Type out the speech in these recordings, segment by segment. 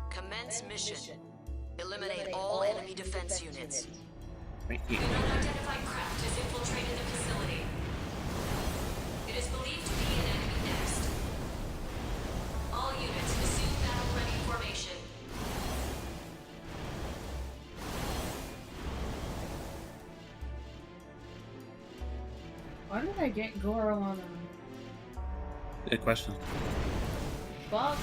Commence mission. Eliminate all enemy defense units. An unidentified craft has infiltrated the facility. It is believed to be an enemy nest. All units assume battle-ready formation. Why did I get Goro on a... Good question. Fuck.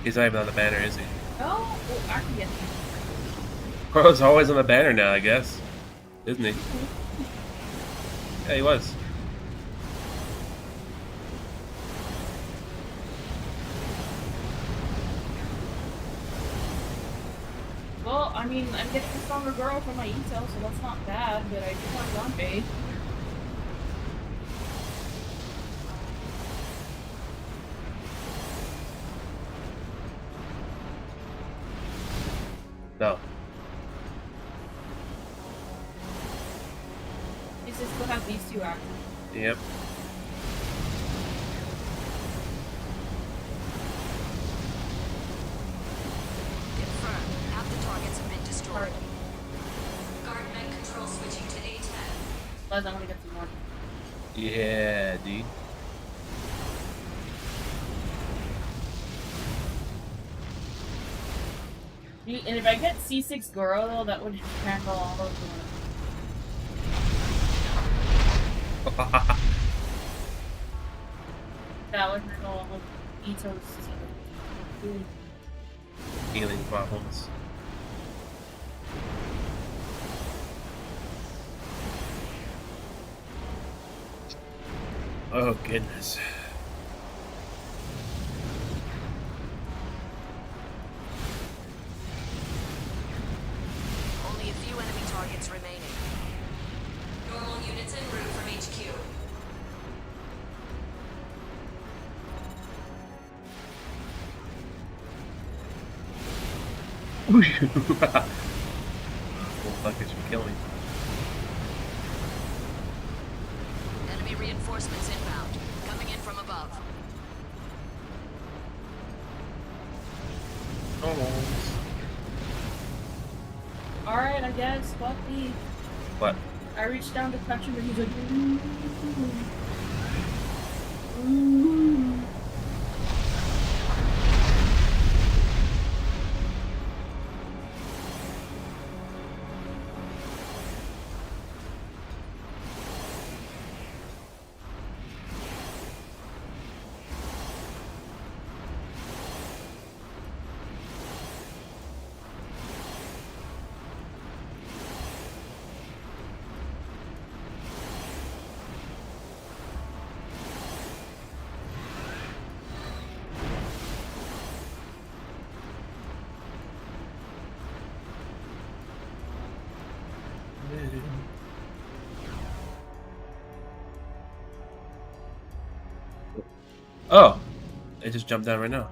He's not even on the banner, is he? Oh, I can get him. Goro's always on the banner now, I guess. Isn't he? Yeah, he was. Well, I mean, I'm getting a stronger Goro from my intel, so that's not bad, but I do want Gunpei. No. At least I still have these two active. Yep. Confirmed. Half the targets have been destroyed. Alright. Guard med control switching to A10. Plus, I want to get some more. Yeah, dude. And if I get C6 Goro, though, that would handle all of them. That would handle all of Ito's Healing problems. Oh, goodness. Only a few enemy targets remaining. Normal units en route from HQ. Well, fuck, it should kill me. Enemy reinforcements inbound. Coming in from above. Almost. Alright, I guess. Fuck me. What? I reached down to touch him and he's like, ooh. Ooh. Oh! It just jumped down right now.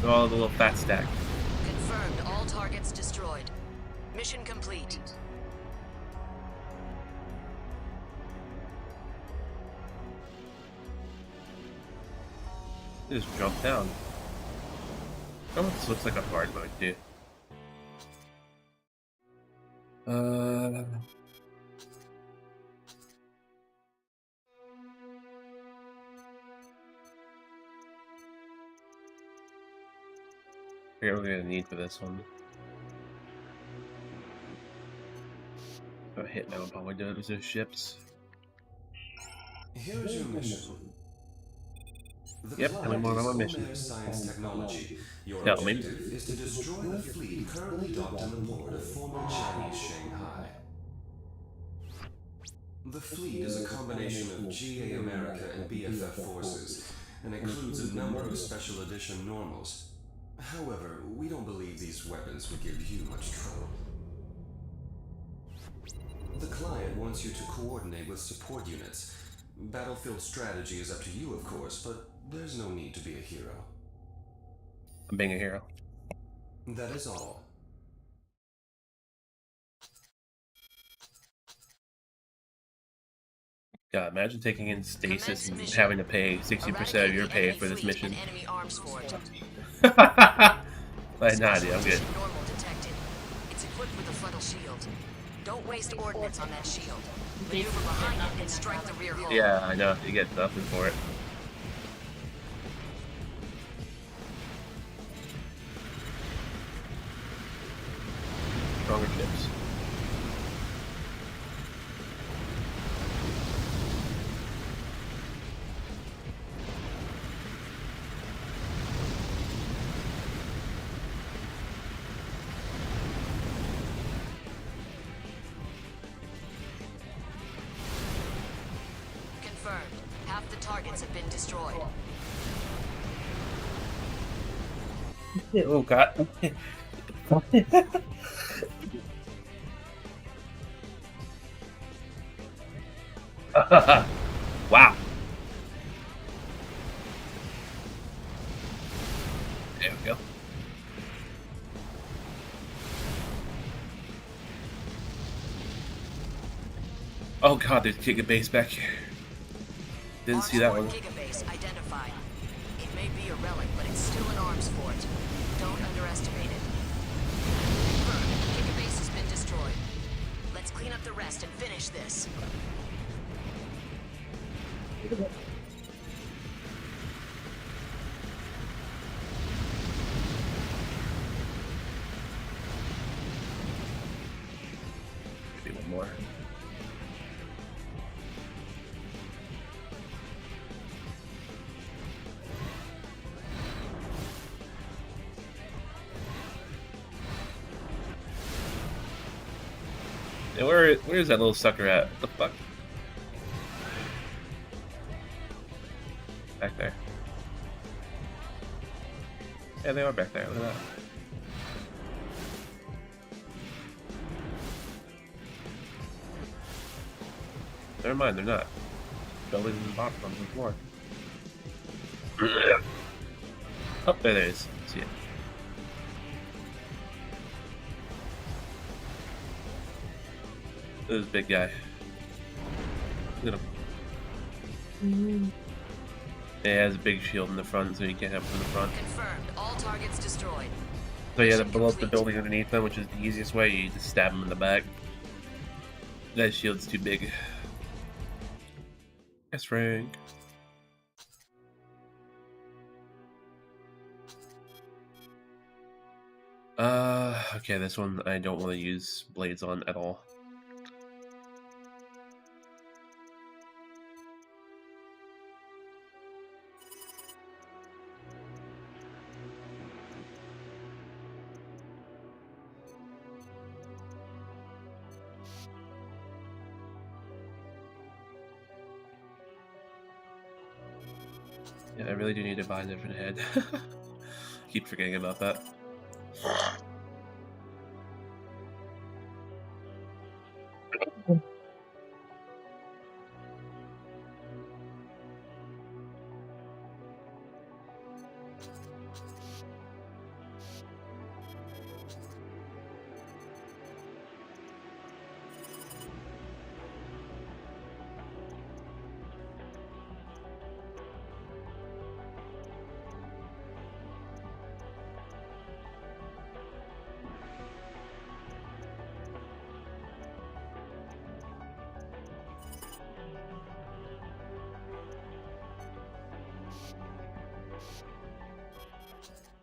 Oh, the little fat stack. Confirmed. All targets destroyed. Mission complete. It just jumped down. Oh, this looks like a hard mode, too. I forget what we're gonna need for this one. A hit now probably does ships. Here's your mission. Yep, tell me more about my mission. Science technology. Your Tell me. objective is to destroy the fleet currently docked in the port of former Chinese Shanghai. The fleet is a combination of GA America and BFF forces, and includes a number of special edition normals. However, we don't believe these weapons would give you much trouble. The client wants you to coordinate with support units. Battlefield strategy is up to you, of course, but there's no need to be a hero. I'm being a hero. That is all. God, imagine taking in stasis Commence and mission. having to pay 60% of your pay Eradicate for the this enemy mission. fleet and enemy arms fort. I had no idea, I'm good. Special normal detected. It's equipped with a frontal shield. Don't waste ordnance on that shield. Maneuver behind it and strike the rear hull. Yeah, I know, you get nothing for it. Stronger ships. Confirmed. Half the targets have been destroyed. Oh god. Wow. There we go. Oh god, there's Gigabase back here. Didn't see that Arms one. fort Gigabase identified. It may be a relic, but it's still an arms fort. Don't underestimate it. Confirmed. Gigabase has been destroyed. Let's clean up the rest and finish this. Maybe one more. Yeah, where's that little sucker at? What the fuck? Back there. Yeah, they are back there. Look at that. Never mind, they're not. Buildings in the bottom on the floor. Oh, there it is. See it. This big guy. Look at him. Yeah, he has a big shield in the front, so you can't have him in the front. Confirmed. All targets destroyed. So you have to Mission blow up the complete. building underneath them, which is the easiest way. You just stab him in the back. That shield's too big. Yes, Frank. Okay, this one I don't want to use blades on at all. Yeah, I really do need to buy a different head. Keep forgetting about that.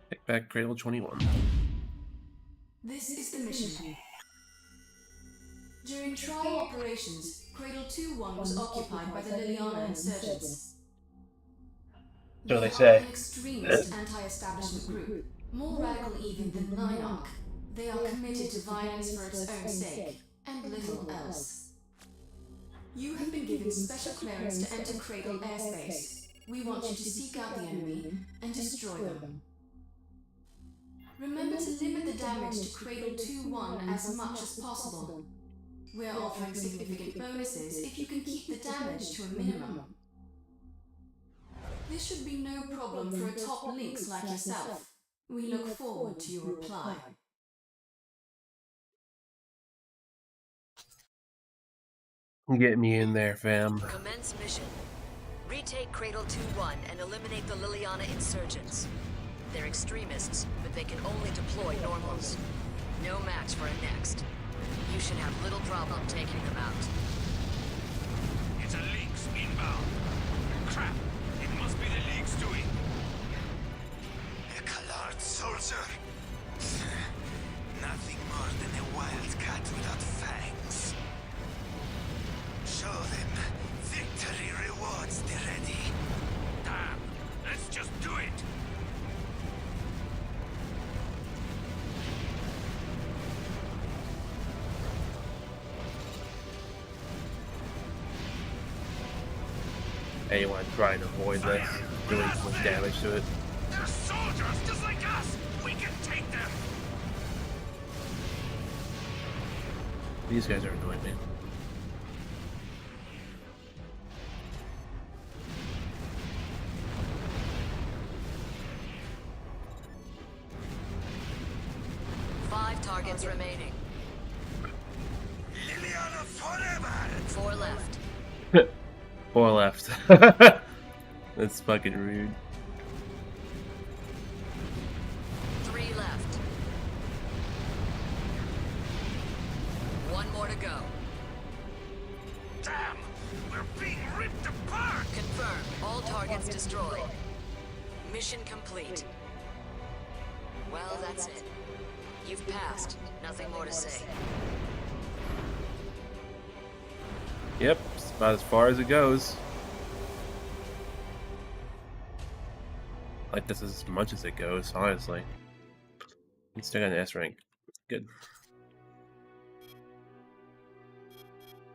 Take back Cradle 21. This is the mission. During trial operations, Cradle 2-1 was occupied by the Liliana insurgents. So they say. An extremist anti-establishment group, more radical even than Linarch. They are committed to violence for its own sake, and little else. You have been given special clearance to enter Cradle airspace. We want you to seek out the enemy and destroy them. Remember to limit the damage to Cradle 2-1 as much as possible. We're offering significant bonuses if you can keep the damage to a minimum. This should be no problem for a top lynx like yourself. We look forward to your reply. Get me in there, fam. Commence mission. Retake Cradle 2-1 and eliminate the Liliana insurgents. They're extremists, but they can only deploy normals. No match for a next. You should have little problem taking them out. It's a lynx inbound. Crap! It must be the lynx doing. A colored soldier. Nothing more than a wildcat without fangs. Show them victory rewards the ready. Damn! Let's just do it! Hey, you want to try and avoid this, doing too much damage to it. They're soldiers just like us! We can take them! These guys are annoying, man. Five targets remaining. Liliana forever! 4 left. 4 left. That's fucking rude. 3 left. 1 more to go. Damn! We're being ripped apart! Confirmed. All targets destroyed. Mission complete. Well, that's it. You've passed. Nothing more to say. Yep, it's about as far as it goes. Like, this is as much as it goes, honestly. I'm still got an S rank. Good.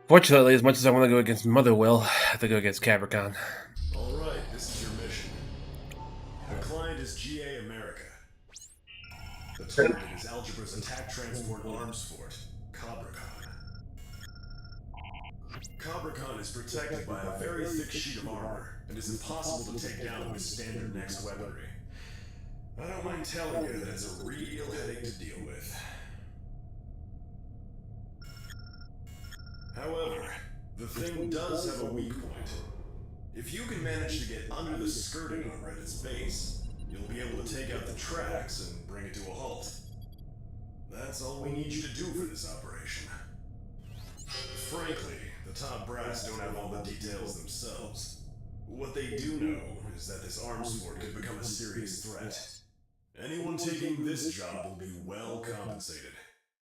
Fortunately, as much as I want to go against Motherwill, I have to go against Capricorn. Alright, this is your mission. The client is GA America. The target is Algebra's attack transport arms fort, CobraCon. CobraCon is protected by a very thick sheet of armor, and is impossible to take down with standard next weaponry. I don't mind telling you that it's a real headache to deal with. However, the thing does have a weak point. If you can manage to get under the skirting armor at its base, you'll be able to take out the tracks and bring it to a halt. That's all we need you to do for this operation. Frankly, the top brass don't have all the details themselves. What they do know is that this arms fort could become a serious threat. Anyone taking this job will be well compensated.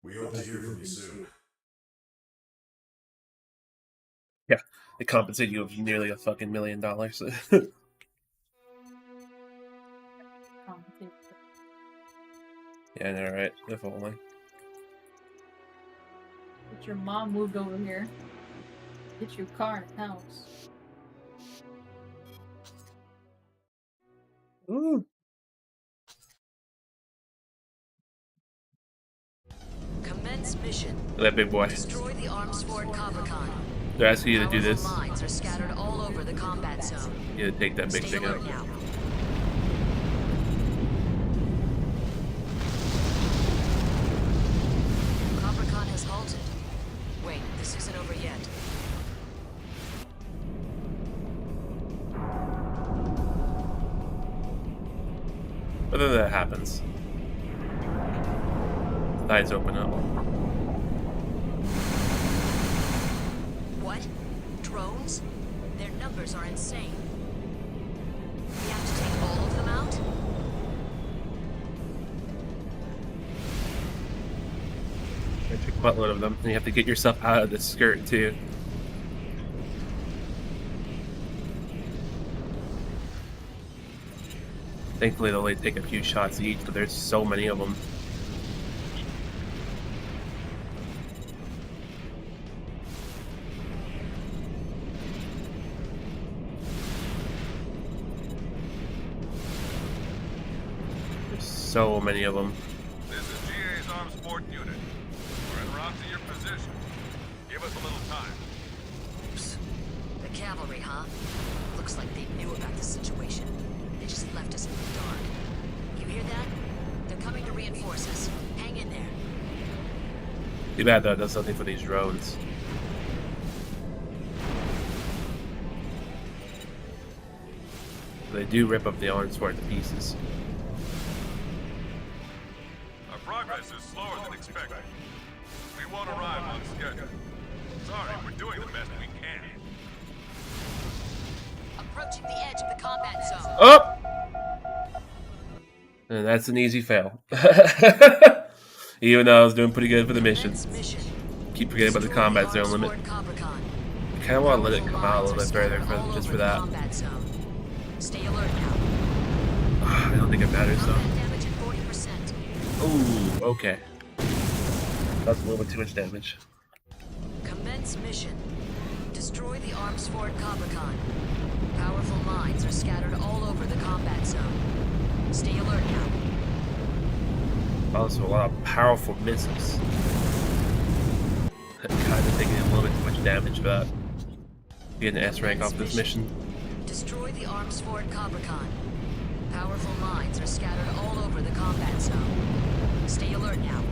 We hope to hear from you soon. Yeah, they compensate you with nearly a fucking $1 million. Yeah, I know, right? If only. Get your mom moved over here. Get your car in the house. Ooh. Commence mission. That big boy. Destroy the arms fort CobraCon. They're asking you to do Powerful this. mines are scattered all over the combat zone. You gotta take that big Stay thing out. alert now. CobraCon has halted. Wait, this isn't over yet. But then that happens. The eyes open up. What? Drones? Their numbers are insane. We have to take all of them out? I took a buttload of them, and you have to get yourself out of the skirt too. Thankfully, they'll only take a few shots each, but there's so many of them. There's so many of them. This is GA's Arms Support Unit. We're en route to your position. Give us a little time. Oops. The cavalry, huh? Looks like they knew about the situation. They just left us in the dark. You hear that? They're coming to reinforce us. Hang in there. Too bad though, it does nothing for these drones. They do rip up the arms for it to pieces. Our progress is slower than expected. We won't arrive on schedule. Sorry, we're doing the best we can. Approaching the edge of the combat zone. Oh! And that's an easy fail. Even though I was doing pretty good for the mission. Keep forgetting about the combat zone limit. I kind of want to let it come out a little bit further just for that. Stay alert now. I don't think it matters though. Ooh, okay. That's a little bit too much damage. Commence mission. Destroy the arms fort Capricorn. Powerful mines are scattered all over the combat zone. Stay alert now. Also, a lot of powerful missiles. I'm kind of taking a little bit too much damage for that. Get an S rank off this mission. Destroy the arms fort Capricorn. Powerful mines are scattered all over the combat zone. Stay alert now.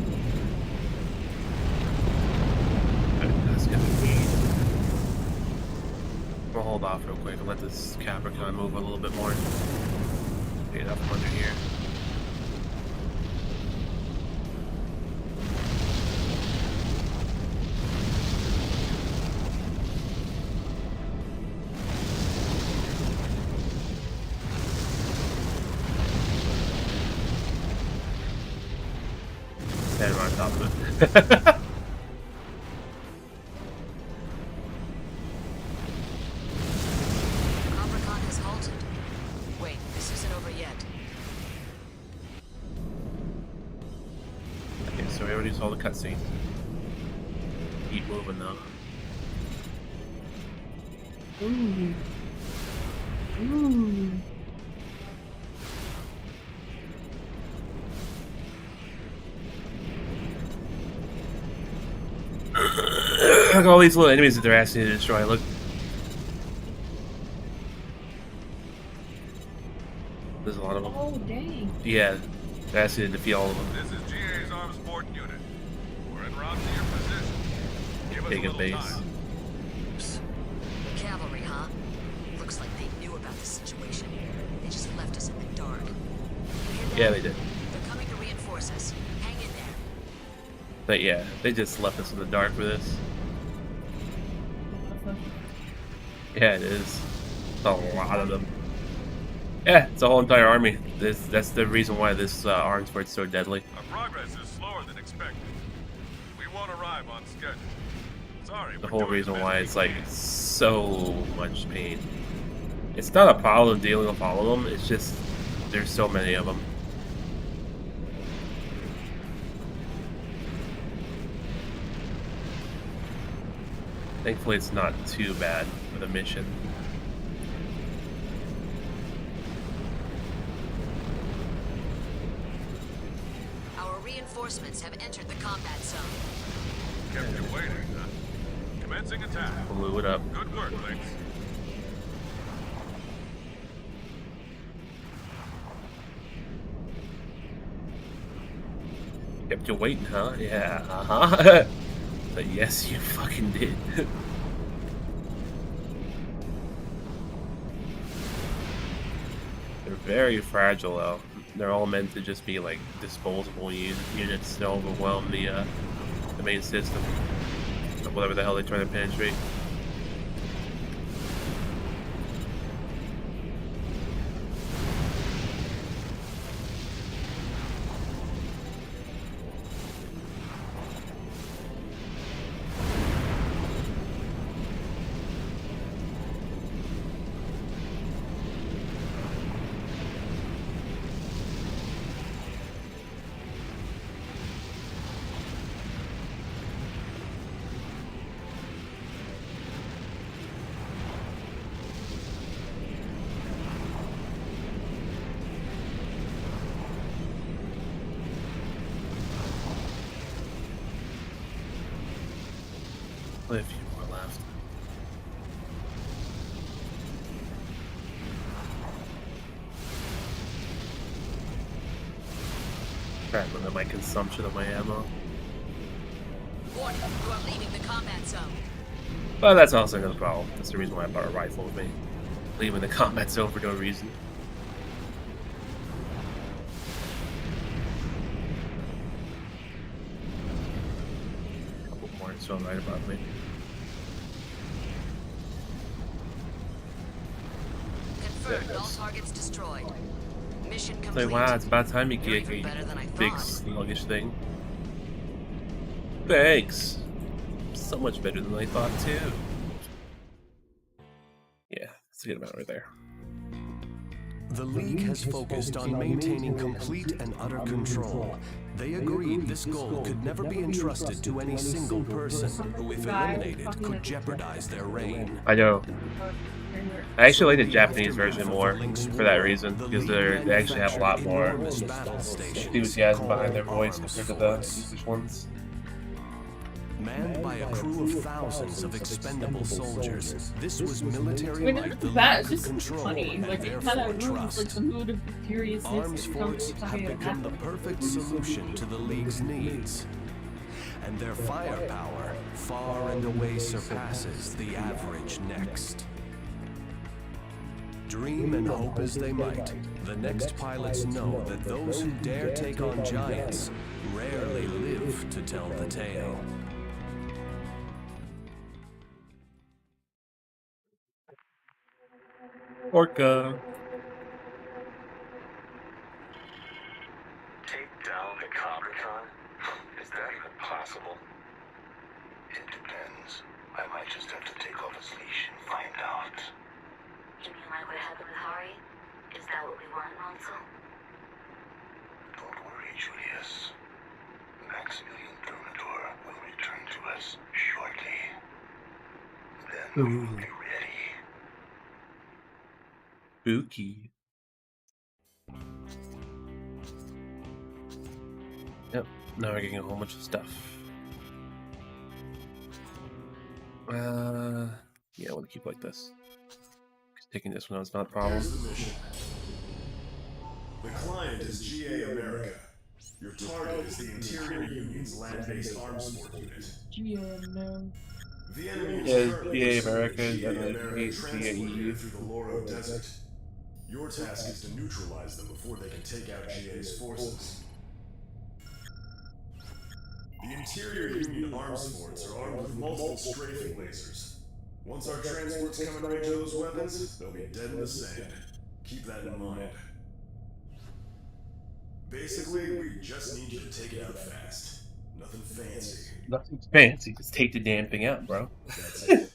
That's gonna be. We'll hold off real quick and let this Capricorn move a little bit more. Get it up from under here. Stand right on top of it. So we already saw the cutscene. Keep moving though. Ooh. Ooh. Look at all these little enemies that they're asking you to destroy. Look. There's a lot of them. Oh, dang. Yeah, they're asking you to defeat all of them. This is GA's Arms Support Unit. We're en route to your position. Give us Take a a little base. time. Cavalry, huh? Looks like they knew about the situation. They just left us in the dark. You hear that? Yeah, they did. They're coming to reinforce us. Hang in there. But yeah, they just left us in the dark for this. Yeah, it is. It's a lot of them. Yeah, it's a whole entire army. That's the reason why this arms fort's so deadly. Our progress is slower than expected. We won't arrive on schedule. Sorry. The whole reason why it's like so much pain. It's not a problem dealing with all of them, it's just there's so many of them. Thankfully it's not too bad for the mission. Our reinforcements have entered the combat zone. Kept you waiting, huh? Commencing attack. Blew it up. Good work, Lynx. Kept you waiting, huh? Yeah, uh-huh. But yes, you fucking did. They're very fragile, though. They're all meant to just be like disposable units to overwhelm the main system. Or whatever the hell they try to penetrate. only a few more left. Try to limit my consumption of my ammo. Warning, you are leaving the combat zone. But that's also no problem. That's the reason why I brought a rifle with me. Leaving the combat zone for no reason. A couple more still right above me. Confirmed, all targets destroyed. Mission It's complete. like, wow, it's about time you You're get even better than I big thought. sluggish thing. Thanks. So much better than I thought too. Yeah, that's a good amount right there. The League has focused on maintaining complete and utter control. They agreed this goal could never be entrusted to any single person, who, if eliminated, could jeopardize their reign. I know. I actually like the Japanese version more for that reason, because they actually have a lot more enthusiasm behind their voice compared to the English ones. Manned by a crew of thousands of expendable soldiers, this was military When might it's the bad, League it's could just control funny. and Like, it therefore kind of ruins trust. like the mood of seriousness. Arms forts have become the perfect solution to the League's needs. And their firepower far and away surpasses the average next. Dream and hope as they might, the next pilots know that those who dare take on giants rarely live to tell the tale. Orca. Take down the Cobricon? Is that even possible? It depends. I might just have to take off his leash and find out. You mean like what happened with Hari? Is that what we want, Ronso? Don't worry, Julius. Maximilian Thermidor will return to us shortly. Then we will be ready. Spooky. Yep, now we're getting a whole bunch of stuff. Yeah, I want to keep like this. 'Cause taking this one out is not a problem. Here's the mission. The client is GA America. Your target is the Interior Union's land-based arms sport unit. The enemy is Yeah, currently GA pursuing America, GA and then American GA transport EU. unit through the Loro Desert. Your task is to neutralize them before they can take out GA's forces. The Interior Union arms forts are armed with multiple strafing lasers. Once our transports come in range of those weapons, they'll be dead in the sand. Keep that in mind. Basically, we just need you to take it out fast. Nothing fancy. Nothing fancy, just take the damn thing out, bro. That's it.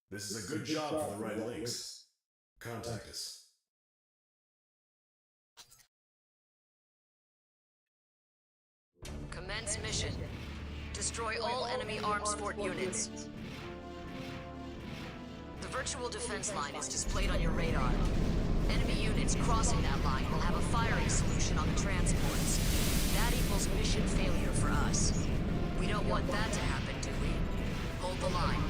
This is a good job for the right links. Contact us. Commence mission. Destroy all enemy arms fort units. The virtual defense line is displayed on your radar. Enemy units crossing that line will have a firing solution on the transports. That equals mission failure for us. We don't want that to happen, do we? Hold the line.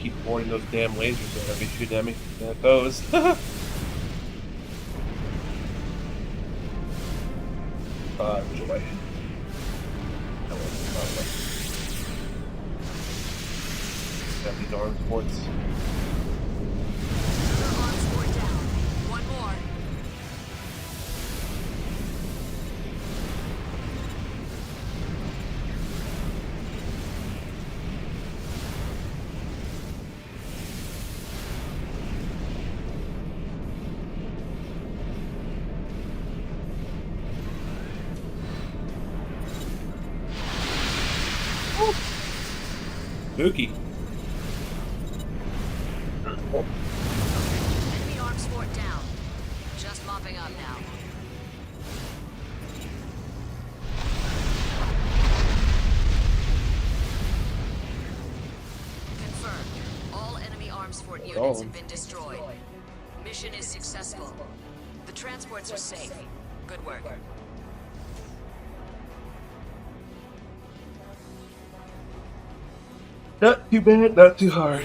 Keep avoiding those damn lasers that are be shooting at me. There it goes. Joy. Got these arms ports. Another arms fort down. One more. Spooky. Enemy arms fort down. Just mopping up now. Confirmed. All enemy arms fort units have been destroyed. Mission is successful. The transports are safe. Good work. Not too bad, not too hard.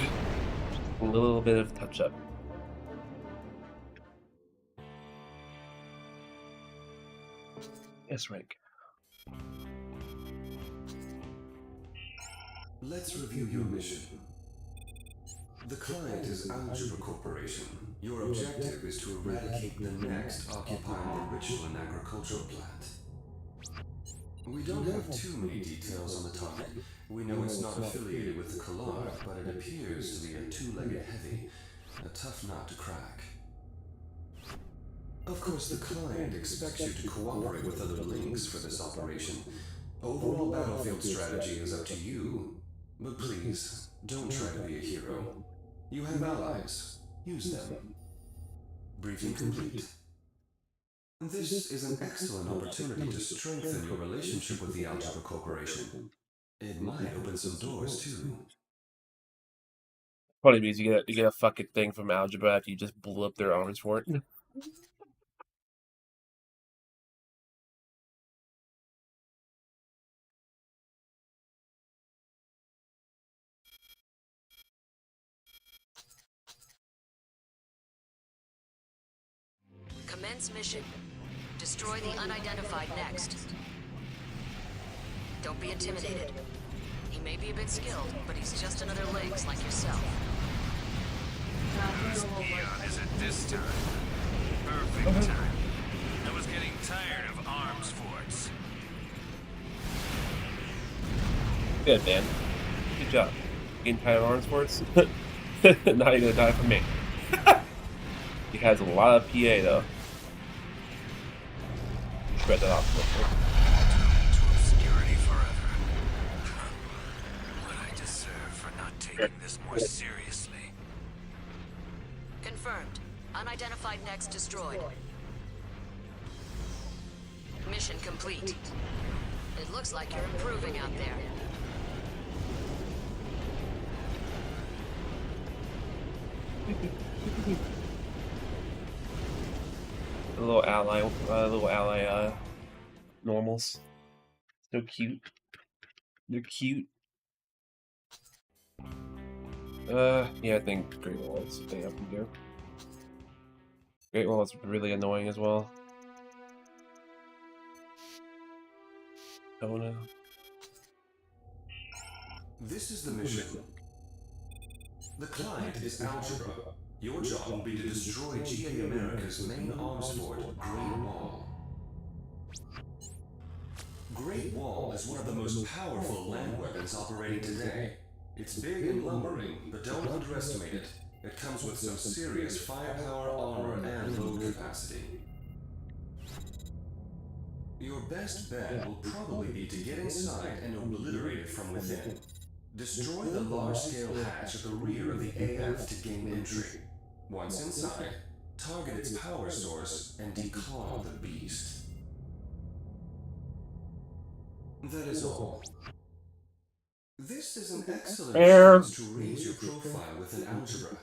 A little bit of touch up. S rank. Let's review your mission. The client is Algebra Corporation. Your objective is to eradicate the next occupying the Richland agricultural plant. We don't have too many details on the target. We know it's not affiliated with the Collard, but it appears to be a two-legged heavy, a tough nut to crack. Of course, the client expects you to cooperate with other links for this operation. Overall battlefield strategy is up to you, but please, don't try to be a hero. You have allies. Use them. Briefing complete. This is an excellent opportunity to strengthen your relationship with the Algebra Corporation. It might open some doors, too. Funny because you get a fucking thing from Algebra after you just blew up their arms for it. Commence mission. Destroy the unidentified next. Don't be intimidated. He may be a bit skilled, but he's just another Lynx like yourself. Whose peon is it this time? Perfect time. I was getting tired of arms forts. Good, man. Good job. Getting tired of arms forts? Now you're gonna die from me. He has a lot of PA, though. Spread that off real quick. To obscurity forever. What I deserve for not taking this more seriously. Confirmed. Unidentified next destroyed. Mission complete. It looks like you're improving out there. Little ally normals. So cute. They're cute. Yeah, I think Great Wall is something I can do. Great Wall is really annoying as well. Oh no. This is the mission. The client is Algebra. Your job will be to destroy GA America's main arms fort, Great Wall. Great Wall is one of the most powerful land weapons operating today. It's big and lumbering, but don't underestimate it. It comes with some serious firepower, armor, and load capacity. Your best bet will probably be to get inside and obliterate it from within. Destroy the large-scale hatch at the rear of the AF to gain entry. Once inside, target its power source and declaw the beast. That is all. This is an excellent chance to raise your profile within Algebra.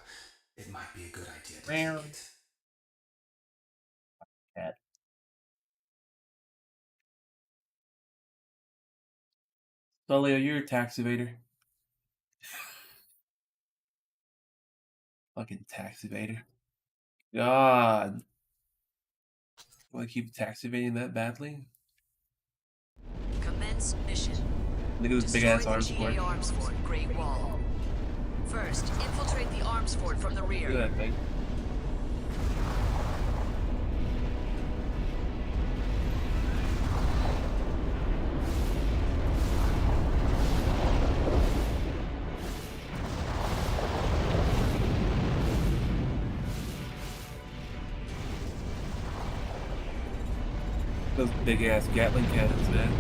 It might be a good idea to take it. Cat. Sully, are you a tax evader? Fucking tax evader. God. Want to keep tax evading that badly? Commence mission. Look at this big ass arms Destroy the GA arms fort, Great Wall. First, infiltrate the arms fort from the rear. Look at that thing. Those big ass Gatling cannons, man.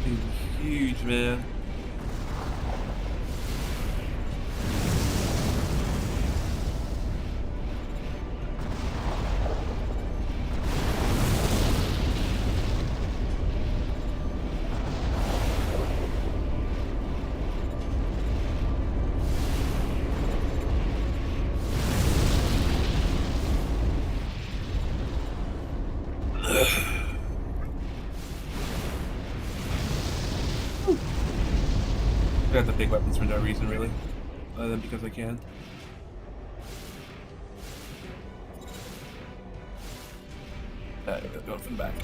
Dude, huge, man. I got the big weapons for no reason, really. Other than because I can. Alright, we're going from the back.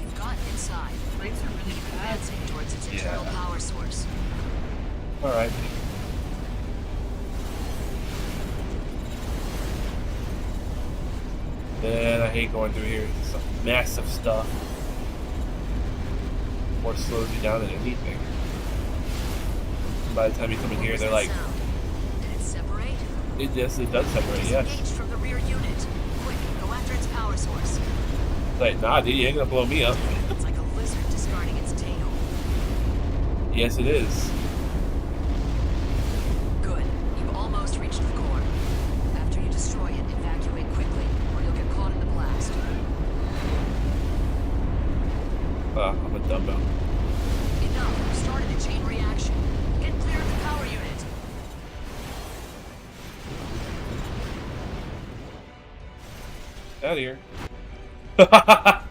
You've gotten inside. Brakes are really bad. Advancing towards its internal power source. Alright. Man, I hate going through here. It's some massive stuff. More slows you down than anything. By the time you come in here, they're like... Did it separate? It does separate, yes. Disengage from the rear unit. Quick, go after its power source. Like, nah, dude, you ain't gonna blow me up. It's like a lizard discarding its tail. Yes, it is. Good. You've almost reached the core. After you destroy it, evacuate quickly, or you'll get caught in the blast. I'm a dumbo. Enough. You've started a chain reaction. Get clear of the power unit. Out of here. Confirmed.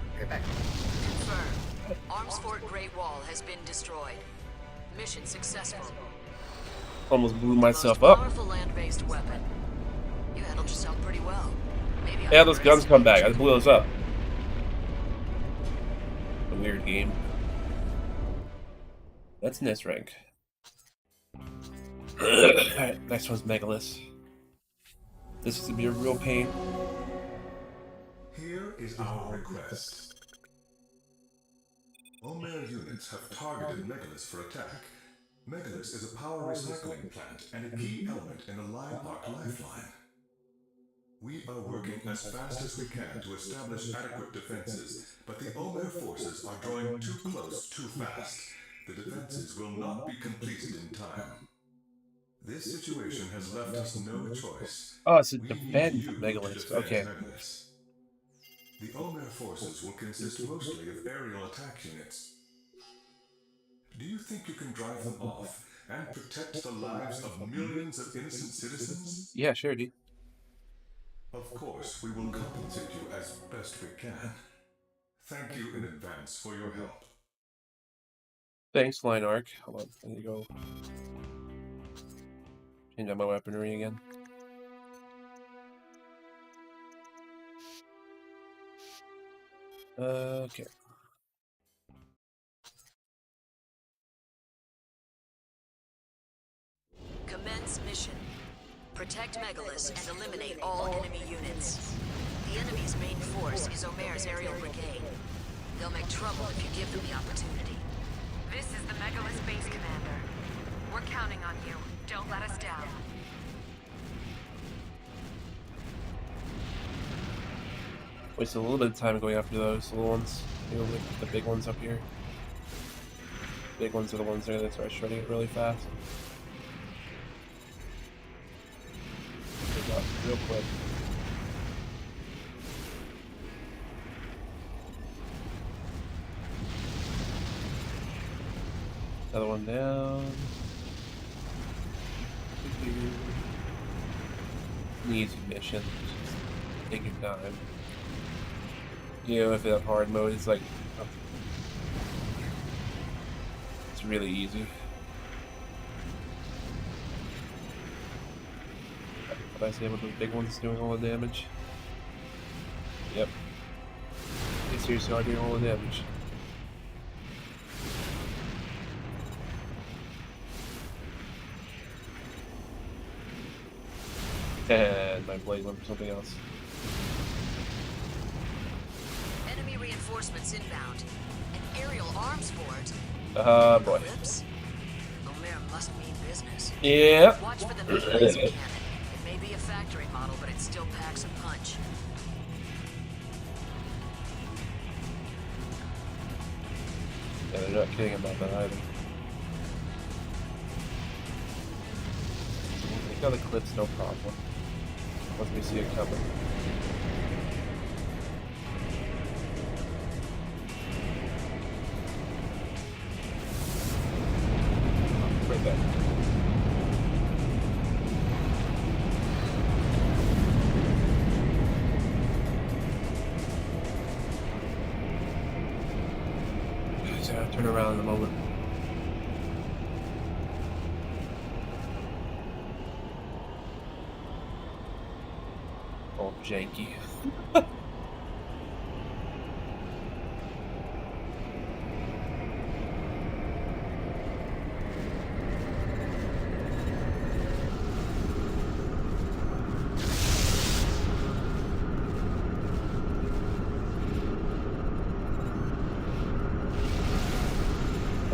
Arms Fort Great Wall has been destroyed. Mission successful. Almost blew myself Most up. powerful land-based weapon. You handled yourself pretty well. Maybe Yeah, those guns come back. I blew those up. A weird game. That's an S rank. Alright, next one's Megalith. This is gonna be a real pain. Here is our request. Omer units have targeted Megalith for attack. Megalith is a power recycling plant and a key element in the Line Arc lifeline. We are working as fast as we can to establish adequate defenses, but the Omer forces are drawing too close too fast. The defenses will not be completed in time. This situation has left us no choice. Oh, it's a We defend need you to Megalith. defend Okay. Megalith. The Omer forces will consist mostly of aerial attack units. Do you think you can drive them off and protect the lives of millions of innocent citizens? Yeah, sure, dude. Of course, we will compensate you as best we can. Thank you in advance for your help. Thanks, Line Arc. Hold on, I need to go change out my weaponry again. Okay. Commence mission. Protect Megalith and eliminate all enemy units. The enemy's main force is Omer's aerial brigade. They'll make trouble if you give them the opportunity. This is the Megalith base commander. We're counting on you. Don't let us down. Wasted a little bit of time going after those little ones. You know, the big ones up here. Big ones are the ones there that start shredding it really fast. They got real quick. Another one down. An easy mission. Just take your time. You know, if they have hard mode, it's like it's really easy. What I say about those big ones doing all the damage? Yep. They seriously are doing all the damage. And my blade went for something else. Enemy reinforcements inbound. An aerial arms fort. Boy. Lips? Omer must mean business. Yeah. Watch for the new laser cannon. It may be a factory model, but it still packs a punch. Yeah, they're not kidding about that either. Take out the clips, no problem. Once we see it coming. Right there. around in a moment. All janky.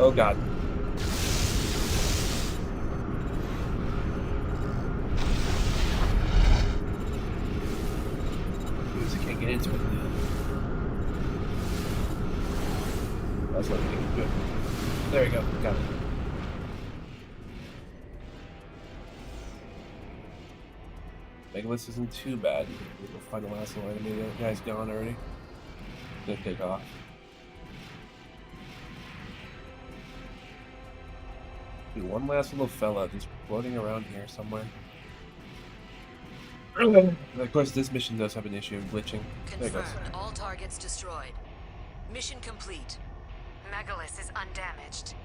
Oh god. I can't get into it. That's what I think. Good. There we go. Got it. Megalith isn't too bad. We'll find the last one. Maybe that guy's gone already. Gonna take off. Dude, one last little fella just floating around here somewhere. And of course, this mission does have an issue of glitching. There it goes. Confirmed. All targets destroyed. Mission complete. Megalith is undamaged.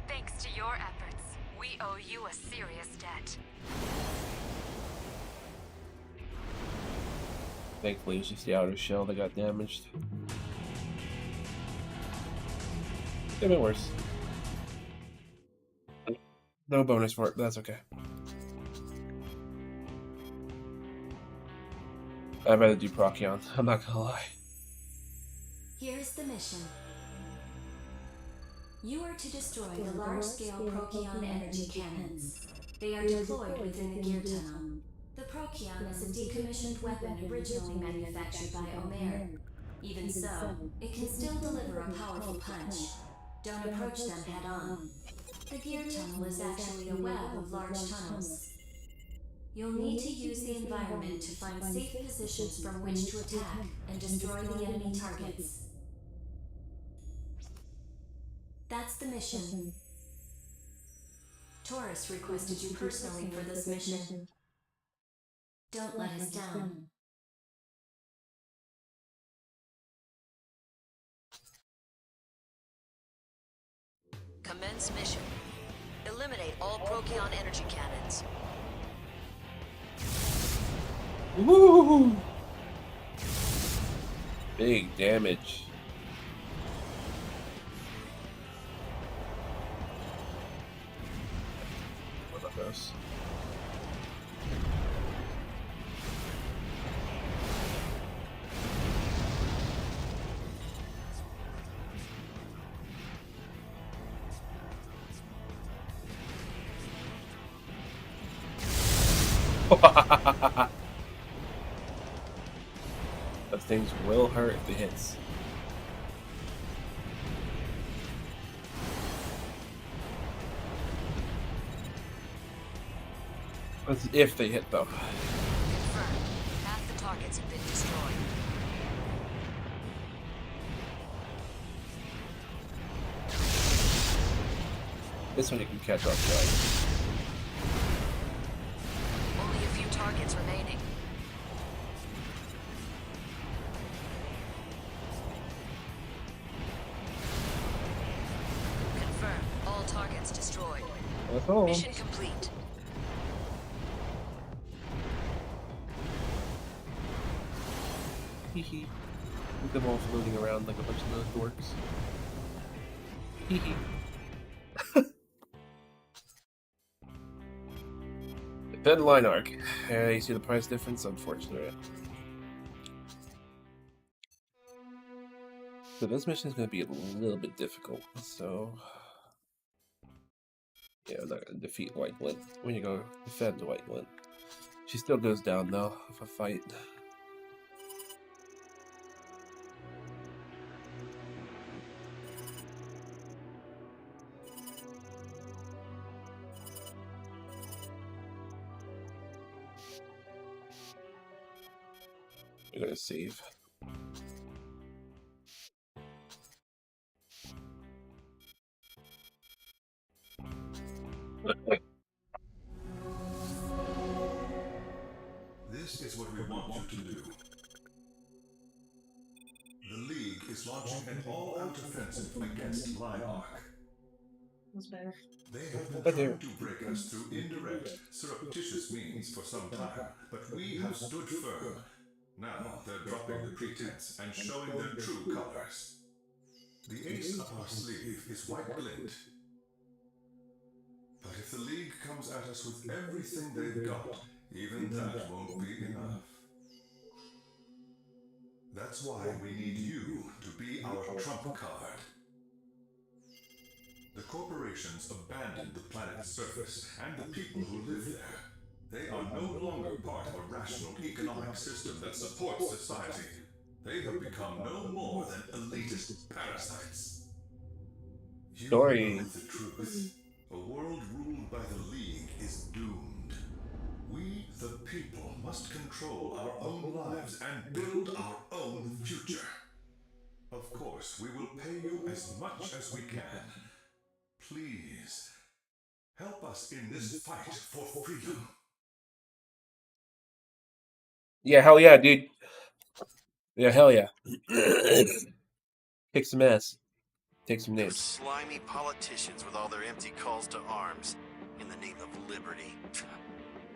Thanks to your efforts, we owe you a serious debt. Thankfully, it's just the outer shell that got damaged. Could have been worse. No bonus for it, but that's okay. I'd rather do Procyon, I'm not gonna lie. Here's the mission. You are to destroy the large-scale Procyon energy cannons. They are deployed within the gear tunnel. The Procyon is a decommissioned weapon originally manufactured by Omer. Even so, it can still deliver a powerful punch. Don't approach them head-on. The gear tunnel is actually a web of large tunnels. You'll need to use the environment to find safe positions from which to attack and destroy the enemy targets. That's the mission. Taurus requested you personally for this mission. Don't let us down. Commence mission. Eliminate all Procyon energy cannons. Woo! Big damage. What about this? Those things will hurt if it hits. That's if they hit though. Confirmed. Half the targets have been destroyed. This one you can catch off guard. Only a few targets remaining. Confirmed. All targets destroyed. That's all. Mission complete. Hee with them all floating around like a bunch of those dorks. Hee hee. Defend line arc. You see the price difference? Unfortunately. So this mission is going to be a little bit difficult. So yeah, I'm not going to defeat White Glint. When you go defend White Glint, she still goes down though if I fight. I'm gonna save. This is what we want you to do. The League is launching an all-out offensive against Line Arc. was better. They have been trying to break us through indirect, surreptitious means for some time, but we have stood firm. Now they're dropping the pretense and showing their true colors. The ace up our sleeve is white glint. But if the League comes at us with everything they've got, even that won't be enough. That's why we need you to be our trump card. The corporations abandoned the planet's surface and the people who live there. They are no longer part of a rational economic system that supports society. They have become no more than elitist parasites. You know the truth. A world ruled by the League is doomed. We, the people, must control our own lives and build our own future. Of course, we will pay you as much as we can. Please, help us in this fight for freedom. Yeah, hell yeah, dude. Yeah, hell yeah. Kick some ass. Take some Those names. slimy politicians with all their empty calls to arms in the name of liberty.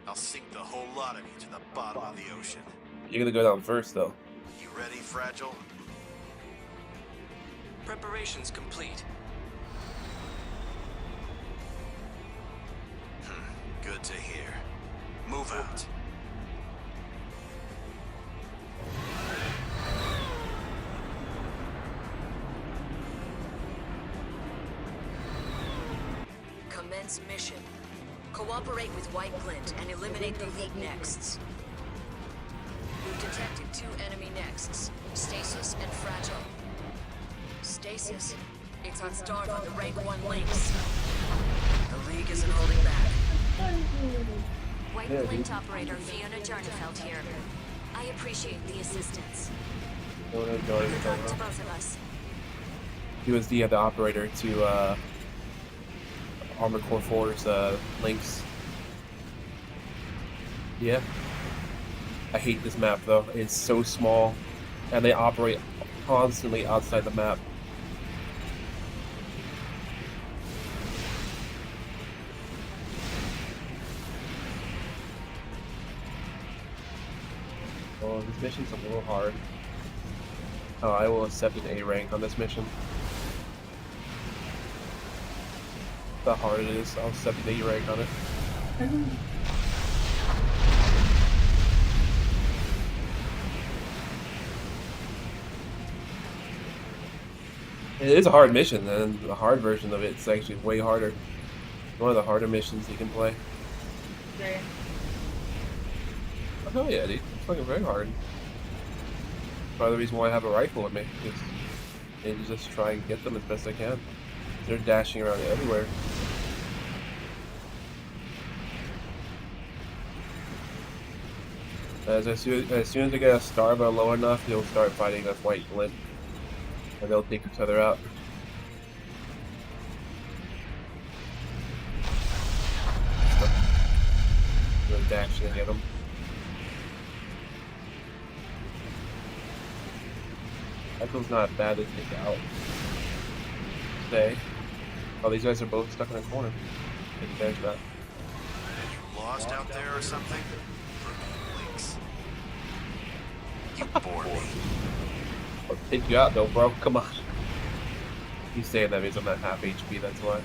I'll sink the whole lot of you to the bottom of the ocean. You're gonna go down first, though. You ready, Fragile? Preparations complete. Good to hear. Move out. Commence mission. Cooperate with White Glint and eliminate the League Nexts. We've detected 2 enemy Nexts, Stasis and Fragile. Stasis? It's on Starve on the Rank 1 links. The League isn't holding back. White Glint operator Fiona Jarnefeld here. I appreciate the assistance. Good luck to both of us. He was the operator to Armored Core 4's links. Yeah. I hate this map though. It's so small, and they operate constantly outside the map. Oh, this mission's a little hard. Oh, I will accept an A rank on this mission. How hard it is, I'll accept an A rank on it. It is a hard mission, and the hard version of it's actually way harder. One of the harder missions you can play. Okay. Oh hell yeah, dude. It's fucking very hard. Part of the reason why I have a rifle with me, because I just try and get them as best I can. They're dashing around everywhere. As soon as they get a Starva low enough, they'll start fighting that White Glint. And they'll take each other out. Really dash to get them. Echo's not bad to take out. Stay. Oh, these guys are both stuck in a corner. Take advantage of that. You lost out there or something? Links. You bored me. I'll take you out though, bro. Come on. He's saying that means I'm at half HP, that's why.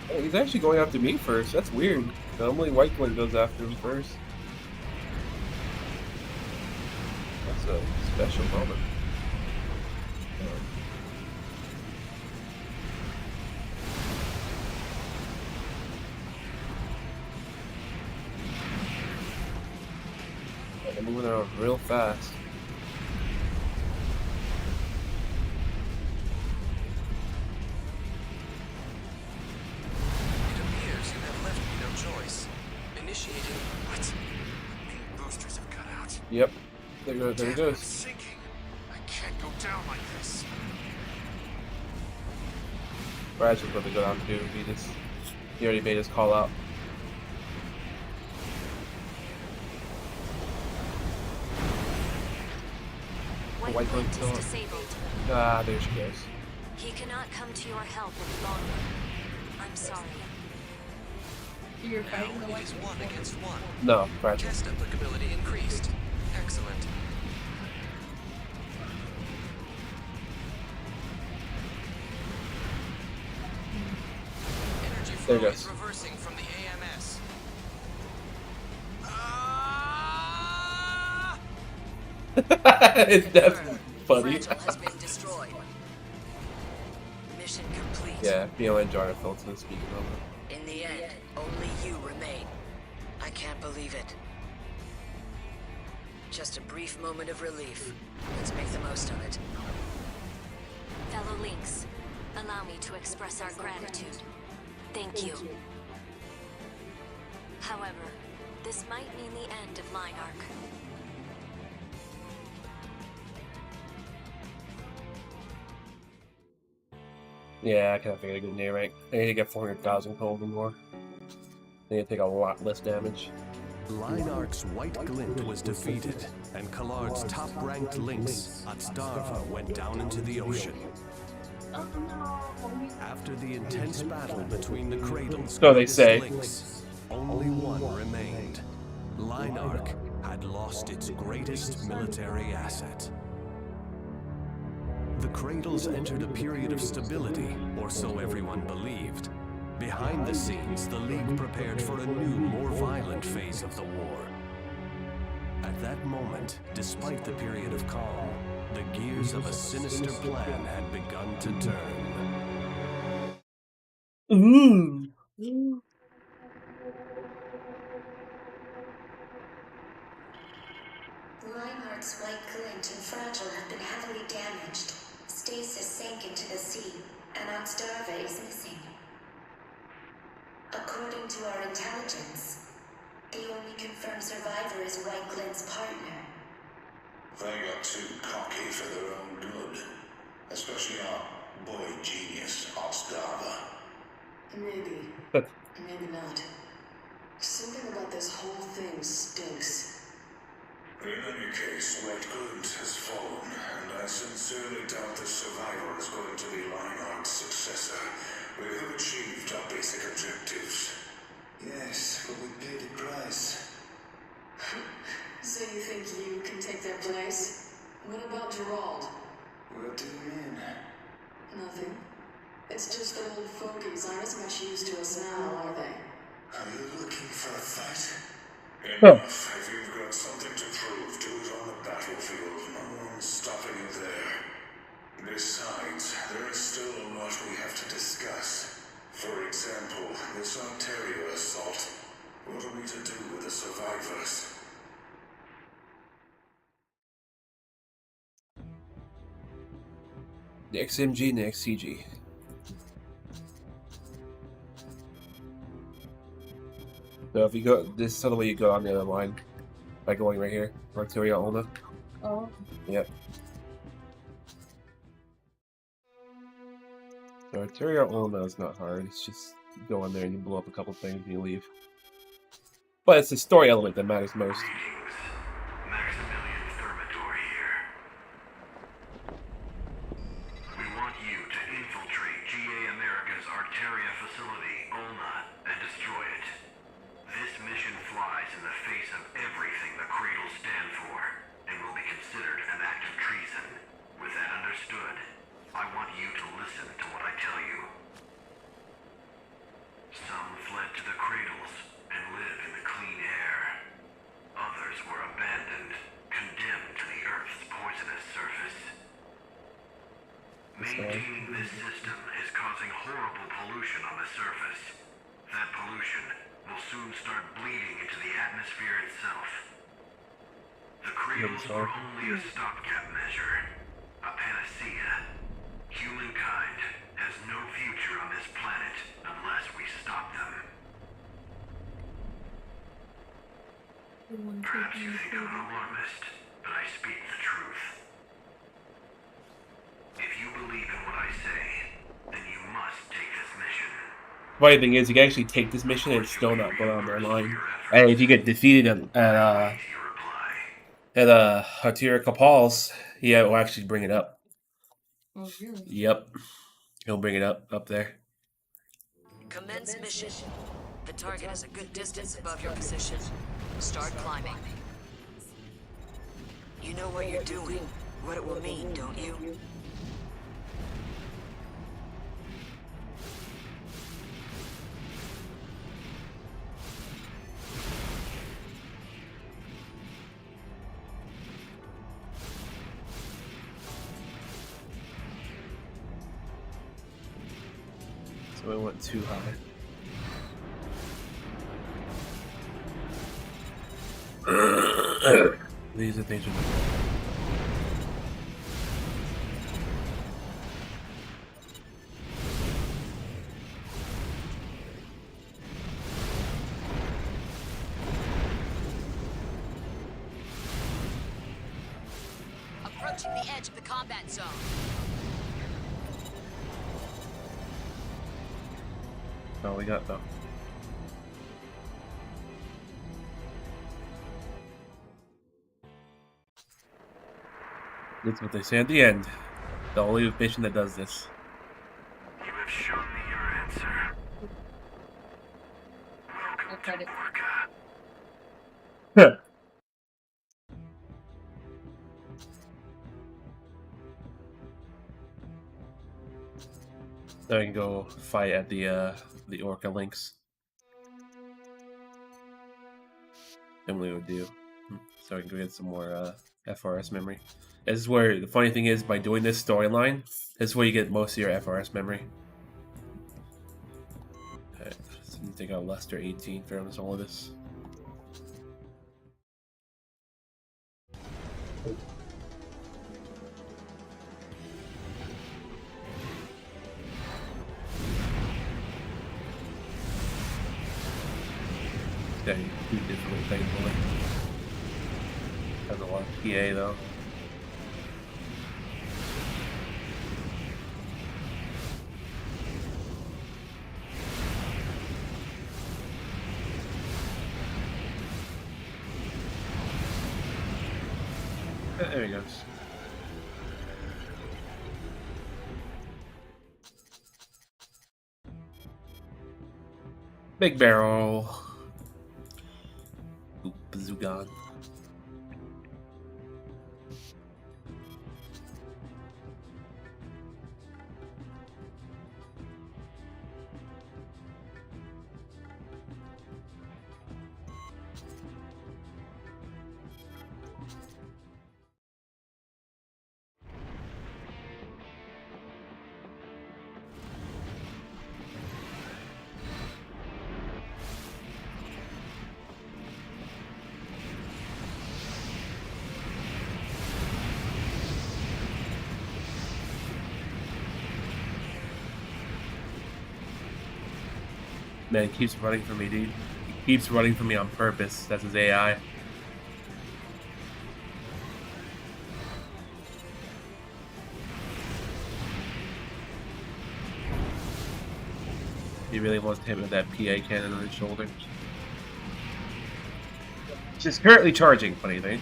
Oh, he's actually going after me first. That's weird. Normally White Glint goes after him first. That's a special moment. They're moving around real fast. It appears you have left me no choice. Initiating What? Main boosters have cut out. Yep. There he Damn, I'm goes. sinking. I can't go down like this. Brad's about to go down too. He already made his call out. white one Link is disabled. Ah, there she goes. He cannot come to your help any longer. I'm sorry. You're fighting the Now white it is 1 against 1. No, fragile. Test applicability increased. Excellent. Energy There flow it is goes. reversing from the AMS. It's definitely funny. Fragile has been destroyed. Mission complete. Yeah, BON jar fell to the speaker moment. In the end, only you remain. I can't believe it. Just a brief moment of relief. Let's make the most of it. Fellow Links, allow me to express our gratitude. Thank you. However, this might mean the end of Line Arc. Yeah, I kind of figured a good name rank. I need to get 400,000 gold or more. I need to take a lot less damage. Line Arc's White Glint was defeated, and Kallard's top-ranked Lynx, Atstarva, went down into the ocean. After the intense battle between the Cradle's So they say. Lynx, only one remained. Line Arc had lost its greatest military asset. The Cradles entered a period of stability, or so everyone believed. Behind the scenes, the League prepared for a new, more violent phase of the war. At that moment, despite the period of calm, the gears of a sinister plan had begun to turn. Ooh. Reinhardt's White Glint and Fragile have been heavily damaged. Stasis sank into the sea, and Atstarva is missing. According to our intelligence, the only confirmed survivor is White Glint's partner. They got too cocky for their own good. Especially our boy genius, Atstarva. Maybe. Maybe not. Something about this whole thing stinks. In any case, White Glint has fallen, and I sincerely doubt the survivor is going to be Lionheart's successor. We have achieved our basic objectives. Yes, but we paid the price. So you think you can take their place? What about Gerald? What do you mean? Nothing. It's just the old fogies aren't as much used to us now, are they? Are you looking for a fight? Huh. Enough. If you've got something to prove, do it on the battlefield. No one's stopping you there. Besides, there is still a lot we have to discuss. For example, this Ontario assault. What are we to do with the survivors? The XMG and the XCG. So if you go, this is the way you go on the other line. By going right here. Arteria Ulna. Oh. Yep. So Arteria Ulna is not hard. It's just you go in there and you blow up a couple things and you leave. But it's the story element that matters most. Maximilian Thermidor here. We want you to infiltrate GA America's Arteria facility, Ulna, and destroy it. This mission flies in the face of everything the Cradle stand for, and will be considered an act of treason. With that understood, I want you to listen to what I tell you. Some fled to the Cradles and live in the clean air. Others were abandoned, condemned to the Earth's poisonous surface. Maintaining this system is causing horrible pollution on the surface. That pollution will soon start bleeding into the atmosphere itself. The Cradles are only a stopgap measure, a panacea. Humankind has no future on this planet unless we stop them. Perhaps you think I'm an alarmist, but I speak the truth. If you believe in what I say, then you must take this mission. Funny thing is, you can actually take this mission and still not go down their line. And if you get defeated at Arteria Capals, Yeah, we'll actually bring it up. Oh, really? Yep. He'll bring it up there. Commence mission. The target is a good distance above your position. Start climbing. You know what you're doing, what it will mean, don't you? So it went too high. These are things. Approaching the edge of the combat zone. Oh, we got though. That's what they say at the end. The only mission that does this. You have shown me your answer. Welcome to Orca. Now we can go fight at the Orca links. And we would do. So we can go get some more FRS memory. This is where the funny thing is, by doing this storyline, this is where you get most of your FRS memory. Okay, so you take out Lester 18 for almost all of this. Yeah, you do differently, thankfully. Has a lot of PA though. There he goes. Big barrel. Zugan. Man, he keeps running from me, dude. He keeps running from me on purpose. That's his AI. He really wants to hit me with that PA cannon on his shoulder. She's currently charging, funny thing.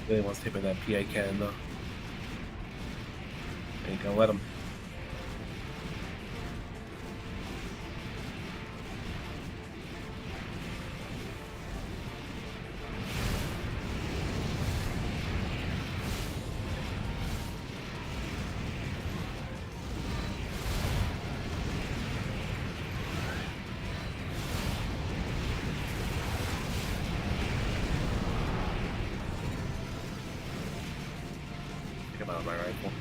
Really wants to hit with that PA cannon though. Ain't gonna let him. My rifle.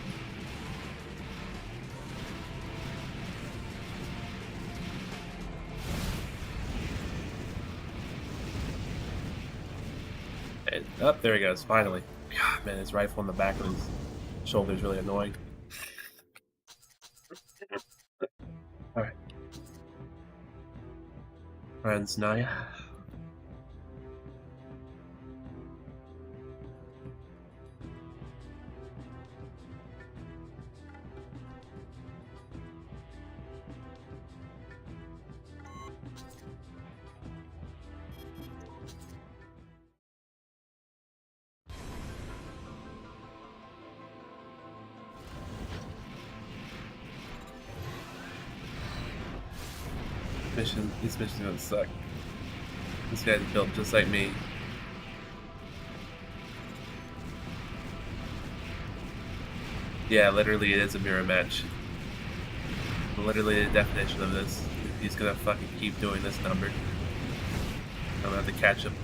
And up there he goes, finally. God, man, his rifle in the back of his shoulder is really annoying. Alright. Friends, Naya. These missions are gonna suck. This guy's built just like me. Yeah, literally it is a mirror match. Literally the definition of this. He's gonna fucking keep doing this number. I'm gonna have to catch him.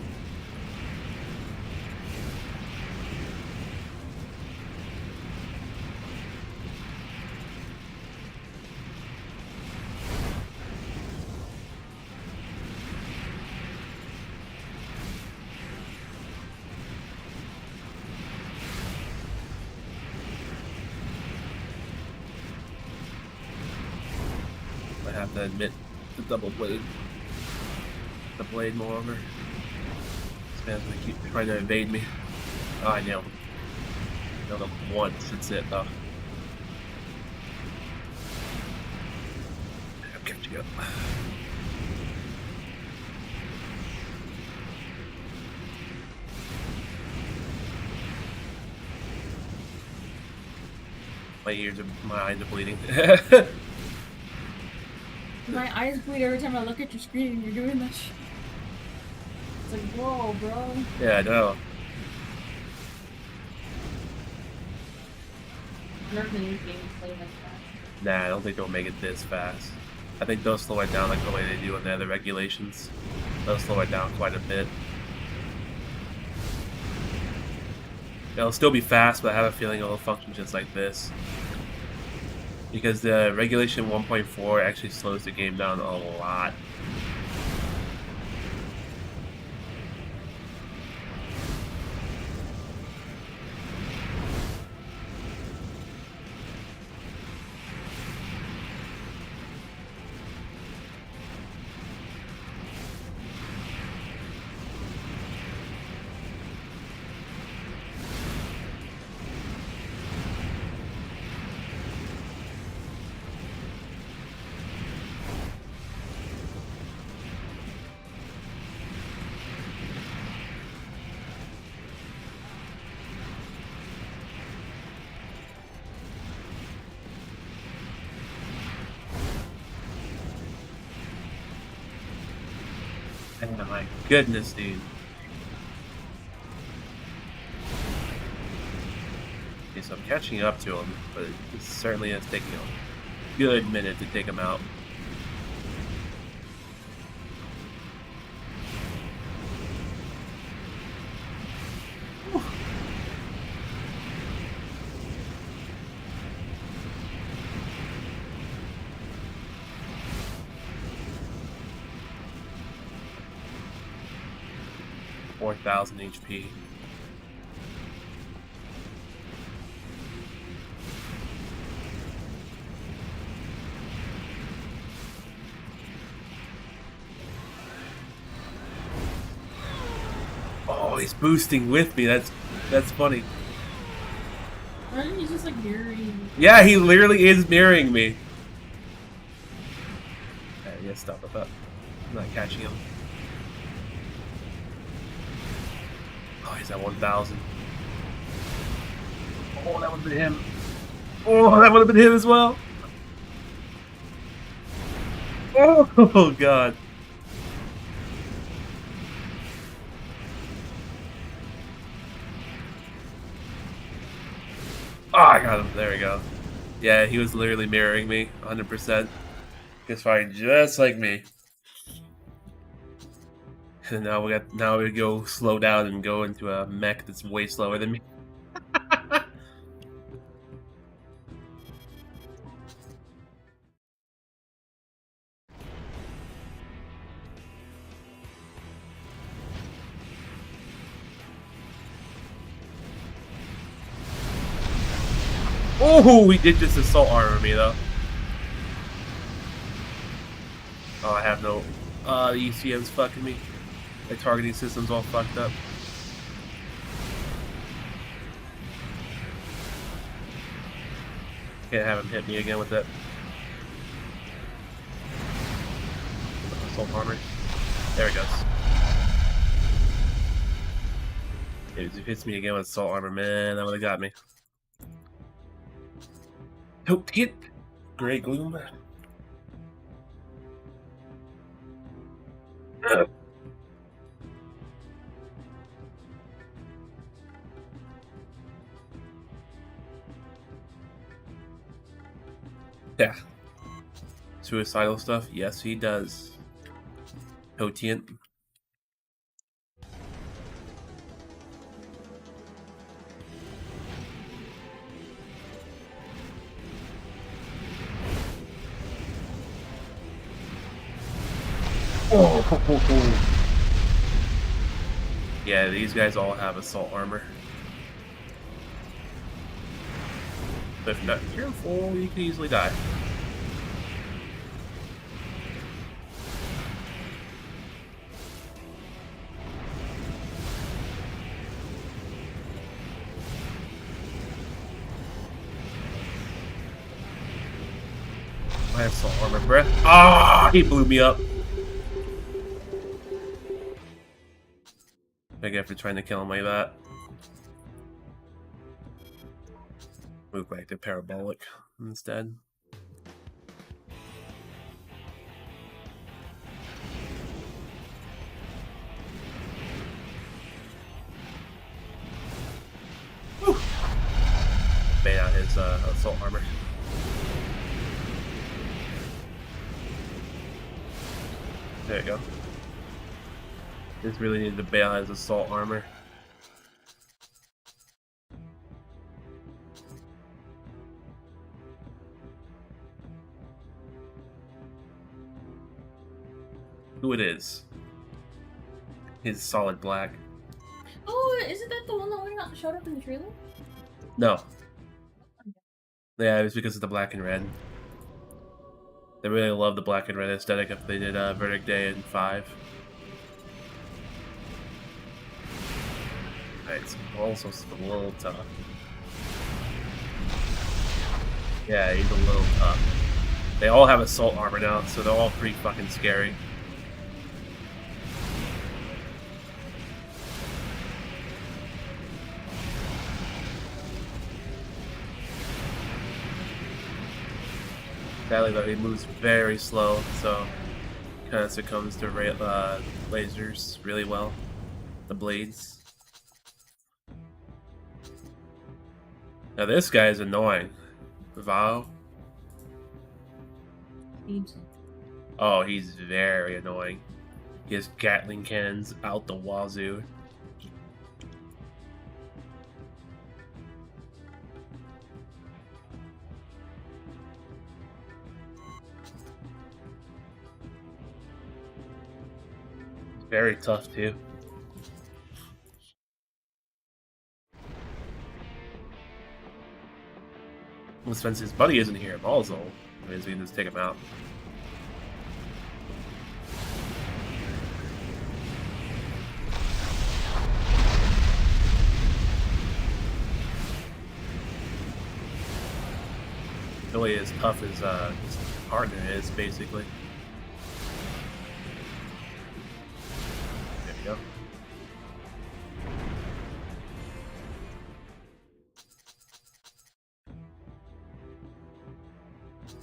I have to admit the double blade. The blade, moreover. This man's gonna keep trying to evade me. Oh, I nailed him. Nailed him once, that's it though. I'm catching up. My eyes are bleeding. My eyes bleed every time I look at your screen and you're doing that shit. It's like, whoa, bro. Yeah, I know. None of the new games play like that. Nah, I don't think they'll make it this fast. I think they'll slow it down like the way they do in the other regulations. They'll slow it down quite a bit. It'll still be fast, but I have a feeling it'll function just like this. Because the regulation 1.4 actually slows the game down a lot. Oh my goodness, dude. Okay, so I'm catching up to him, but it certainly is taking a good minute to take him out. Whew. $4,000 HP. Oh, he's boosting with me. That's funny. Why didn't he just like mirroring me? Yeah, he literally is mirroring me. I gotta stop with that. I'm not catching him. Oh, he's at 1,000. Oh, that would have been him. Oh, that would have been him as well. Oh, God. Oh, I got him. There we go. Yeah, he was literally mirroring me 100%. He's fighting just like me. And now we go slow down and go into a mech that's way slower than me. Oh, he did just assault armor me though. Oh, I have no. The ECM's fucking me. My targeting system's all fucked up. Can't have him hit me again with that assault armor. There it goes. If it hits me again with assault armor, man, that would have got me. Nope, hit. Great gloom. Yeah. Suicidal stuff? Yes, he does. Potent. Oh. Yeah, these guys all have assault armor. But if you're not careful, you can easily die. I have assault armor breath. Ah, he blew me up. Big effort trying to kill him like that. Move back to parabolic instead. Woo! Bait out his assault armor. There you go. Just really needed to bail out his assault armor. Who it is? He's solid black. Oh, isn't that the one that showed up in the trailer? No. Yeah, it was because of the black and red. They really love the black and red aesthetic if they did Verdict Day in 5. It's also a little tough. Yeah, he's a little tough. They all have assault armor now, so they're all pretty fucking scary. Sadly though, he moves very slow, so kind of succumbs to lasers really well. The blades. Now this guy is annoying. Vao. Oh, he's very annoying. He has Gatling cannons out the wazoo. Very tough too. Well, since his buddy isn't here, also, I mean, we can just take him out. Really as tough as his partner is, basically. There we go.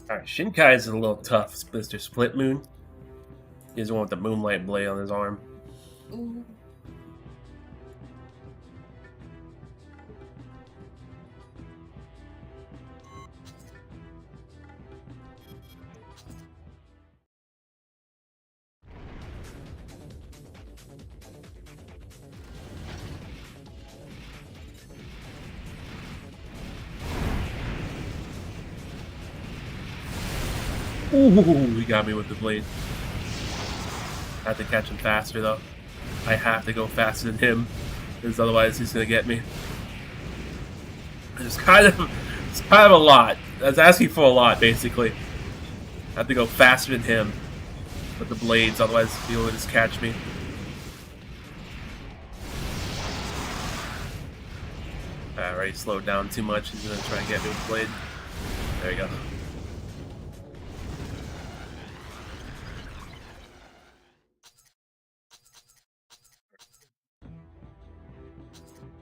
Alright, Shinkai is a little tough, Mr. Split Moon. He's the one with the moonlight blade on his arm. Ooh. Ooh, he got me with the blade. I have to catch him faster though. I have to go faster than him, because otherwise he's gonna get me. It's kind of a lot. I was asking for a lot, basically. I have to go faster than him. with the blades, otherwise he'll just catch me. Alright, slowed down too much. He's gonna try and get me with the blade. There you go.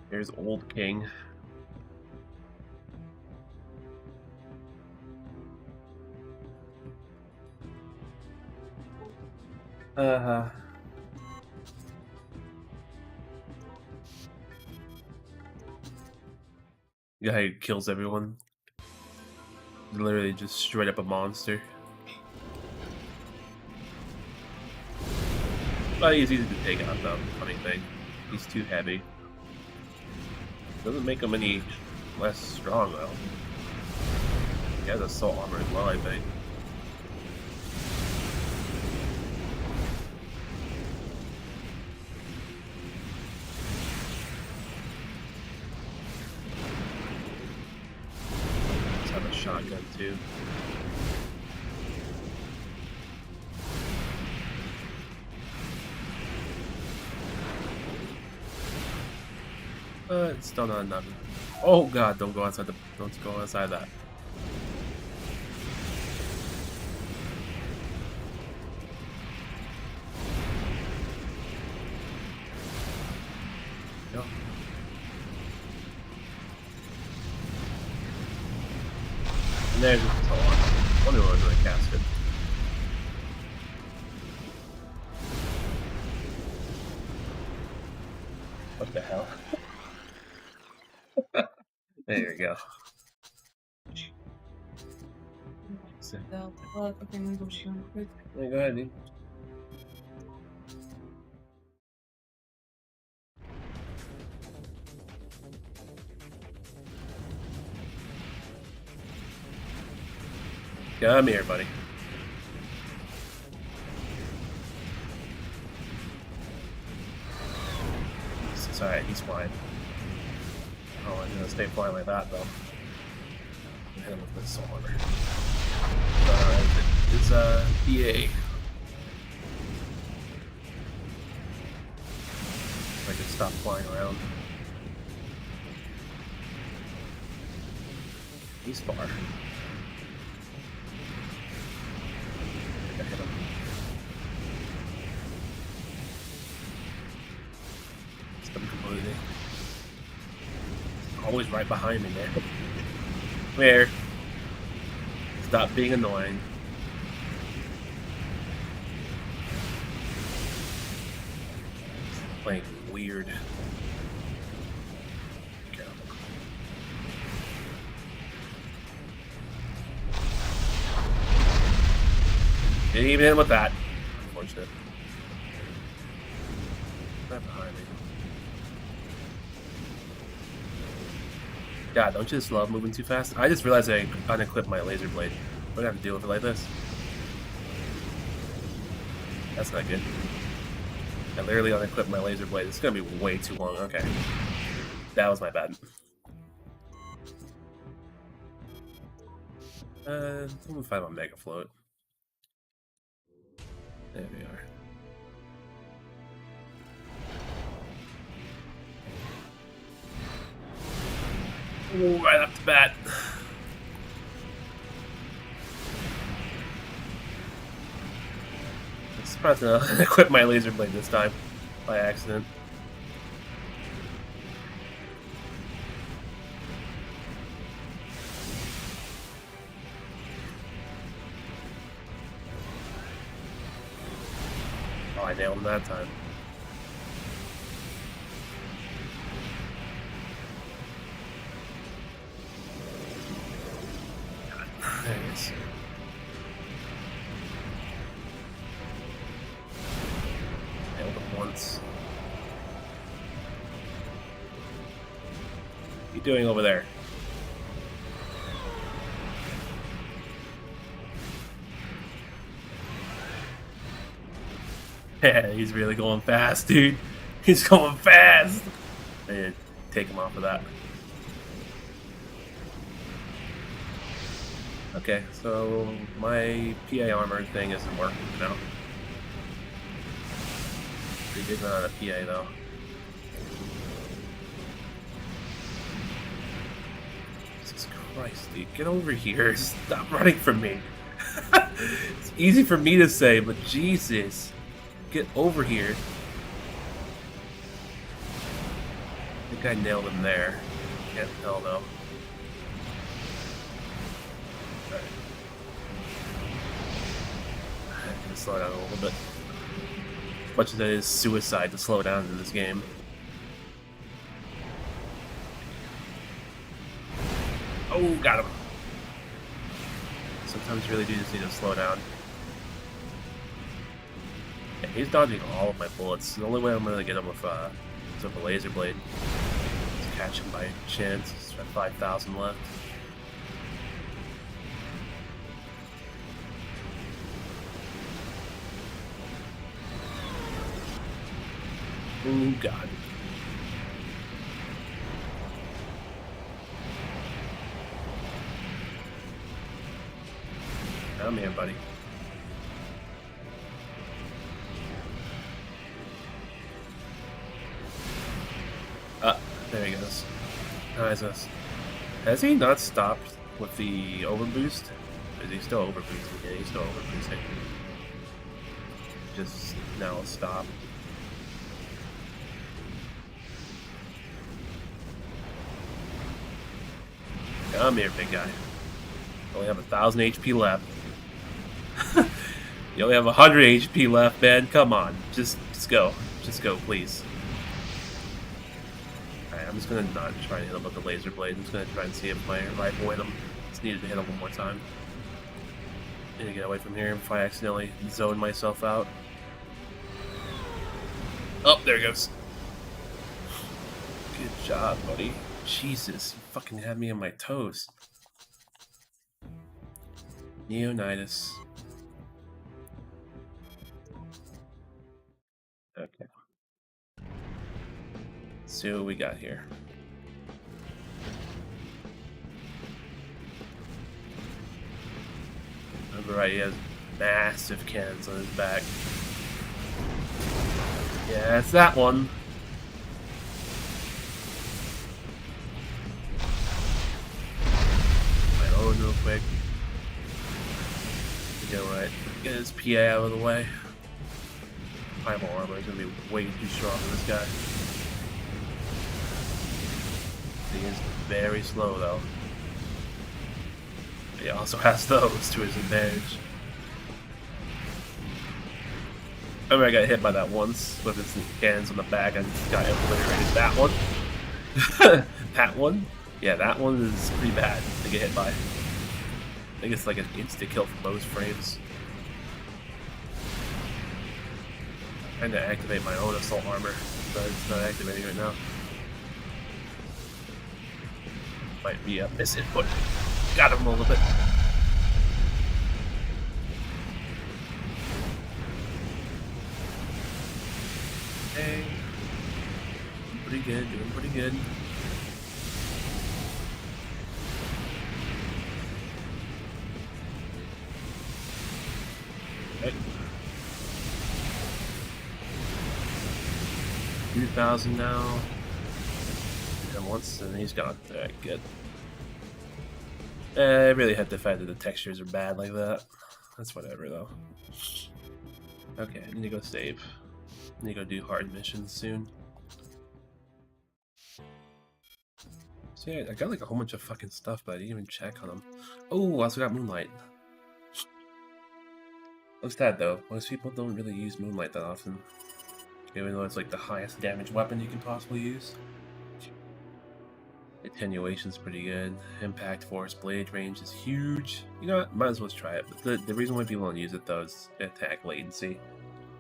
Here's Old King. Yeah, he kills everyone. Literally just straight up a monster. But he's easy to take out though, funny thing. He's too heavy. Doesn't make him any less strong though. He has assault armor as well, I think. Let's have a shotgun too. It's still not enough. Oh god, don't go outside don't go outside that. Go. And there's the assault armor. Wonder what was really casted. What the hell? There you go. Okay, I'm gonna go shoot quick. Yeah, go ahead, dude. Come here, buddy. It's alright, he's flying. Oh, I'm gonna stay flying like that, though. Hit him with this assault armor. It's PA. If I can stop flying around. He's far. I think I hit him. Stop completely. Always right behind me, man. Come here. Stop being annoying. Playing weird. Careful. Didn't even hit him with that. Unfortunate. Right behind me. God, don't you just love moving too fast? I just realized I unequipped my laser blade. I'm gonna have to deal with it like this. That's not good. I literally unequipped my laser blade. It's gonna be way too long. Okay. That was my bad. Let me find my Mega Float. There we are. Ooh, right off the bat. I'm surprised to equip my laser blade this time by accident. Oh, I nailed him that time. There he is. Nailed him once. What are you doing over there? Yeah, he's really going fast, dude. He's going fast. I need to take him off of that. Okay, so my PA armor thing isn't working now. They did not on a PA though. Jesus Christ, dude, get over here. Stop running from me. It's easy for me to say, but Jesus. Get over here. I think I nailed him there. Can't tell though. Alright. I'm gonna slow down a little bit. As much as it is suicide to slow down in this game. Oh, got him. Sometimes you really do just need to slow down. Yeah, he's dodging all of my bullets. The only way I'm gonna get him with a laser blade. Just catch him by chance. He's got 5,000 left. Oh God. Come here, buddy. There he goes. Nice. Has he not stopped with the overboost? Is he still overboosting? Yeah, he's still overboosting. Just now stop. Come here, big guy. You only have 1,000 HP left. You only have 100 HP left, man. Come on. Just go. Just go, please. Alright, I'm just gonna not try to hit him with the laser blade. I'm just gonna try and see if my rifle hit him. Just needed to hit him one more time. Need to get away from here before I accidentally zone myself out. Oh, there he goes. Good job, buddy. Jesus, you fucking had me on my toes. Neonitis. Okay. Let's see what we got here. Remember, right, he has massive cannons on his back. Yeah, it's that one. My own real quick. Get right. Get his PA out of the way. Primal armor is gonna be way too strong for this guy. He is very slow though. He also has those to his advantage. I remember I got hit by that once with his cannons on the back and got obliterated. That one. That one? Yeah, that one is pretty bad to get hit by. I think it's like an instant kill from those frames. I'm trying to activate my own assault armor, but it's not activating right now. Might be a misinput. Got him a little bit. Hey. Pretty good, doing pretty good. Okay. 2,000 now. And once, and he's gone. Alright, good. I really had the fact that the textures are bad like that. That's whatever, though. Okay, I need to go save. I need to go do hard missions soon. So yeah, I got like a whole bunch of fucking stuff, but I didn't even check on them. Oh, I also got Moonlight. Looks sad though. Most people don't really use Moonlight that often. Even though it's like the highest damage weapon you can possibly use. Attenuation's pretty good. Impact force blade range is huge. You know what? Might as well try it. But the reason why people don't use it though is attack latency.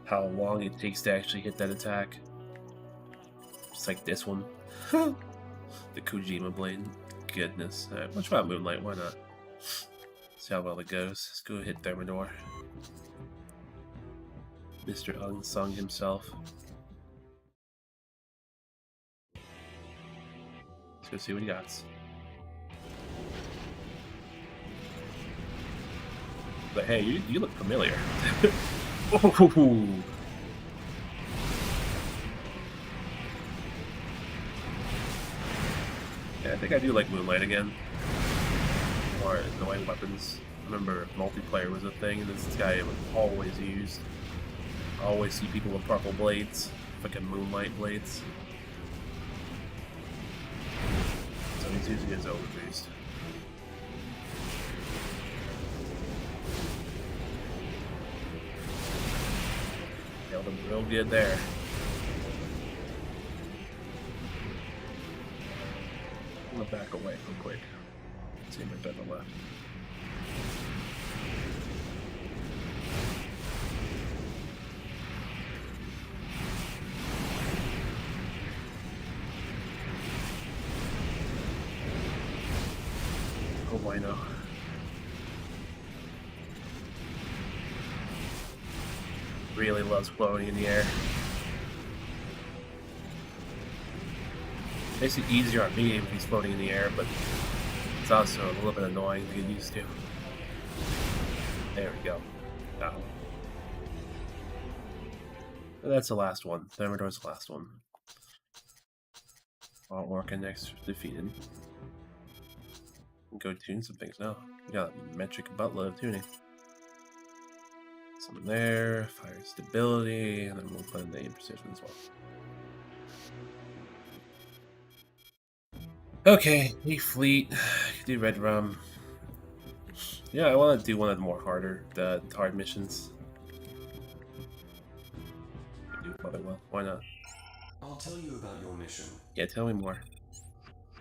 How long it takes to actually hit that attack. Just like this one. The Kojima blade. Goodness. Alright, let's try Moonlight. Why not? See how well it goes. Let's go hit Thermidor. Mr. Unsung himself. Let's go see what he got. But hey, you look familiar. Ooh. think I do like Moonlight again. More annoying weapons. I remember multiplayer was a thing, and this guy was always used. I always see people with purple blades, fucking Moonlight blades. So he's using his overboost. Nailed him real good there. I'm gonna back away real quick. See him right on the left. Oh, I know. Really loves floating in the air. Makes it easier on me if he's floating in the air, but it's also a little bit annoying to get used to. There we go. Got him. That's the last one. Thermidor's the last one. All Orca next defeated. Go tune some things now. We got a metric buttload of tuning. Someone there, fire stability, and then we'll put in the aim precision as well. Okay, new fleet, do red rum. Yeah, I want to do one of the more hard missions. Do rather well. Why not? I'll tell you about your mission. Yeah, tell me more.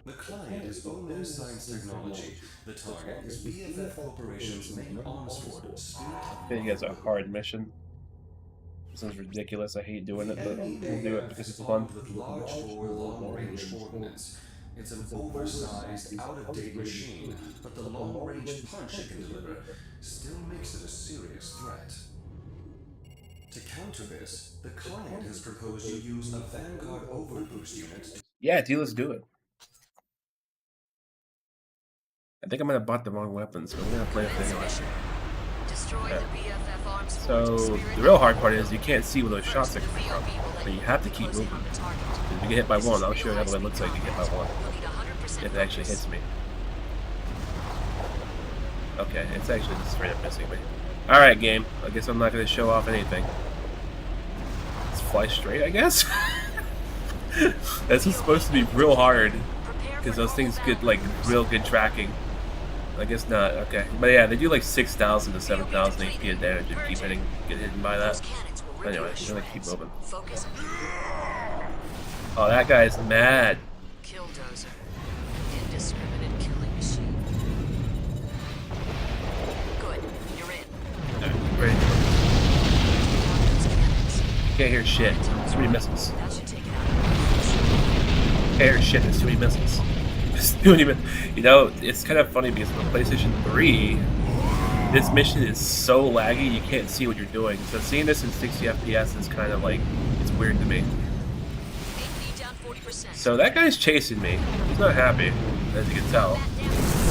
The client is Omen Science Technology. The target is BFF Corporation's main arms forward, Spirit I of think it's a hard mission. This is ridiculous. I hate doing it, but we'll do it because it's fun. with large-bore long-range ordnance. It's an oversized, out-of-date machine, but the long-range punch it can deliver still makes it a serious threat. To counter this, the client has proposed you use a Vanguard overboost unit. Yeah, dude, let's do it. I think I might have bought the wrong weapons, so we're gonna play with it anyway. So the real hard part is you can't see where those shots are coming from, but you have to keep moving. If you get hit by one, I'll show you how it looks like to get hit by one. If it actually hits me. Okay, it's actually just straight up missing me. Alright, game. I guess I'm not gonna show off anything. Let's fly straight, I guess? This is supposed to be real hard, because those things get like real good tracking. I guess not. Okay, but yeah, they do like 6,000 to 7,000 HP of damage if you keep get hit by that. Anyway, I'm gonna keep moving. Oh, that guy's mad. Killdozer. Indiscriminate killing machine. Good. You're in. Alright, ready. Can't hear shit. Too many missiles. Can't hear shit. There's too many missiles. You know, it's kind of funny because on PlayStation 3, this mission is so laggy you can't see what you're doing. So seeing this in 60 FPS is kind of like, it's weird to me. So that guy's chasing me. He's not happy, as you can tell.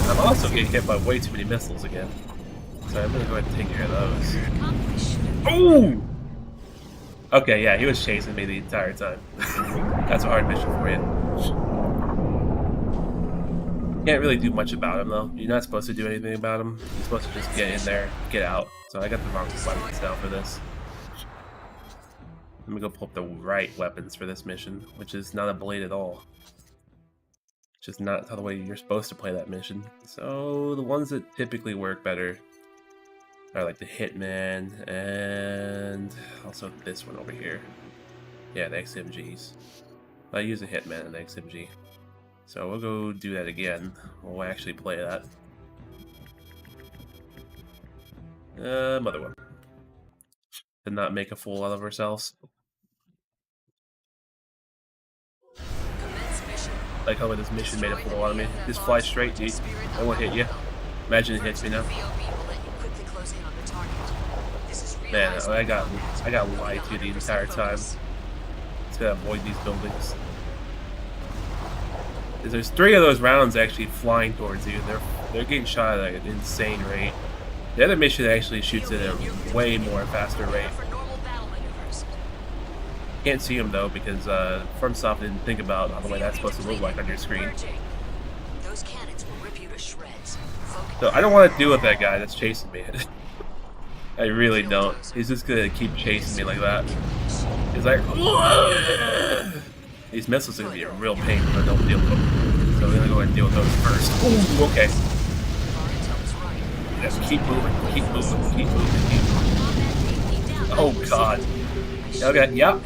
I'm also getting hit by way too many missiles again. So I'm gonna go ahead and take care of those. Oh! Okay, yeah, he was chasing me the entire time. That's a hard mission for you. Can't really do much about him though. You're not supposed to do anything about him. You're supposed to just get in there, get out. So I got the wrong weapons now for this. Let me go pull up the right weapons for this mission, which is not a blade at all. Which is not how the way you're supposed to play that mission. So the ones that typically work better are like the Hitman and also this one over here. Yeah, the XMGs. I use a Hitman and the XMG. So we'll go do that again. We'll actually play that. Mother one. Did not make a fool out of ourselves. Like how this mission made a fool out of me. Just fly straight, dude. I won't hit you. Imagine it hits me now. Man, I got lied to the entire time to avoid these buildings. There's 3 of those rounds actually flying towards you. They're getting shot at an insane rate. The other mission actually shoots at a way more faster rate. Can't see them though because FromSoft didn't think about how the way that's supposed to look like on your screen. So I don't want to deal with that guy that's chasing me. I really don't. He's just gonna keep chasing me like that. He's like, these missiles are gonna be a real pain if I don't deal with them. So we're gonna go ahead and deal with those first. Ooh, okay. Just keep moving, keep moving, keep moving, keep moving. Oh god. Okay, yep.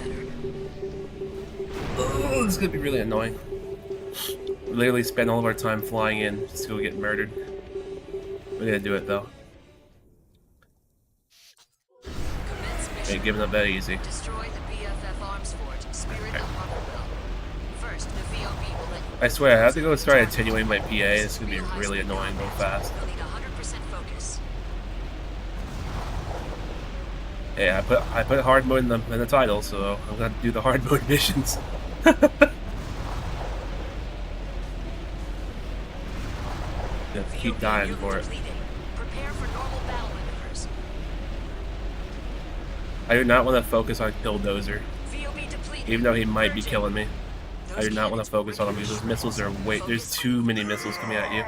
Oh, this is gonna be really annoying. We literally spend all of our time flying in just to go get murdered. We're gonna do it though. Ain't giving up that easy. I swear, I have to go start attenuating my PA. It's gonna be really annoying real fast. Hey, I put hard mode in the title, so I'm gonna do the hard mode missions. Have to keep dying for it. I do not want to focus on Killdozer, even though he might be killing me. I do not want to focus on him because those missiles are there's too many missiles coming at you.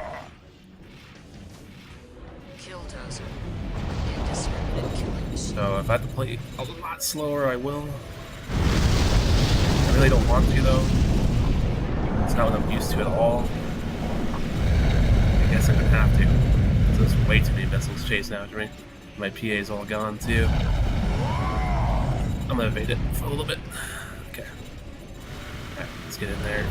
So if I have to play a lot slower, I will. I really don't want to though. It's not what I'm used to at all. I guess I'm gonna have to. There's way too many missiles chasing after me. My PA's all gone too. I'm gonna evade it for a little bit. Okay. Alright, let's get in there.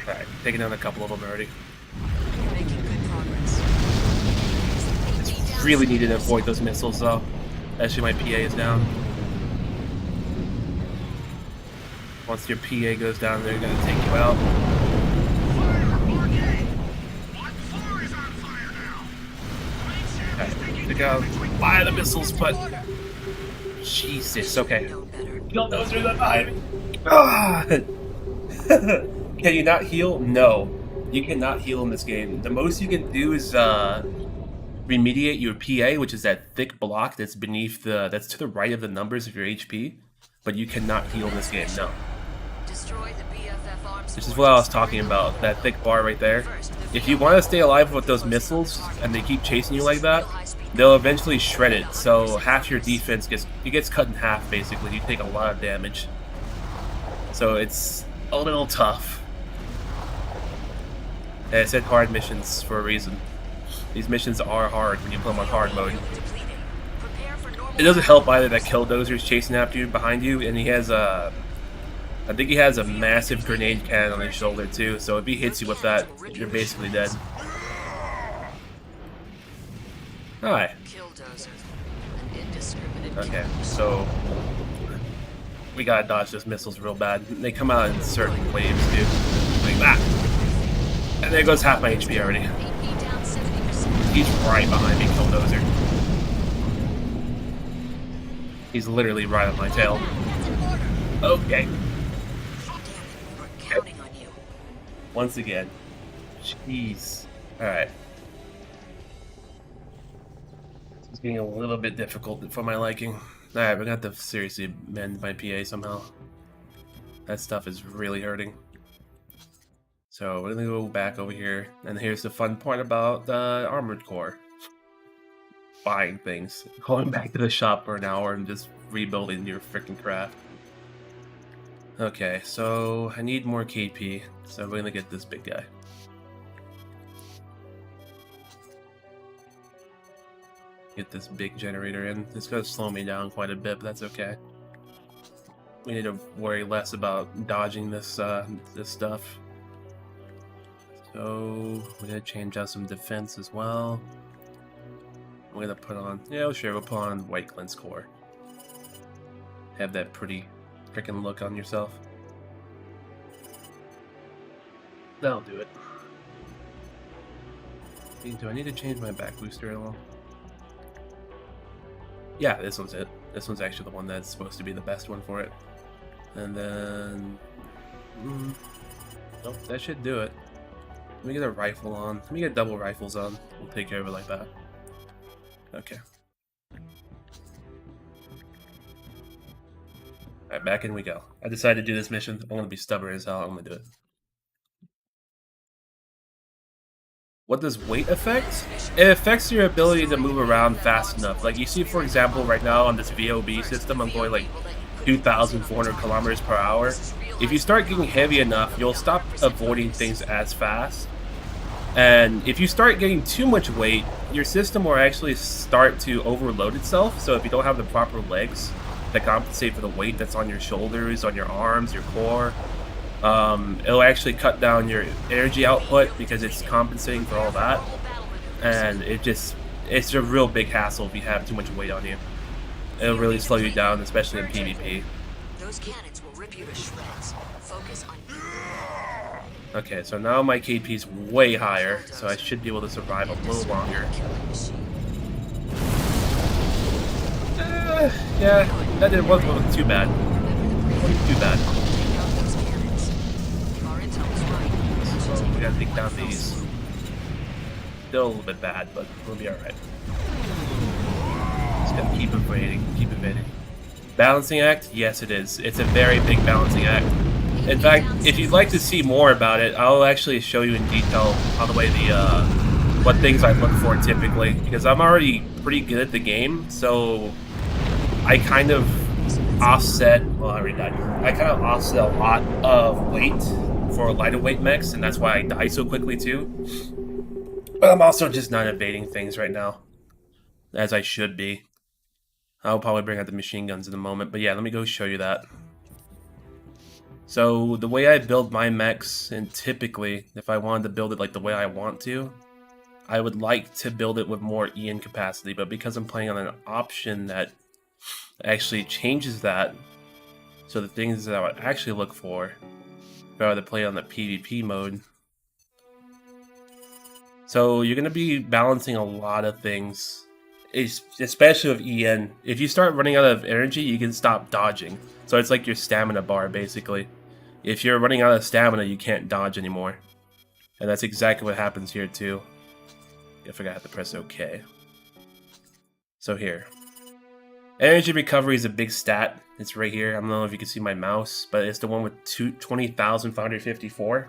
Alright, taking down a couple of them already. Just really need to avoid those missiles though. Actually, my PA is down. Once your PA goes down, they're gonna take you out. Alright, pick out fire the missiles, but Jesus, okay. Killdozer that behind me. Ah! Can you not heal? No. You cannot heal in this game. The most you can do is remediate your PA, which is that thick block that's beneath that's to the right of the numbers of your HP. But you cannot heal in this game, no. This is what I was talking about, that thick bar right there. If you want to stay alive with those missiles, and they keep chasing you like that, they'll eventually shred it, so half your defense gets cut in half, basically. You take a lot of damage. So it's a little tough. And I said hard missions for a reason. These missions are hard when you put them on hard mode. It doesn't help either that Killdozer is chasing after you, behind you, and he has a... I think he has a massive grenade cannon on his shoulder too, so if he hits you with that, you're basically dead. Hi. Okay, so we gotta dodge those missiles real bad. They come out in certain waves, dude. Like that. And there goes half my HP already. He's right behind me, Killdozer. He's literally right on my tail. Okay. Once again. Jeez. Alright. It's getting a little bit difficult for my liking. Alright, we're gonna have to seriously mend my PA somehow. That stuff is really hurting. So we're gonna go back over here, and here's the fun part about the Armored Core. Buying things. Going back to the shop for an hour and just rebuilding your freaking craft. Okay, so I need more KP, so we're gonna get this big guy. Get this big generator in. It's gonna slow me down quite a bit, but that's okay. We need to worry less about dodging this this stuff. So we're gonna change out some defense as well. We're gonna put on, yeah, sure, we'll put on White Glint's core. Have that pretty freaking look on yourself. That'll do it. Do I need to change my back booster at all? Yeah, this one's it. This one's actually the one that's supposed to be the best one for it. And then... nope, that should do it. Let me get a rifle on. Let me get double rifles on. We'll take care of it like that. Okay. Alright, back in we go. I decided to do this mission. I'm gonna be stubborn as hell. I'm gonna do it. What does weight affect? It affects your ability to move around fast enough. Like you see, for example, right now on this VOB system, I'm going like 2,400 kilometers per hour. If you start getting heavy enough, you'll stop avoiding things as fast. And if you start getting too much weight, your system will actually start to overload itself. So if you don't have the proper legs that compensate for the weight that's on your shoulders, on your arms, your core, it'll actually cut down your energy output because it's compensating for all that. And it's a real big hassle if you have too much weight on you. It'll really slow you down, especially in PvP. Those cannons will rip you to shreds. Focus on. Okay, so now my KP's way higher, so I should be able to survive a little longer. Yeah, that wasn't too bad. Wasn't too bad. So we gotta take down these. Still a little bit bad, but we'll be alright. Just gotta keep evading, keep evading. Balancing act? Yes, it is. It's a very big balancing act. In fact, if you'd like to see more about it, I'll actually show you in detail on the way what things I look for typically, because I'm already pretty good at the game, so I kind of offset. Well, I already died. I kind of offset a lot of weight for lighter weight mechs, and that's why I die so quickly too. But I'm also just not evading things right now, as I should be. I'll probably bring out the machine guns in a moment, but yeah, let me go show you that. So the way I build my mechs, and typically, if I wanted to build it like the way I want to, I would like to build it with more EN capacity, but because I'm playing on an option that actually changes that, so the things that I would actually look for, if I were to play on the PvP mode. So you're going to be balancing a lot of things, especially with EN. If you start running out of energy, you can stop dodging. So it's like your stamina bar, basically. If you're running out of stamina, you can't dodge anymore. And that's exactly what happens here, too. I forgot to press OK. So here. Energy recovery is a big stat. It's right here. I don't know if you can see my mouse, but it's the one with 20,554.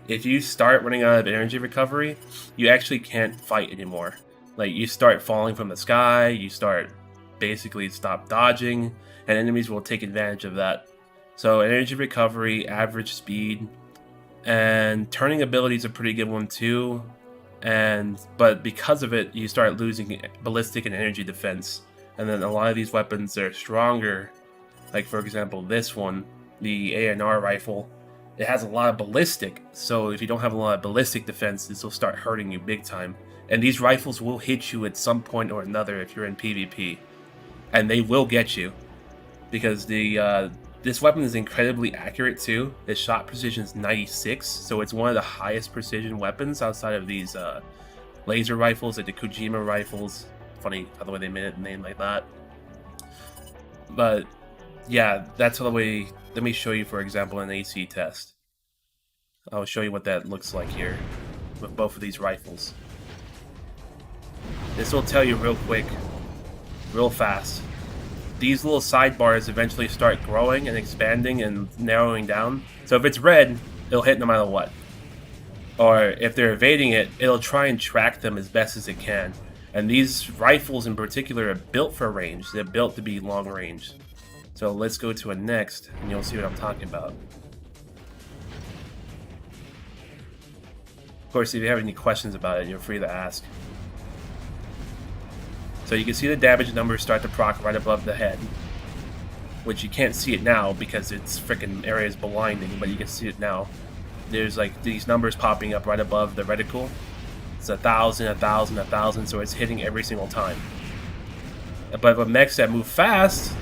If you start running out of energy recovery, you actually can't fight anymore. Like, you start falling from the sky, you start basically stop dodging, and enemies will take advantage of that. So energy recovery, average speed, and turning ability is a pretty good one too. But because of it, you start losing ballistic and energy defense. And then a lot of these weapons are stronger. Like for example, this one, the ANR rifle, it has a lot of ballistic. So if you don't have a lot of ballistic defense, this will start hurting you big time. And these rifles will hit you at some point or another if you're in PvP. And they will get you. Because this weapon is incredibly accurate too. Its shot precision is 96, so it's one of the highest precision weapons outside of these laser rifles, like the Kojima rifles. Funny how the way they made it named like that. But yeah, that's the way. Let me show you, for example, an AC test. I'll show you what that looks like here with both of these rifles. This will tell you real quick, real fast. These little sidebars eventually start growing and expanding and narrowing down. So if it's red, it'll hit no matter what. Or if they're evading it, it'll try and track them as best as it can. And these rifles in particular are built for range. They're built to be long range. So let's go to a next, and you'll see what I'm talking about. Of course, if you have any questions about it, you're free to ask. So you can see the damage numbers start to proc right above the head, which you can't see it now because its freaking area is blinding, but you can see it now. There's like these numbers popping up right above the reticle. It's 1,000, 1,000, 1,000, so it's hitting every single time. But with mechs that move fast,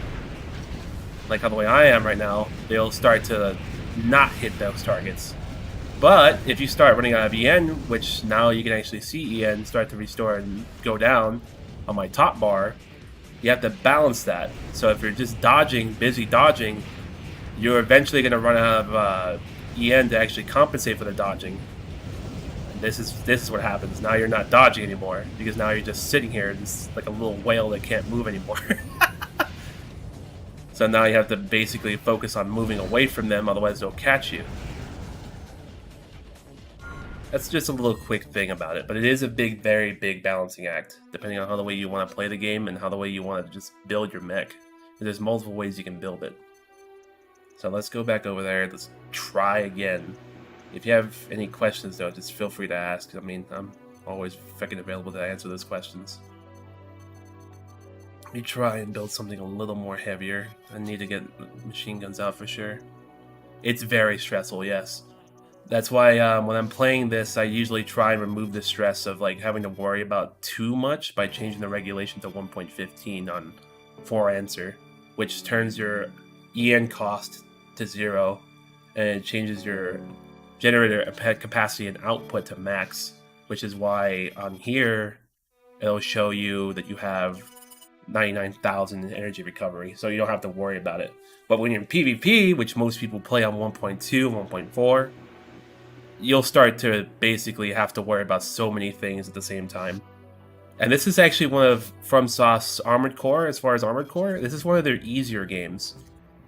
like how the way I am right now, they'll start to not hit those targets. But if you start running out of EN, which now you can actually see EN start to restore and go down, on my top bar, you have to balance that. So if you're just dodging, busy dodging, you're eventually going to run out of EN to actually compensate for the dodging. And this is what happens. Now you're not dodging anymore, because now you're just sitting here just like a little whale that can't move anymore. So now you have to basically focus on moving away from them, otherwise they'll catch you. That's just a little quick thing about it, but it is a big, very big balancing act, depending on how the way you want to play the game and how the way you want to just build your mech. There's multiple ways you can build it. So let's go back over there. Let's try again. If you have any questions, though, just feel free to ask. I mean, I'm always freaking available to answer those questions. Let me try and build something a little more heavier. I need to get machine guns out for sure. It's very stressful, yes. That's why when I'm playing this, I usually try and remove the stress of like having to worry about too much by changing the regulation to 1.15 on 4-answer, which turns your EN cost to 0, and it changes your generator capacity and output to max, which is why on here it'll show you that you have 99,000 in energy recovery, so you don't have to worry about it. But when you're in PvP, which most people play on 1.2, 1.4, you'll start to basically have to worry about so many things at the same time. And this is actually one of FromSoft's Armored Core, as far as Armored Core, this is one of their easier games.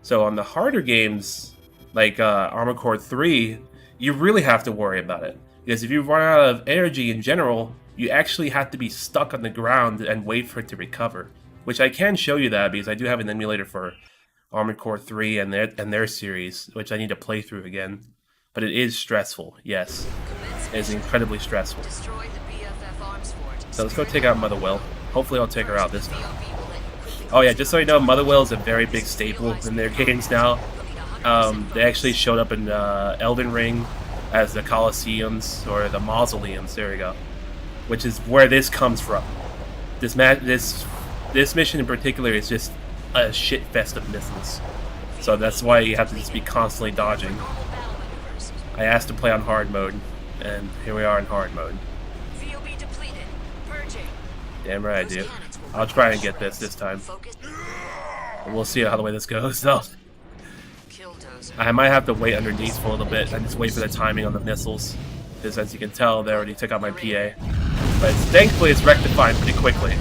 So on the harder games, like Armored Core 3, you really have to worry about it. Because if you run out of energy in general, you actually have to be stuck on the ground and wait for it to recover. Which I can show you that, because I do have an emulator for Armored Core 3 and their series, which I need to play through again. But it is stressful, yes. It is incredibly stressful. So let's go take out Motherwell. Hopefully I'll take her out this time. Oh yeah, just so you know, Motherwell is a very big staple in their games now. They actually showed up in Elden Ring as the Colosseums, or the Mausoleums, there we go. Which is where this comes from. This mission in particular is just a shit fest of missiles. So that's why you have to just be constantly dodging. I asked to play on hard mode, and here we are in hard mode. Damn right I do. I'll try and get this time. We'll see how the way this goes, though. I might have to wait underneath for a little bit and just wait for the timing on the missiles. Because as you can tell, they already took out my PA. But thankfully it's rectified pretty quickly.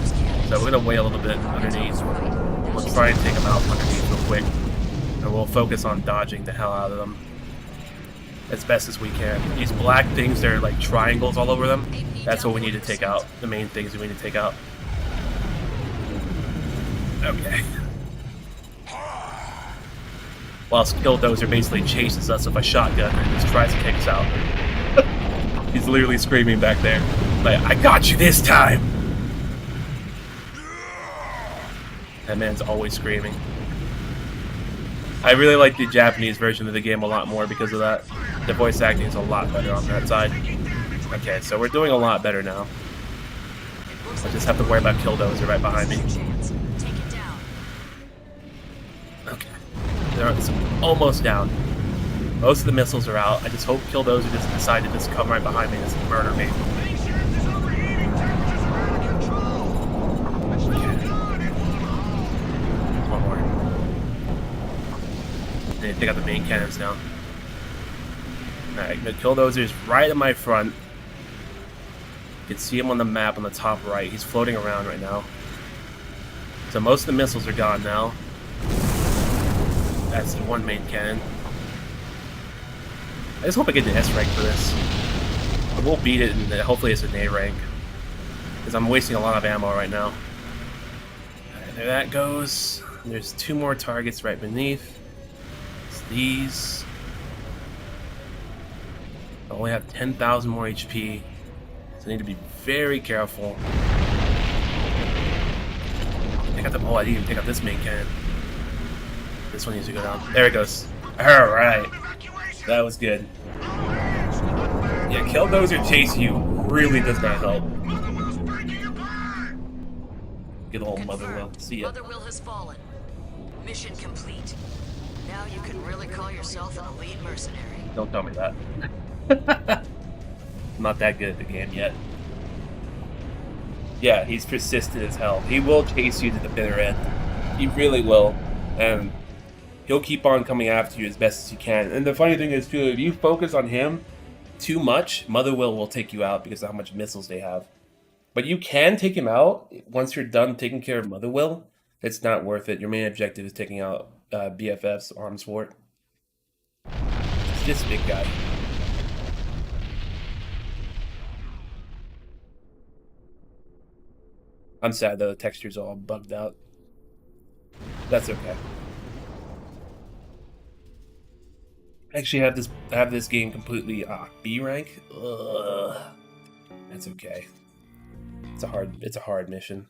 So we're going to wait a little bit underneath. We'll try and take them out underneath real quick. And we'll focus on dodging the hell out of them as best as we can. These black things, they're like triangles all over them. That's what we need to take out. The main things we need to take out. Okay. Whilst Killdozer basically chases us with a shotgun and just tries to take us out. He's literally screaming back there. Like, I got you this time! That man's always screaming. I really like the Japanese version of the game a lot more because of that. The voice acting is a lot better on that side. Okay, so we're doing a lot better now. I just have to worry about Killdozer right behind me. Okay. They're almost down. Most of the missiles are out. I just hope Killdozer just decide to just come right behind me and just murder me. One more. They take out the main cannons now. Alright, the Killdozer is right in my front. You can see him on the map on the top right. He's floating around right now. So most of the missiles are gone now. That's the one main cannon. I just hope I get an S rank for this. But we'll beat it, and hopefully it's an A rank. Because I'm wasting a lot of ammo right now. Alright, there that goes. And there's 2 more targets right beneath. It's these. I only have 10,000 more HP. So I need to be very careful. I got them. Oh, I didn't even pick up this main cannon. This one needs to go down. There it goes. Alright. That was good. Yeah, Killdozer chasing you really does not help. Get the whole Motherwell. See ya. Motherwell has fallen. Mission complete. Now you can really call yourself an elite mercenary. Don't tell me that. I'm not that good at the game yet. Yeah, he's persistent as hell. He will chase you to the bitter end. He really will. And he'll keep on coming after you as best as he can. And the funny thing is, too, if you focus on him too much, Motherwell will take you out because of how much missiles they have. But you can take him out once you're done taking care of Motherwell. It's not worth it. Your main objective is taking out BFF's arms fort. It's this big guy. I'm sad though, the texture's all bugged out. That's okay. I actually have this game completely B rank. Ugh. That's okay. It's a hard mission.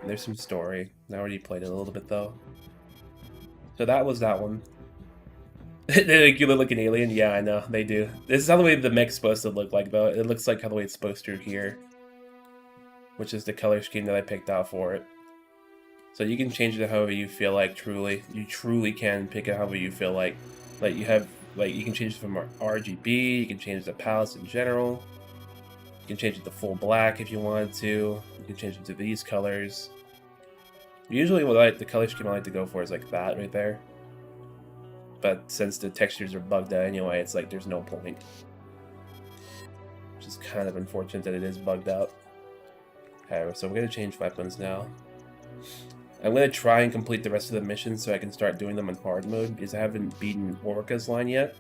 And there's some story. I already played it a little bit though. So that was that one. They look like an alien? Yeah, I know, they do. This is how the way the mech's supposed to look like though. It looks like how the way it's supposed to here. Which is the color scheme that I picked out for it. So you can change it however you feel like, truly. You truly can pick it however you feel like. Like you can change it from RGB, you can change the palettes in general. You can change it to full black if you wanted to. You can change it to these colors. Usually what the color scheme I like to go for is like that right there. But since the textures are bugged out anyway, it's like there's no point. Which is kind of unfortunate that it is bugged out. Okay, so we're going to change weapons now. I'm going to try and complete the rest of the missions so I can start doing them in hard mode, because I haven't beaten Orca's line yet.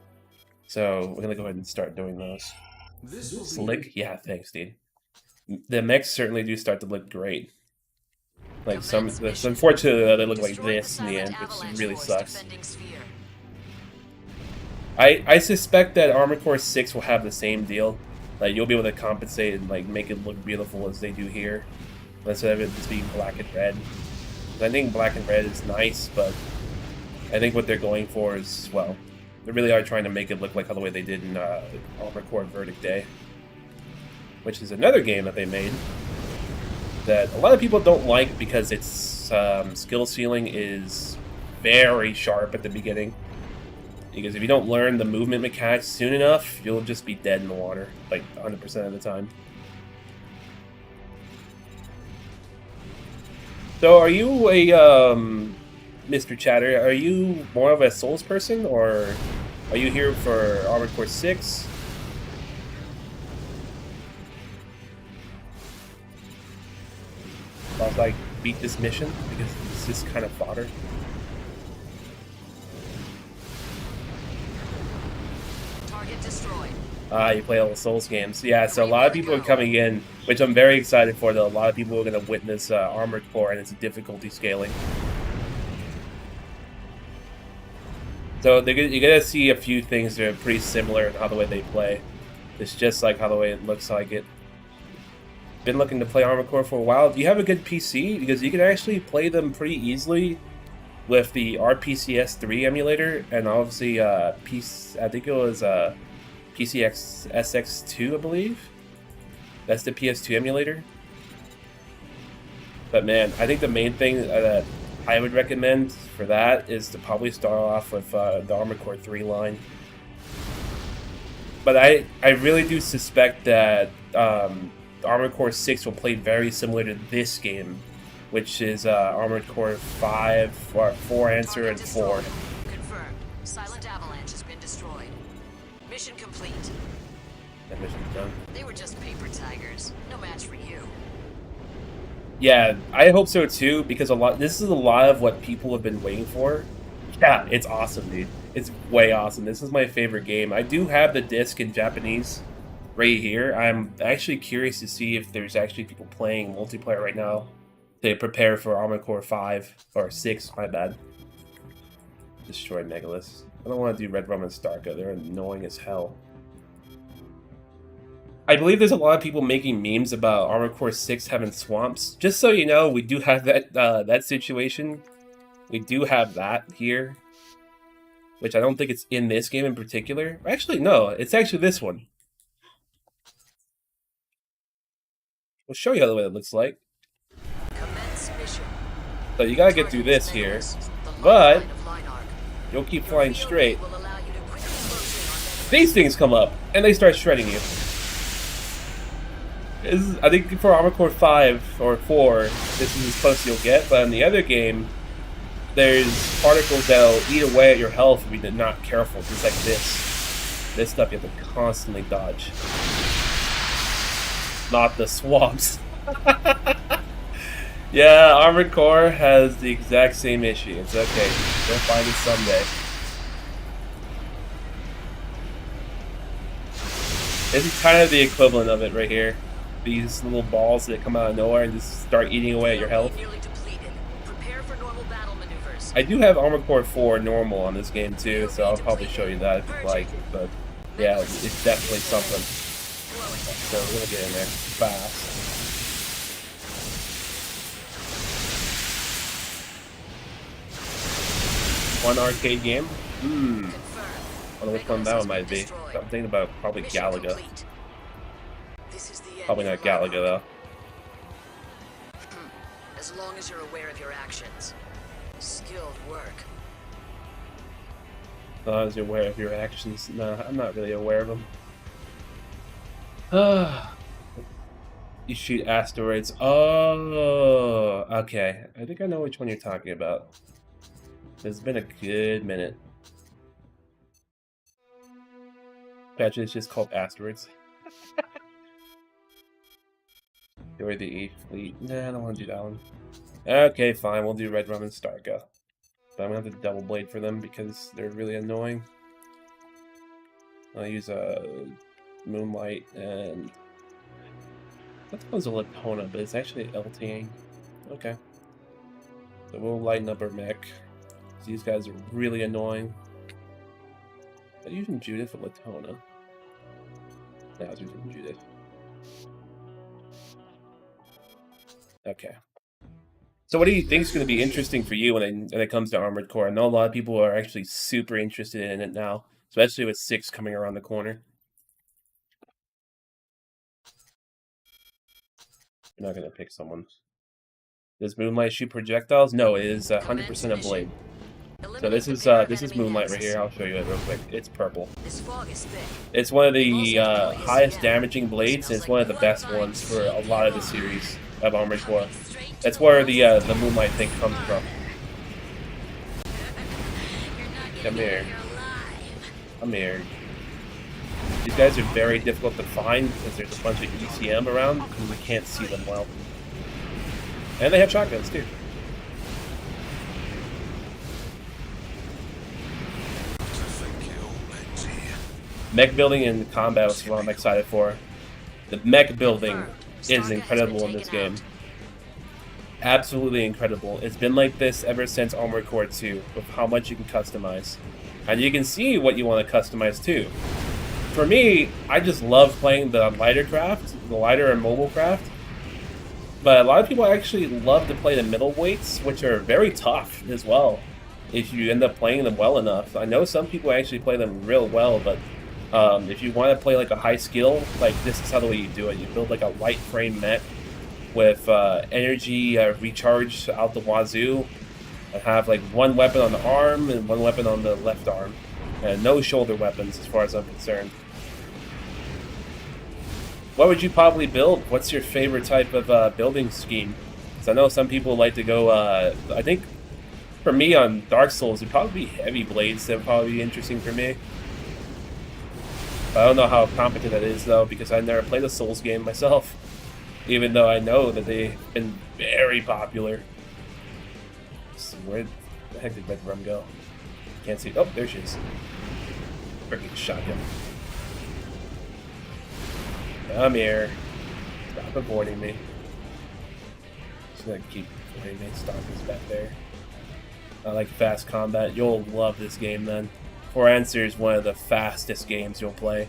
So we're going to go ahead and start doing those. Slick? Yeah, thanks, dude. The mechs certainly do start to look great. Like unfortunately they look like this in the end, which really sucks. I suspect that Armored Core 6 will have the same deal. Like you'll be able to compensate and like make it look beautiful as they do here, instead of it just being black and red. I think black and red is nice, but I think what they're going for is, well, they really are trying to make it look like how the way they did in Armored Core Verdict Day, which is another game that they made that a lot of people don't like because its skill ceiling is very sharp at the beginning. Because if you don't learn the movement mechanics soon enough, you'll just be dead in the water, like 100% of the time. So are you a, Mr. Chatter, are you more of a Souls person, or are you here for Armored Core 6? I'll like beat this mission, because this is kind of fodder. Target destroyed. You play all the Souls games. Yeah, so a lot of people are coming in, which I'm very excited for, though. A lot of people are going to witness Armored Core and its difficulty scaling. So you're going to see a few things that are pretty similar in how the way they play. It's just like how the way it looks like it. Been looking to play Armored Core for a while. Do you have a good PC? Because you can actually play them pretty easily with the RPCS3 emulator, and obviously I think it was PCX SX2, I believe. That's the PS2 emulator. But man, I think the main thing that I would recommend for that is to probably start off with the Armored Core 3 line. But I really do suspect that Armored Core 6 will play very similar to this game, which is Armored Core 5, or 4 Answer, and 4. Confirmed. Silent Avalanche has been destroyed. Mission complete. That mission's done. They were just paper tigers. No match for you. Yeah, I hope so too, because this is a lot of what people have been waiting for. Yeah, it's awesome, dude. It's way awesome. This is my favorite game. I do have the disc in Japanese right here. I'm actually curious to see if there's actually people playing multiplayer right now to prepare for Armored Core 5, or 6, my bad. Destroy Megaliths. I don't want to do Red Rum and Starka, they're annoying as hell. I believe there's a lot of people making memes about Armored Core 6 having swamps. Just so you know, we do have that situation. We do have that here. Which I don't think it's in this game in particular. Actually, no, it's actually this one. We'll show you how the way it looks like. So you gotta get through this here. But you'll keep flying straight. These things come up, and they start shredding you. I think for Armored Core 5 or 4, this is as close as you'll get, but in the other game, there's particles that'll eat away at your health if you're not careful, just like this. This stuff you have to constantly dodge. Not the swamps. Yeah, Armored Core has the exact same issue. It's okay. We'll find it someday. This is kind of the equivalent of it right here. these little balls that come out of nowhere and just start eating away at your health. Nearly depleted. Prepare for normal battle maneuvers. I do have Armored Core 4 normal on this game too, so I'll probably show you that if you like it, but yeah, it's definitely something. So we're gonna get in there fast. One arcade game? I wonder which one that one might be. I'm thinking about probably Galaga. Probably not Galaga though. As long as you're aware of your actions. Skilled work. As long as you're aware of your actions. No, I'm not really aware of them. You shoot asteroids. Oh, okay. I think I know which one you're talking about. It's been a good minute. Actually, it's just called asteroids. Or the E fleet. Nah, I don't want to do that one. Okay, fine. We'll do Red Rum and Starga. But I'm gonna have to double blade for them because they're really annoying. I'll use a Moonlight and that one's a Latona, but it's actually LTing. Okay. So we'll lighten up our mech. These guys are really annoying. I'm using Judith or Latona. Yeah, I was using Judith. Okay. So what do you think is going to be interesting for you when it comes to Armored Core? I know a lot of people are actually super interested in it now, especially with 6 coming around the corner. You're not going to pick someone. Does Moonlight shoot projectiles? No, it is 100% a blade. So this is Moonlight right here. I'll show you it real quick. It's purple. It's one of the highest damaging blades, and it's one of the best ones for a lot of the series of Armored Core. That's where the Moonlight thing comes from. Come here. Come here. These guys are very difficult to find because there's a bunch of ECM around and we can't see them well. And they have shotguns too. Mech building and combat is what I'm excited for. The mech building is incredible in this game. Absolutely incredible. It's been like this ever since Armored Core 2, with how much you can customize. And you can see what you want to customize too. For me, I just love playing the lighter craft, the lighter and mobile craft. But a lot of people actually love to play the middle weights, which are very tough as well, if you end up playing them well enough. I know some people actually play them real well, but if you want to play like a high skill, like this is how the way you do it. You build like a light frame mech with energy recharge out the wazoo, and have like one weapon on the arm and one weapon on the left arm, and no shoulder weapons as far as I'm concerned. What would you probably build? What's your favorite type of building scheme? Because I know some people like to go, I think for me on Dark Souls, it'd probably be heavy blades that would probably be interesting for me. I don't know how competent that is though, because I never played a Souls game myself, even though I know that they've been very popular. So where the heck did Red Rum go? Can't see. Oh, there she is. Freaking shotgun. Come here. Stop avoiding me. Just gonna keep avoiding me. Stop this back there. I like fast combat. You'll love this game then. For Answer is one of the fastest games you'll play.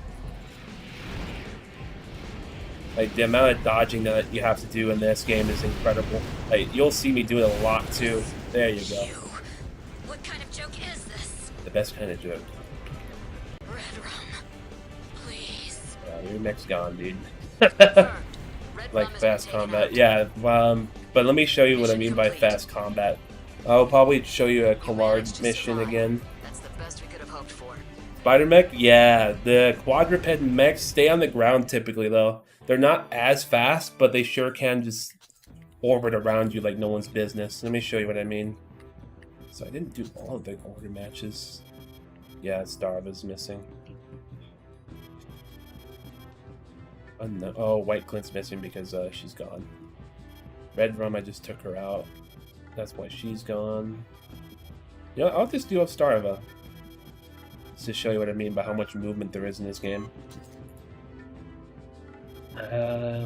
Like, the amount of dodging that you have to do in this game is incredible. Like, you'll see me do it a lot too. There you go. What kind of joke is this? The best kind of joke. Red Rum, please. Your neck's gone, dude. Like fast combat. Yeah, but let me show you what I mean by fast combat. I'll probably show you a Collard mission again. That's the best we could have hoped for. Spider mech? Yeah, the quadruped mechs stay on the ground typically though. They're not as fast, but they sure can just orbit around you like no one's business. Let me show you what I mean. So I didn't do all of the order matches. Yeah, Starva's missing. Oh, no. Oh, White Clint's missing because she's gone. Red Rum, I just took her out. That's why she's gone. You know, I'll just do a Starva. Just to show you what I mean by how much movement there is in this game.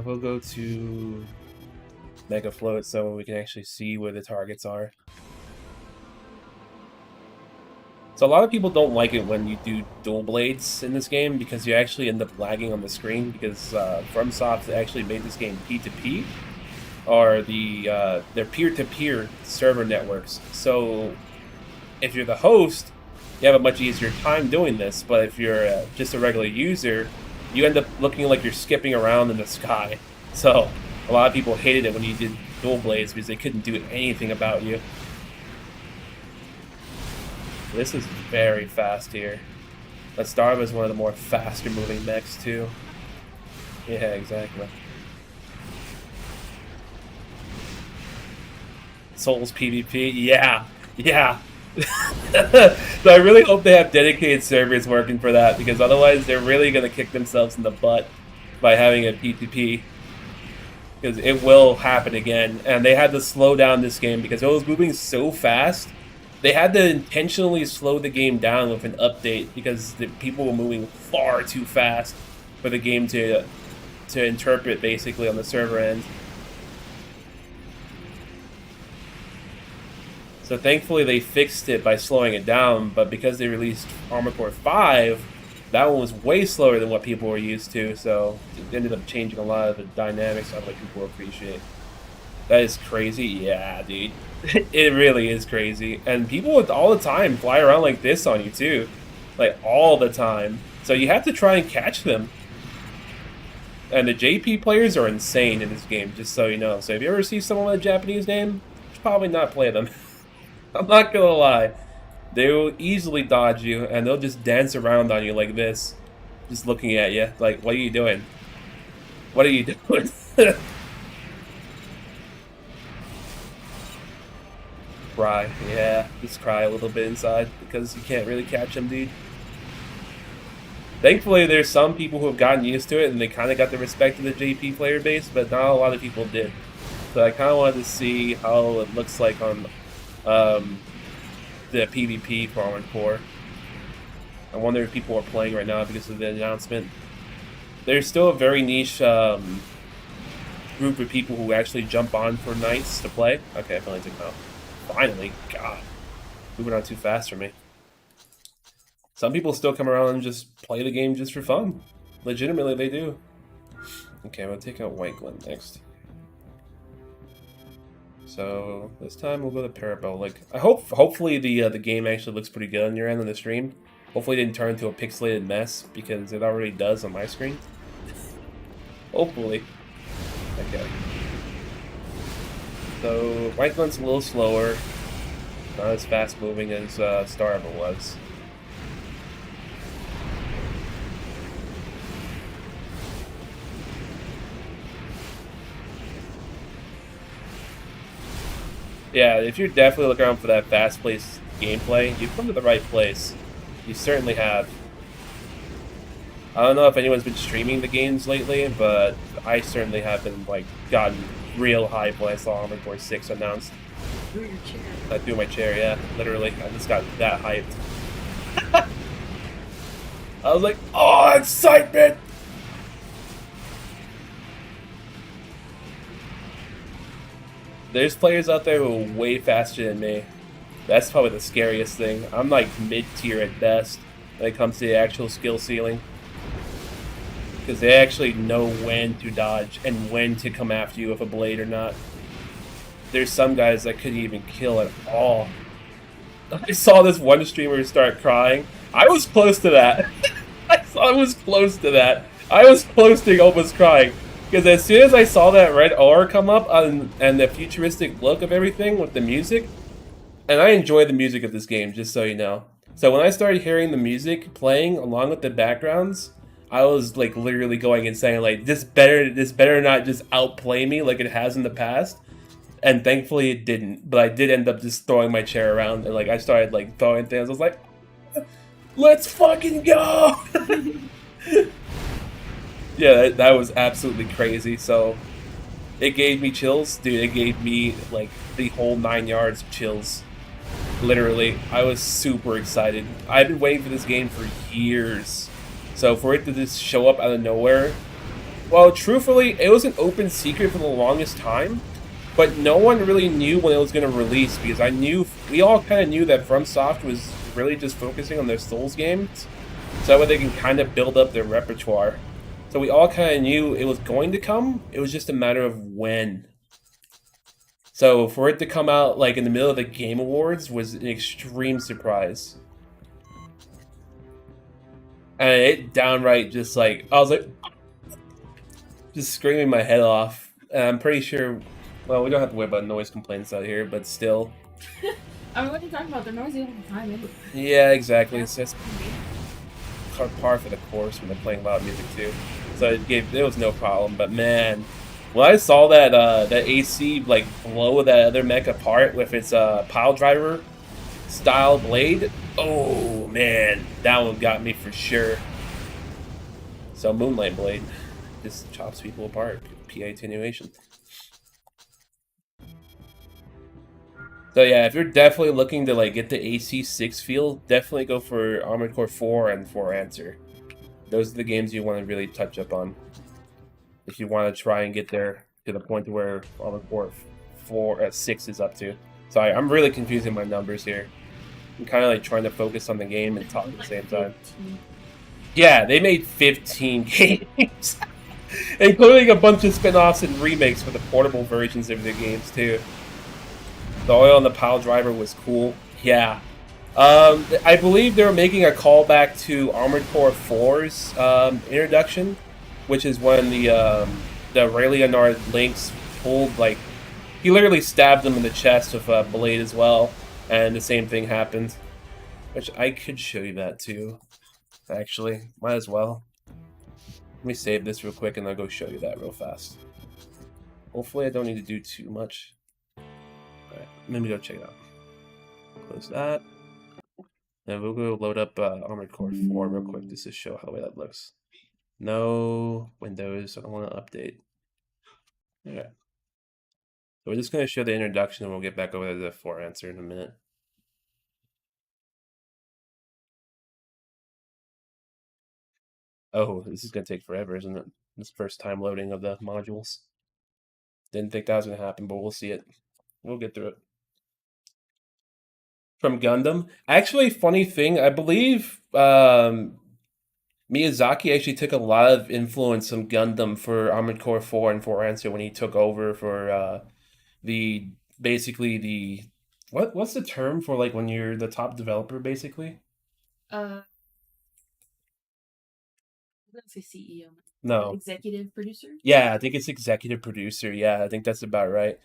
We'll go to Mecha Float so we can actually see where the targets are. So a lot of people don't like it when you do dual blades in this game because you actually end up lagging on the screen because FromSoft actually made this game P2P, or their peer-to-peer server networks. So if you're the host, you have a much easier time doing this, but if you're just a regular user, you end up looking like you're skipping around in the sky. So a lot of people hated it when you did dual blades because they couldn't do anything about you. This is very fast here. But Starva is one of the more faster moving mechs too. Yeah, exactly. Souls PvP, yeah, yeah. So I really hope they have dedicated servers working for that, because otherwise they're really gonna kick themselves in the butt by having a P2P. Because it will happen again, and they had to slow down this game because it was moving so fast. They had to intentionally slow the game down with an update because the people were moving far too fast for the game to interpret basically on the server end. So thankfully they fixed it by slowing it down, but because they released Armored Core 5, that one was way slower than what people were used to, so it ended up changing a lot of the dynamics of what people appreciate. That is crazy, yeah, dude. It really is crazy. And people would all the time fly around like this on you too. Like all the time. So you have to try and catch them. And the JP players are insane in this game, just so you know. So if you ever see someone with a Japanese name, you should probably not play them. I'm not gonna lie. They will easily dodge you and they'll just dance around on you like this. Just looking at you. Like, what are you doing? What are you doing? Cry, yeah, just cry a little bit inside because you can't really catch them, dude. Thankfully, there's some people who have gotten used to it and they kind of got the respect of the JP player base, but not a lot of people did. So I kind of wanted to see how it looks like on the PvP for Armored Core. I wonder if people are playing right now because of the announcement. There's still a very niche group of people who actually jump on for nights to play. Okay, I finally took them out. Finally, God, moving on too fast for me. Some people still come around and just play the game just for fun. Legitimately, they do. Okay, we'll take out White Glen next. So this time we'll go to Parabolic. Hopefully the game actually looks pretty good on your end of the stream. Hopefully it didn't turn into a pixelated mess because it already does on my screen. Hopefully. Okay. So, White Glen's a little slower, not as fast moving as Starva was. Yeah, if you're definitely looking around for that fast-paced gameplay, you've come to the right place. You certainly have. I don't know if anyone's been streaming the games lately, but I certainly have been, like, gotten real hype when I saw Armored Core 6 announced. Through your chair. I threw my chair, yeah, literally. I just got that hyped. I was like, oh, excitement! There's players out there who are way faster than me. That's probably the scariest thing. I'm like mid-tier at best when it comes to the actual skill ceiling. Because they actually know when to dodge and when to come after you with a blade or not. There's some guys that couldn't even kill at all. I saw this one streamer start crying. I was close to that. I was close to that. I was close to almost crying. Because as soon as I saw that red aura come up and the futuristic look of everything with the music, and I enjoy the music of this game, just so you know. So when I started hearing the music playing along with the backgrounds, I was like literally going insane, like this better not just outplay me like it has in the past. And thankfully it didn't, but I did end up just throwing my chair around and like I started like throwing things. I was like, let's fucking go! Yeah, that was absolutely crazy. So it gave me chills, dude. It gave me like the whole 9 yards of chills. Literally, I was super excited. I've been waiting for this game for years. So for it to just show up out of nowhere Well, truthfully, it was an open secret for the longest time, but no one really knew when it was going to release, because we all kind of knew that FromSoft was really just focusing on their Souls games, so that way they can kind of build up their repertoire. So we all kind of knew it was going to come, it was just a matter of when. So for it to come out like in the middle of the Game Awards was an extreme surprise. And it downright just like, I was like, just screaming my head off. And I'm pretty sure, well, we don't have to worry about noise complaints out here, but still. I mean, what are you talking about? They're noisy all the time anyway. Yeah, exactly. It's just par for the course when they're playing loud music too. So it was no problem. But man, when I saw that that AC like blow that other mech apart with its pile driver style blade, oh man, that one got me for sure. So Moonlight Blade just chops people apart. PA attenuation. So yeah, if you're definitely looking to like get the AC6 feel, definitely go for Armored Core 4 and 4 Answer. Those are the games you want to really touch up on. If you want to try and get there to the point where Armored Core 6 is up to. Sorry, I'm really confusing my numbers here. I'm kind of like trying to focus on the game and talk at the same time. Yeah, they made 15 games. Including a bunch of spin-offs and remakes for the portable versions of the games too. The oil on the pile driver was cool. Yeah. I believe they were making a callback to Armored Core 4's introduction, which is when the Raelianard Lynx pulled, like, he literally stabbed them in the chest with a blade as well, and the same thing happened. Which I could show you that too, actually. Might as well. Let me save this real quick and I'll go show you that real fast. Hopefully I don't need to do too much. Alright, let me go check it out. Close that. And we'll go load up Armored Core 4 real quick just to show how the way that looks. No Windows, I don't want to update. Alright. So we're just going to show the introduction and we'll get back over to the 4 Answer in a minute. Oh, this is going to take forever, isn't it? This first time loading of the modules. Didn't think that was going to happen, but we'll see it. We'll get through it. From Gundam. Actually, funny thing, I believe Miyazaki actually took a lot of influence from Gundam for Armored Core 4 and 4 Answer when he took over for basically the what's the term for like when you're the top developer basically? I'm gonna say CEO. No. Executive producer? Yeah, I think it's executive producer. Yeah, I think that's about right.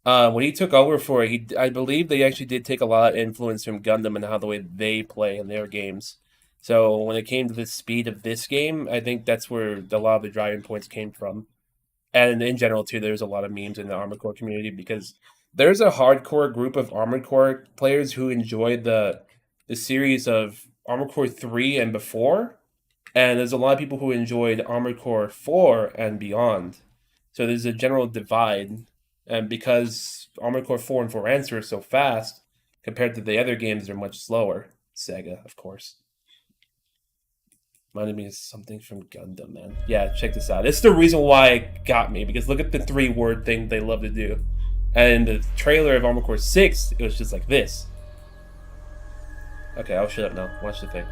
When he took over for it, I believe they actually did take a lot of influence from Gundam and how the way they play in their games. So when it came to the speed of this game, I think that's where a lot of the driving points came from. And in general, too, there's a lot of memes in the Armored Core community because there's a hardcore group of Armored Core players who enjoyed the series of Armored Core 3 and before. And there's a lot of people who enjoyed Armored Core 4 and beyond. So there's a general divide. And because Armored Core 4 and 4 Answer are so fast, compared to the other games, they're much slower. Sega, of course. Reminded me of something from Gundam, man. Yeah, check this out. It's the reason why it got me, because look at the 3-word thing they love to do. And in the trailer of Armored Core 6, it was just like this. Okay, I'll shut up now. Watch the thing.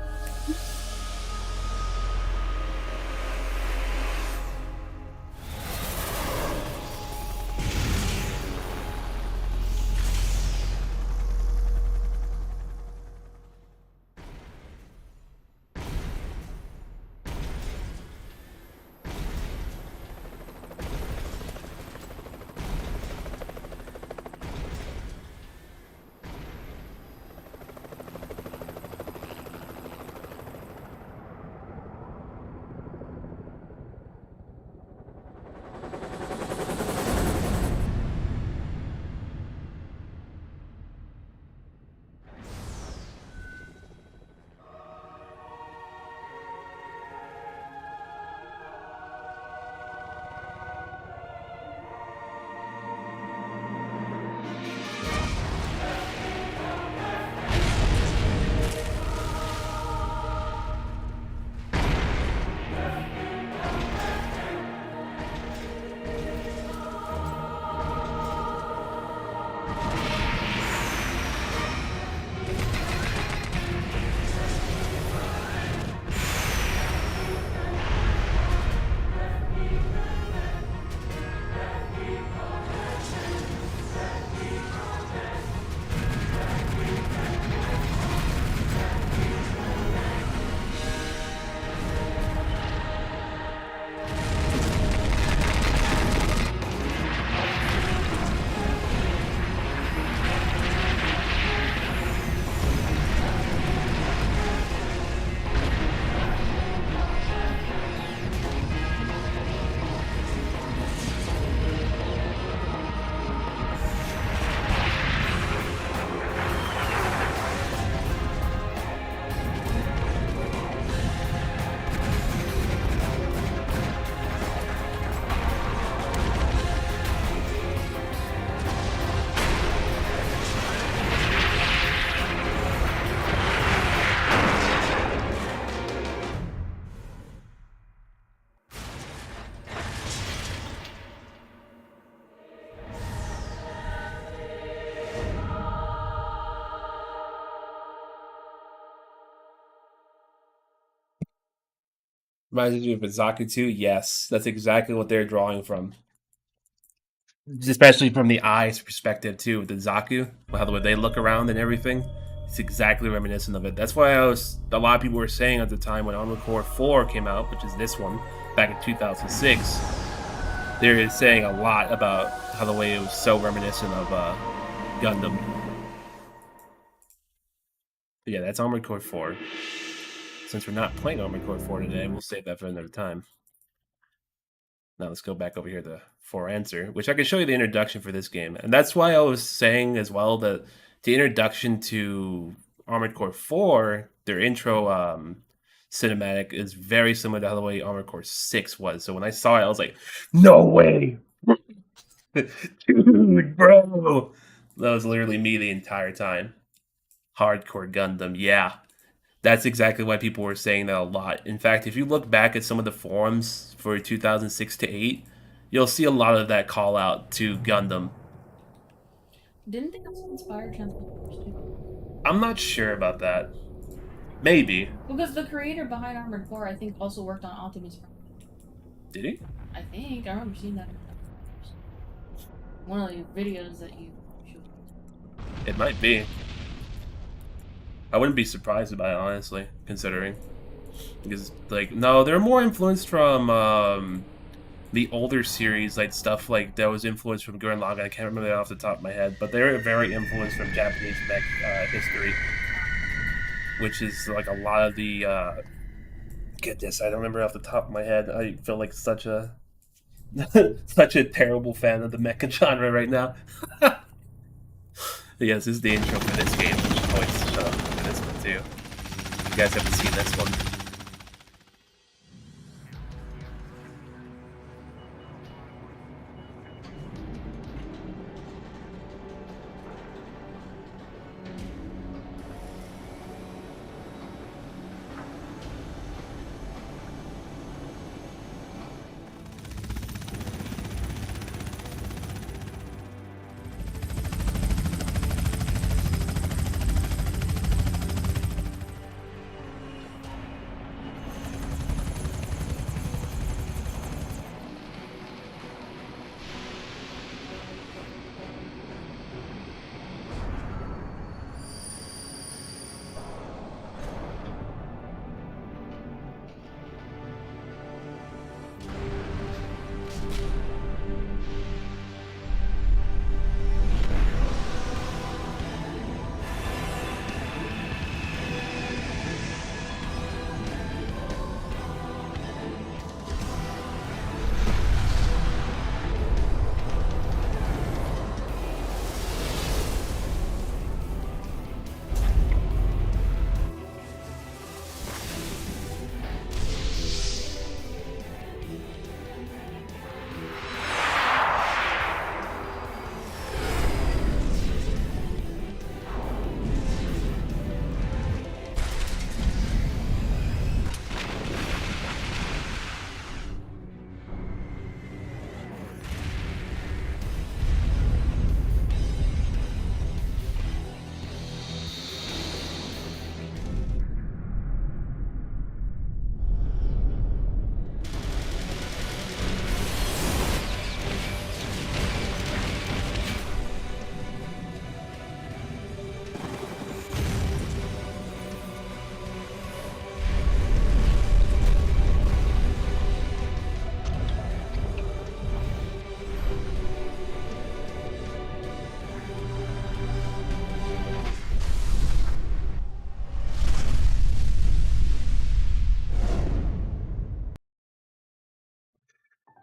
Reminds you of Zaku 2? Yes, that's exactly what they're drawing from. Especially from the eyes perspective too, with the Zaku, how the way they look around and everything. It's exactly reminiscent of it. That's why a lot of people were saying at the time when Armored Core 4 came out, which is this one, back in 2006, they were saying a lot about how the way it was so reminiscent of Gundam. But yeah, that's Armored Core 4. Since we're not playing Armored Core 4 today, we'll save that for another time. Now let's go back over here to For Answer, which I can show you the introduction for this game. And that's why I was saying as well that the introduction to Armored Core 4, their intro cinematic, is very similar to how the way Armored Core 6 was. So when I saw it, I was like, no way! Dude, bro! That was literally me the entire time. Hardcore Gundam, yeah. That's exactly why people were saying that a lot. In fact, if you look back at some of the forums for 2006 to 8, you'll see a lot of that call out to Gundam. Didn't think it was inspired Transformers too. I'm not sure about that. Maybe. Because the creator behind Armored Core, I think, also worked on Optimus Prime. Did he? I think. I remember seeing that in one of the videos that you showed. It might be. I wouldn't be surprised by it, honestly, considering. Because, like, no, they're more influenced from the older series, like stuff like that was influenced from Gurren Lagann. I can't remember that off the top of my head, but they're very influenced from Japanese mech history, which is like a lot of the. Get this, I don't remember off the top of my head. I feel like such a such a terrible fan of the mecha genre right now. Yes, this is the intro for this game. Oh, it's shut up for this one too. You guys haven't seen this one.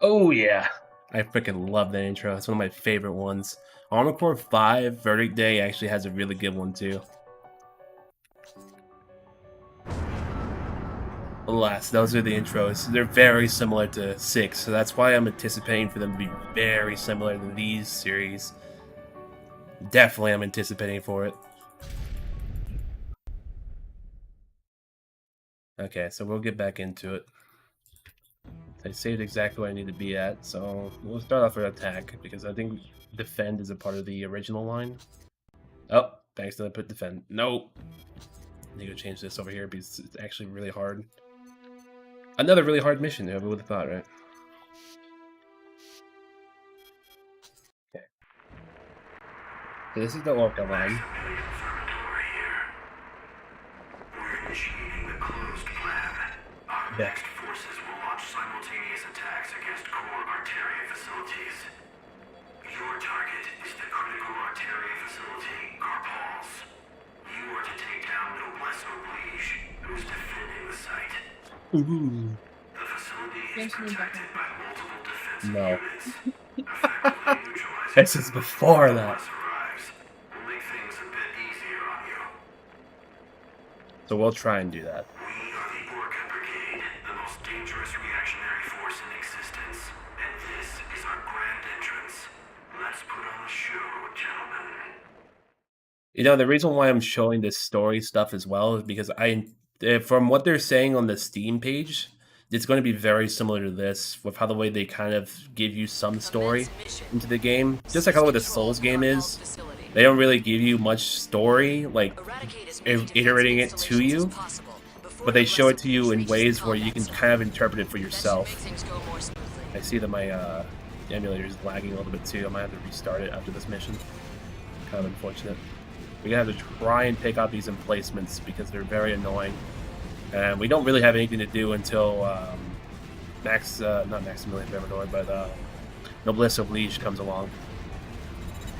Oh yeah, I freaking love that intro. It's one of my favorite ones. Armored Core 5 Verdict Day actually has a really good one too. Alas, those are the intros. They're very similar to 6, so that's why I'm anticipating for them to be very similar to these series. Definitely I'm anticipating for it. Okay, so we'll get back into it. I saved exactly where I need to be at, so we'll start off with attack, because I think defend is a part of the original line. Oh, thanks to put defend. No! I need to change this over here because it's actually really hard. Another really hard mission, whoever would have thought, right? Okay. So this is the Orca line. We're initiating the closed plan. Our next forces will launch simultaneous attacks against core arteria facilities. Your target is the critical arteria facility, Carpals. You are to take down Noblesse Oblige, who's defending the site. Ooh. The facility is protected by multiple defensive No. units. Effectively neutralizing This is before that. arrives will make things a bit easier on you. So we'll try and do that. We are the Orca Brigade, the most dangerous reactionary force in existence, and this is our grand entrance. Let's put on the show, gentlemen. You know, the reason why I'm showing this story stuff as well is because from what they're saying on the Steam page, it's going to be very similar to this, with how the way they kind of give you some story into the game. Just like how the Souls game is. They don't really give you much story, like iterating it to you, but they show it to you in ways where you can kind of interpret it for yourself. I see that my emulator is lagging a little bit too. I might have to restart it after this mission. Kind of unfortunate. We're going to have to try and pick out these emplacements because they're very annoying. And we don't really have anything to do until not Maximilian Thermidor, but Noblesse Oblige comes along.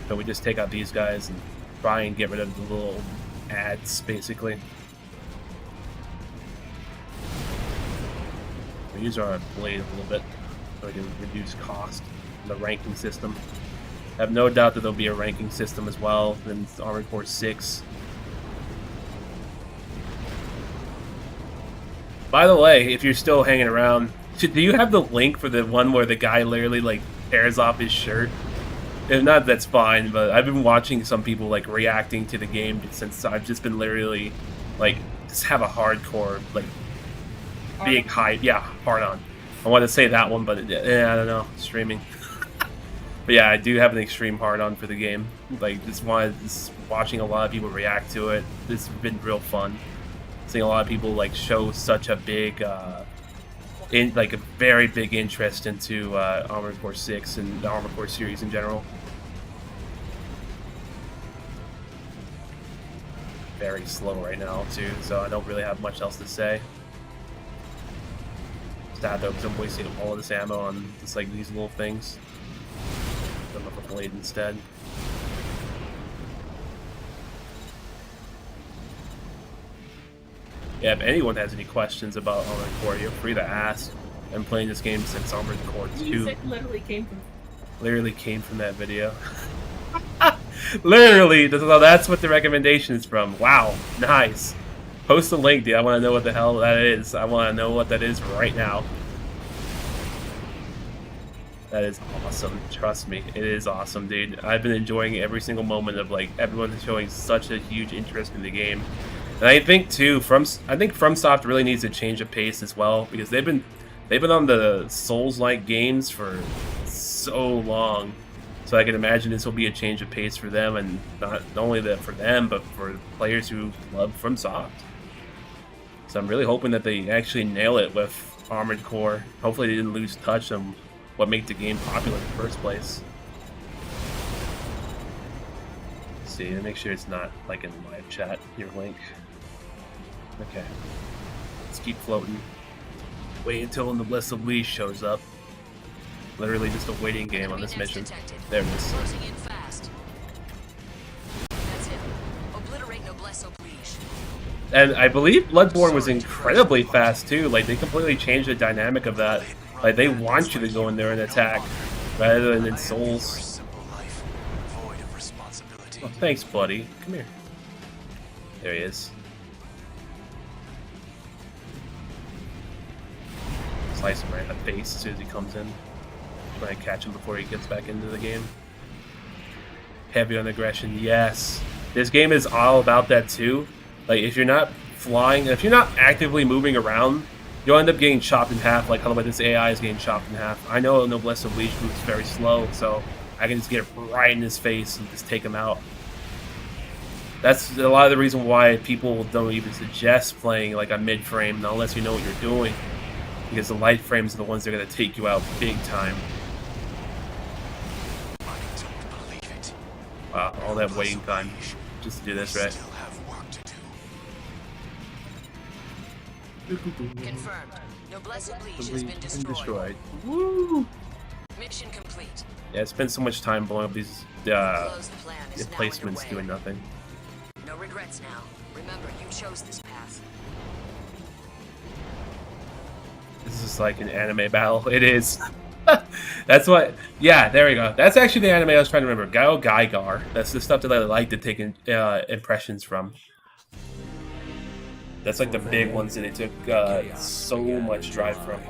So we just take out these guys and try and get rid of the little ads, basically. We use our blade a little bit so we can reduce cost in the ranking system. I have no doubt that there'll be a ranking system as well in Armored Core 6. By the way, if you're still hanging around, do you have the link for the one where the guy literally like tears off his shirt? If not, that's fine, but I've been watching some people like reacting to the game since I've just been literally like just have a hardcore like big hype. Yeah, hard on. I want to say that one, but yeah, I don't know, streaming. But yeah, I do have an extreme hard on for the game. Like just watching a lot of people react to it. This has been real fun. Seeing a lot of people like show such a big a very big interest into Armored Core 6 and the Armored Core series in general. Very slow right now too, so I don't really have much else to say. Sad though, because I'm wasting all of this ammo on just like these little things. Put up a blade instead. Yeah, if anyone has any questions about Armored Core, you're free to ask. I'm playing this game since Armored Core 2. It literally came from that video. Literally, that's what the recommendation is from. Wow, nice. Post the link, dude. I want to know what the hell that is. I want to know what that is right now. That is awesome. Trust me, it is awesome, dude. I've been enjoying every single moment of like everyone showing such a huge interest in the game. And I think too, FromSoft really needs to change the pace as well, because they've been on the Souls-like games for so long. So I can imagine this will be a change of pace for them, and not only that for them, but for players who love FromSoft. So I'm really hoping that they actually nail it with Armored Core. Hopefully they didn't lose touch on what made the game popular in the first place. Let's see, make sure it's not like in live chat, your link. Okay. Let's keep floating. Wait until Noblesse Oblige shows up. Literally just a waiting game on this mission. There it is. Closing in fast. That's it. Obliterate Noblesse Oblige. And I believe Bloodborne was incredibly fast too. Like they completely changed the dynamic of that. Like they want you to go in there and attack rather than in Souls. Oh, thanks, buddy. Come here. There he is. Slice him right in the face as soon as he comes in. Try to catch him before he gets back into the game. Heavy on aggression, yes. This game is all about that too. Like if you're not flying, if you're not actively moving around, you'll end up getting chopped in half, like how this AI is getting chopped in half. I know Noblesse Oblige moves very slow, so I can just get it right in his face and just take him out. That's a lot of the reason why people don't even suggest playing like a mid-frame unless you know what you're doing. Because the light frames are the ones that are going to take you out big time. I don't believe it. Wow, all that waiting time just to do this, right? Still have work to do. Confirmed. Noblesse Oblige has been destroyed. Woo! Mission complete. Yeah, it's been so much time blowing up these Close the plan is now emplacements underway. doing nothing. No regrets now. Remember, you chose this path. This is like an anime battle. It is. That's what. Yeah, there we go. That's actually the anime I was trying to remember. Gao Gaigar. That's the stuff that I like to take impressions from. That's like the big ones that it took so much drive from.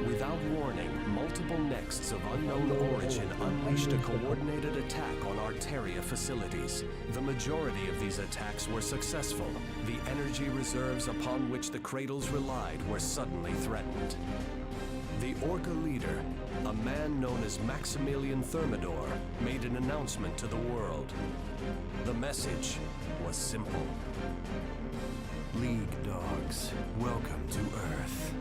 Without warning, multiple nexts of unknown origin unleashed a coordinated attack on Arteria facilities. The majority of these attacks were successful. The energy reserves upon which the Cradles relied were suddenly threatened. The Orca leader, a man known as Maximilian Thermidor, made an announcement to the world. The message was simple. League dogs, welcome to Earth.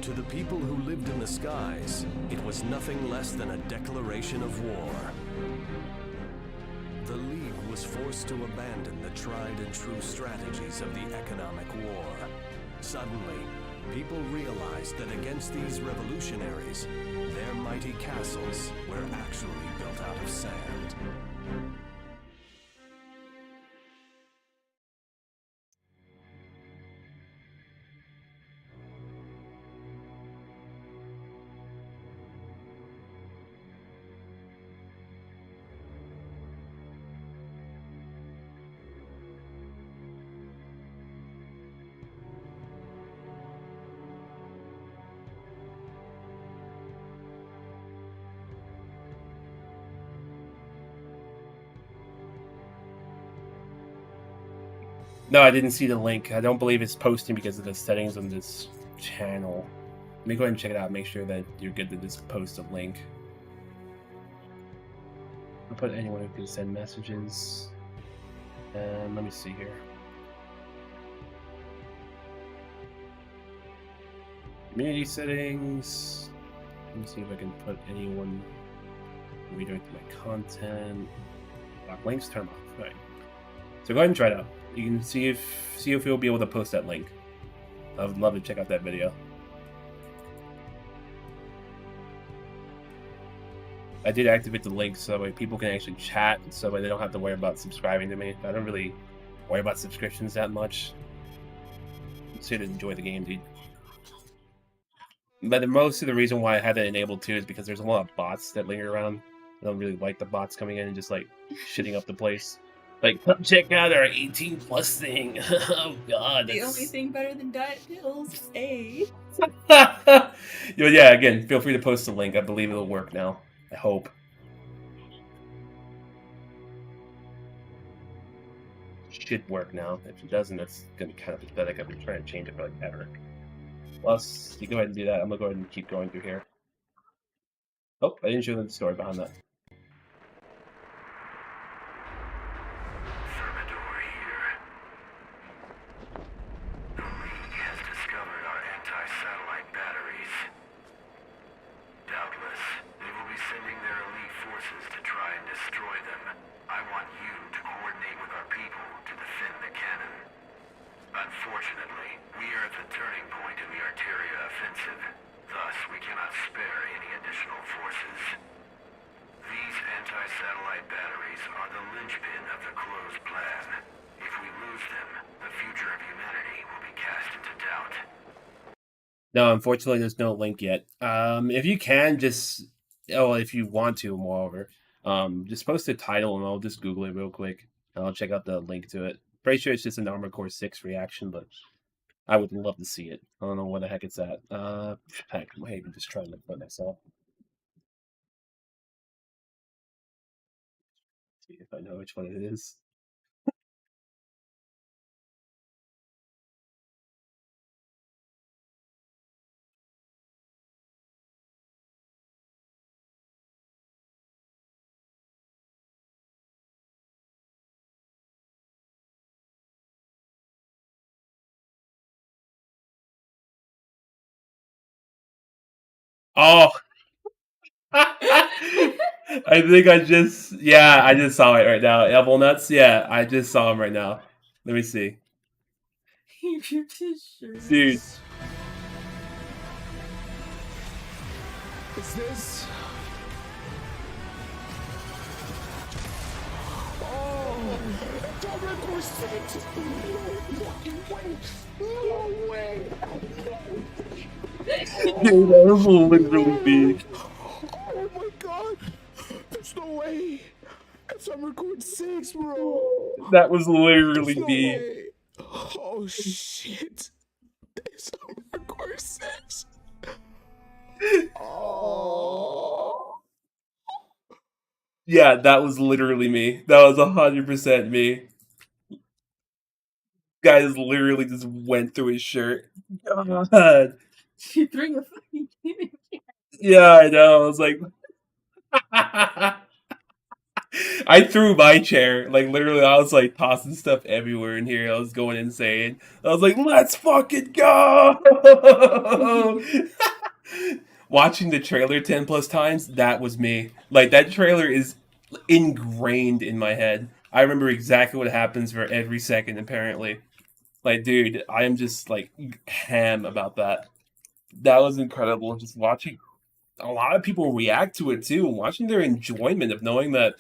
To the people who lived in the skies, it was nothing less than a declaration of war. The League was forced to abandon the tried and true strategies of the economic war. Suddenly, people realized that against these revolutionaries, their mighty castles were actually built out of sand. No, I didn't see the link. I don't believe it's posting because of the settings on this channel. Let me go ahead and check it out. Make sure that you're good to just post a link. I'll put anyone who can send messages. And let me see here. Community settings. Let me see if I can put anyone redirecting my content. Lock links, turn off. Alright. So go ahead and try it out. You can see if you'll be able to post that link. I would love to check out that video. I did activate the link so that way people can actually chat, so that way they don't have to worry about subscribing to me. I don't really worry about subscriptions that much. I'm just here to enjoy the game, dude. But most of the reason why I had that enabled too is because there's a lot of bots that linger around. I don't really like the bots coming in and just like shitting up the place. Like, come check out our 18+ thing. Oh god. The only thing better than diet pills, A. Yeah, again, feel free to post the link. I believe it'll work now. I hope. Should work now. If it doesn't, that's gonna be kind of pathetic. I've been trying to change it for like ever. Plus, you go ahead and do that. I'm gonna go ahead and keep going through here. Oh, I didn't show them the story behind that. Thermidor here. The League has discovered our anti-satellite batteries. Doubtless, they will be sending their elite forces to try and destroy them. I want you to coordinate with our people to defend the cannon. Unfortunately, we are at the turning point in the Arteria offensive. Thus, we cannot spare any additional forces. These anti-satellite batteries are the linchpin of the closed plan. If we lose them, the future of humanity will be cast into doubt. No, unfortunately, there's no link yet. If you can, just... Oh, if you want to, moreover. Just post the title and I'll just Google it real quick. And I'll check out the link to it. Pretty sure it's just an Armored Core 6 reaction, but I would love to see it. I don't know where the heck it's at. Heck, I might even just try to look for it myself. See if I know which one it is. Oh. I think I just saw it right now. Apple nuts, yeah, I just saw him right now. Let me see. Dude. Is this? Oh, it's Armor 6! No fucking way! No way! Dude, that was literally big. Oh my god! There's no way! It's Armor 6, bro! That was literally There's no me. way. Oh shit! It's Armor 6! Oh. Yeah, that was literally me. That was 100% me. Guys literally just went through his shirt. God. You threw a fucking kid. Yeah, I know. I was like, I threw my chair. Like, literally, I was like tossing stuff everywhere in here. I was going insane. I was like, let's fucking go! Watching the trailer 10 plus times, that was me. Like, that trailer is ingrained in my head. I remember exactly what happens for every second, apparently. Like, dude, I am just, like, ham about that. That was incredible. Just watching a lot of people react to it, too. Watching their enjoyment of knowing that.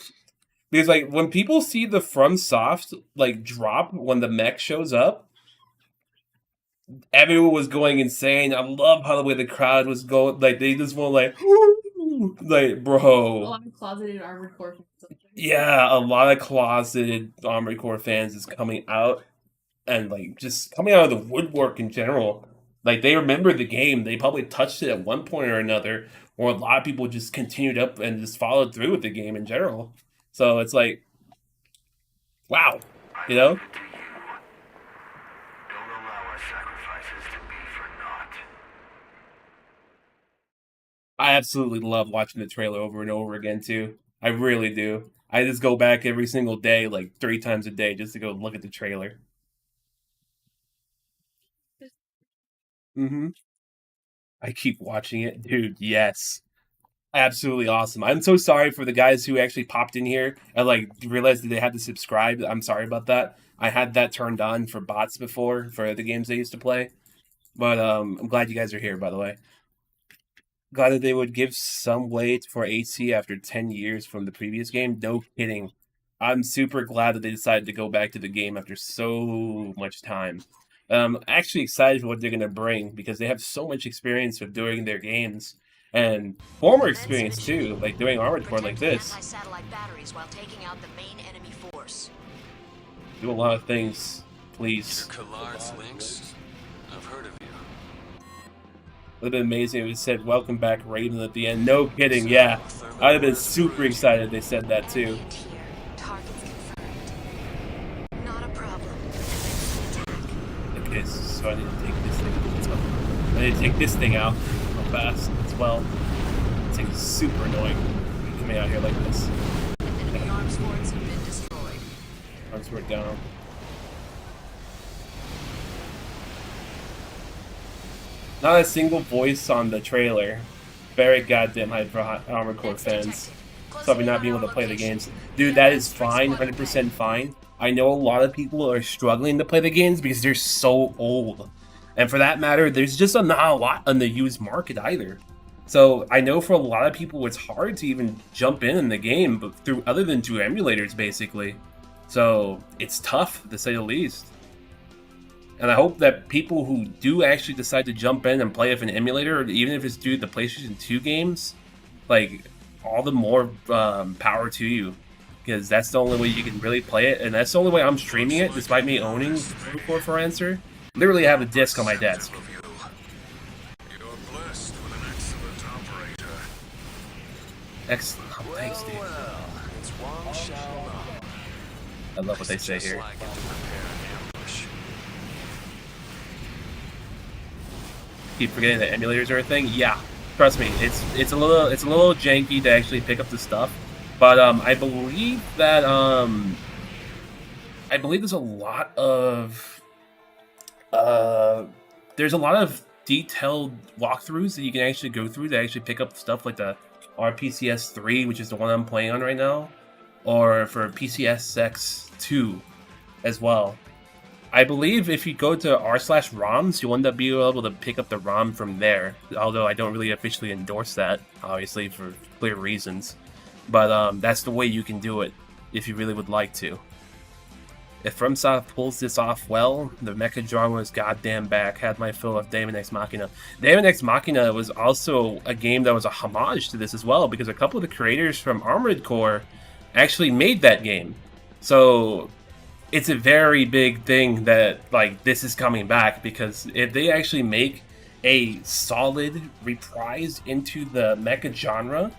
Because, like, when people see the FromSoft, like, drop when the mech shows up, everyone was going insane. I love how the way the crowd was going. Like, they just went like, like, bro. A lot of closeted Armored Core fans. Yeah, a lot of closeted Armored Core fans is coming out and, like, just coming out of the woodwork in general. Like, they remember the game. They probably touched it at one point or another, or a lot of people just continued up and just followed through with the game in general. So it's like, wow, you know? Don't allow our sacrifices to be for naught. I absolutely love watching the trailer over and over again, too. I really do. I just go back every single day, like 3 times a day, just to go look at the trailer. Mm-hmm. I keep watching it. Dude, yes. Absolutely awesome. I'm so sorry for the guys who actually popped in here and, like, realized that they had to subscribe. I'm sorry about that. I had that turned on for bots before, for the games they used to play. But I'm glad you guys are here, by the way. Glad that they would give some weight for AC after 10 years from the previous game. No kidding. I'm super glad that they decided to go back to the game after so much time. Actually excited for what they're going to bring because they have so much experience with doing their games. And former experience too, like doing Armored Core like this. Anti-satellite batteries while taking out the main enemy force. Do a lot of things, please. Collard's links? I've heard of you. It would have been amazing if it said "Welcome back, Raiden" at the end. No kidding, yeah. I'd have been super excited if they said that too. Not a problem. Okay, so I need to take this thing. I need to take this thing out real fast as well. This thing is super annoying coming out here like this. Enemy arms forts have been destroyed. Arms were down. Not a single voice on the trailer. Very goddamn hype for Armored Core fans. Sorry not being able to play the games. Dude, that is fine, 100% fine. I know a lot of people are struggling to play the games because they're so old. And for that matter, there's just not a lot on the used market either. So I know for a lot of people it's hard to even jump in the game, but through other than through emulators basically. So it's tough to say the least. And I hope that people who do actually decide to jump in and play with an emulator, or even if it's due to the PlayStation 2 games, like, all the more power to you. Because that's the only way you can really play it, and that's the only way I'm streaming it, despite me owning Core for Answer. Literally have a disc on my desk. You're blessed with an excellent operator. Excellent. Oh, thanks, dude. It's Wang Xiao. I love what they say here. Like it to prepare an ambush. Keep forgetting that emulators are a thing. Yeah, trust me, it's a little janky to actually pick up the stuff, but I believe that there's a lot of detailed walkthroughs that you can actually go through to actually pick up stuff like the RPCS 3, which is the one I'm playing on right now, or for PCSX 2 as well. I believe if you go to r/ROMs, you'll end up being able to pick up the ROM from there. Although I don't really officially endorse that, obviously for clear reasons. But that's the way you can do it if you really would like to. If FromSoft pulls this off well, the mecha genre is goddamn back. Had my fill of Daemon X Machina. Daemon X Machina was also a game that was a homage to this as well, because a couple of the creators from Armored Core actually made that game. So it's a very big thing that like this is coming back, because if they actually make a solid reprise into the mecha genre,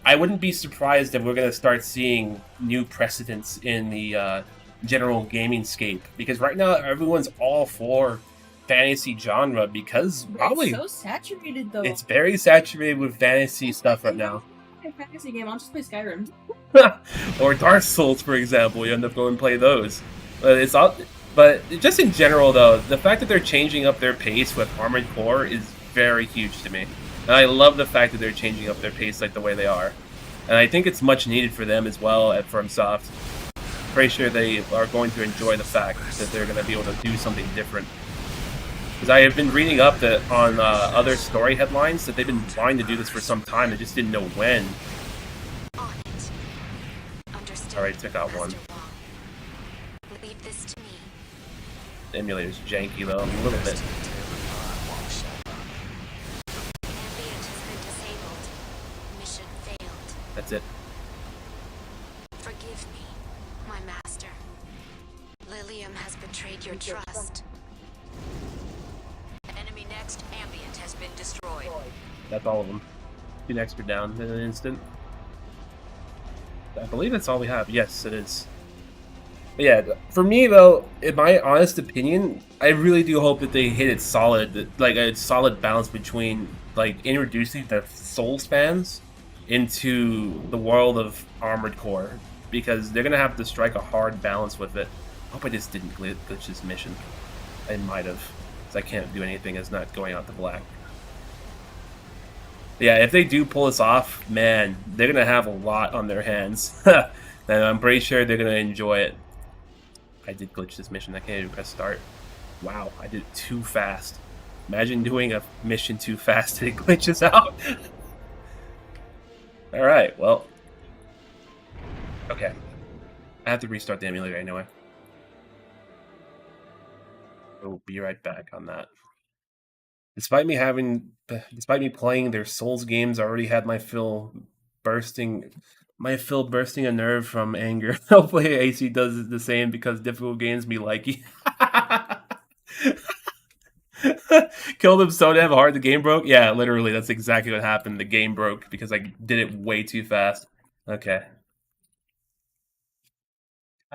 I wouldn't be surprised if we're going to start seeing new precedents in the general gaming scape, because right now everyone's all for fantasy genre, because probably It's so saturated though. it's very saturated with fantasy stuff right now. A fantasy game, I'll just play Skyrim. Or Dark Souls, for example. You end up going and play those. But it's all. But just in general, though, the fact that they're changing up their pace with Armored Core is very huge to me, and I love the fact that they're changing up their pace like the way they are. And I think it's much needed for them as well at FromSoft. Pretty sure they are going to enjoy the fact that they're going to be able to do something different. Because I have been reading up that on other story headlines that they've been trying to do this for some time. They just didn't know when. Alright, took out one. Leave this to me. The emulator's janky though, a little bit. Ambient has been disabled. Mission failed. That's it. Forgive me, my master. Lilium has betrayed your trust. Enemy next, ambient has been destroyed. That's all of them. 2 next are down in an instant. I believe that's all we have. Yes, it is. But yeah, for me though, in my honest opinion, I really do hope that they hit it solid, like a solid balance between like introducing the Souls fans into the world of Armored Core, because they're gonna have to strike a hard balance with it. I hope I just didn't glitch this mission. I might have, because I can't do anything as not going out to black. Yeah, if they do pull this off, man, they're going to have a lot on their hands. And I'm pretty sure they're going to enjoy it. I did glitch this mission. I can't even press start. Wow, I did it too fast. Imagine doing a mission too fast and it glitches out. Alright, well. Okay. I have to restart the emulator anyway. We'll be right back on that. Despite me playing their Souls games, I already had my fill bursting a nerve from anger. Hopefully AC does the same, because difficult games be likey. Killed him so damn hard the game broke? Yeah, literally, that's exactly what happened. The game broke because I did it way too fast. Okay.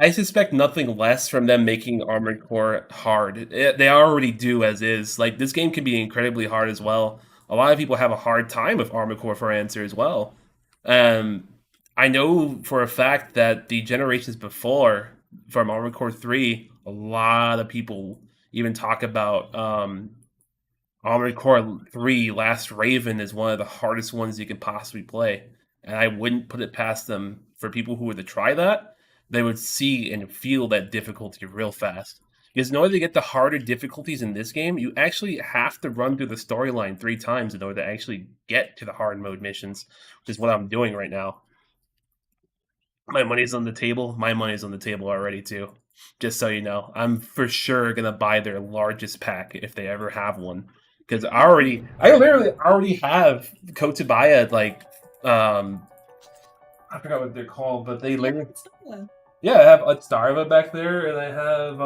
I suspect nothing less from them making Armored Core hard. They already do as is. Like, this game can be incredibly hard as well. A lot of people have a hard time with Armored Core for Answer as well. I know for a fact that the generations before, from Armored Core 3, a lot of people even talk about Armored Core 3 Last Raven is one of the hardest ones you can possibly play. And I wouldn't put it past them for people who were to try that. They would see and feel that difficulty real fast. Because in order to get the harder difficulties in this game, you actually have to run through the storyline 3 times in order to actually get to the hard mode missions, which is what I'm doing right now. My money's on the table. My money's on the table already, too. Just so you know. I'm for sure going to buy their largest pack if they ever have one. Because I literally already have Kotubaya, like, I forgot what they're called, but they literally... Yeah, I have Utstarva back there, and I have,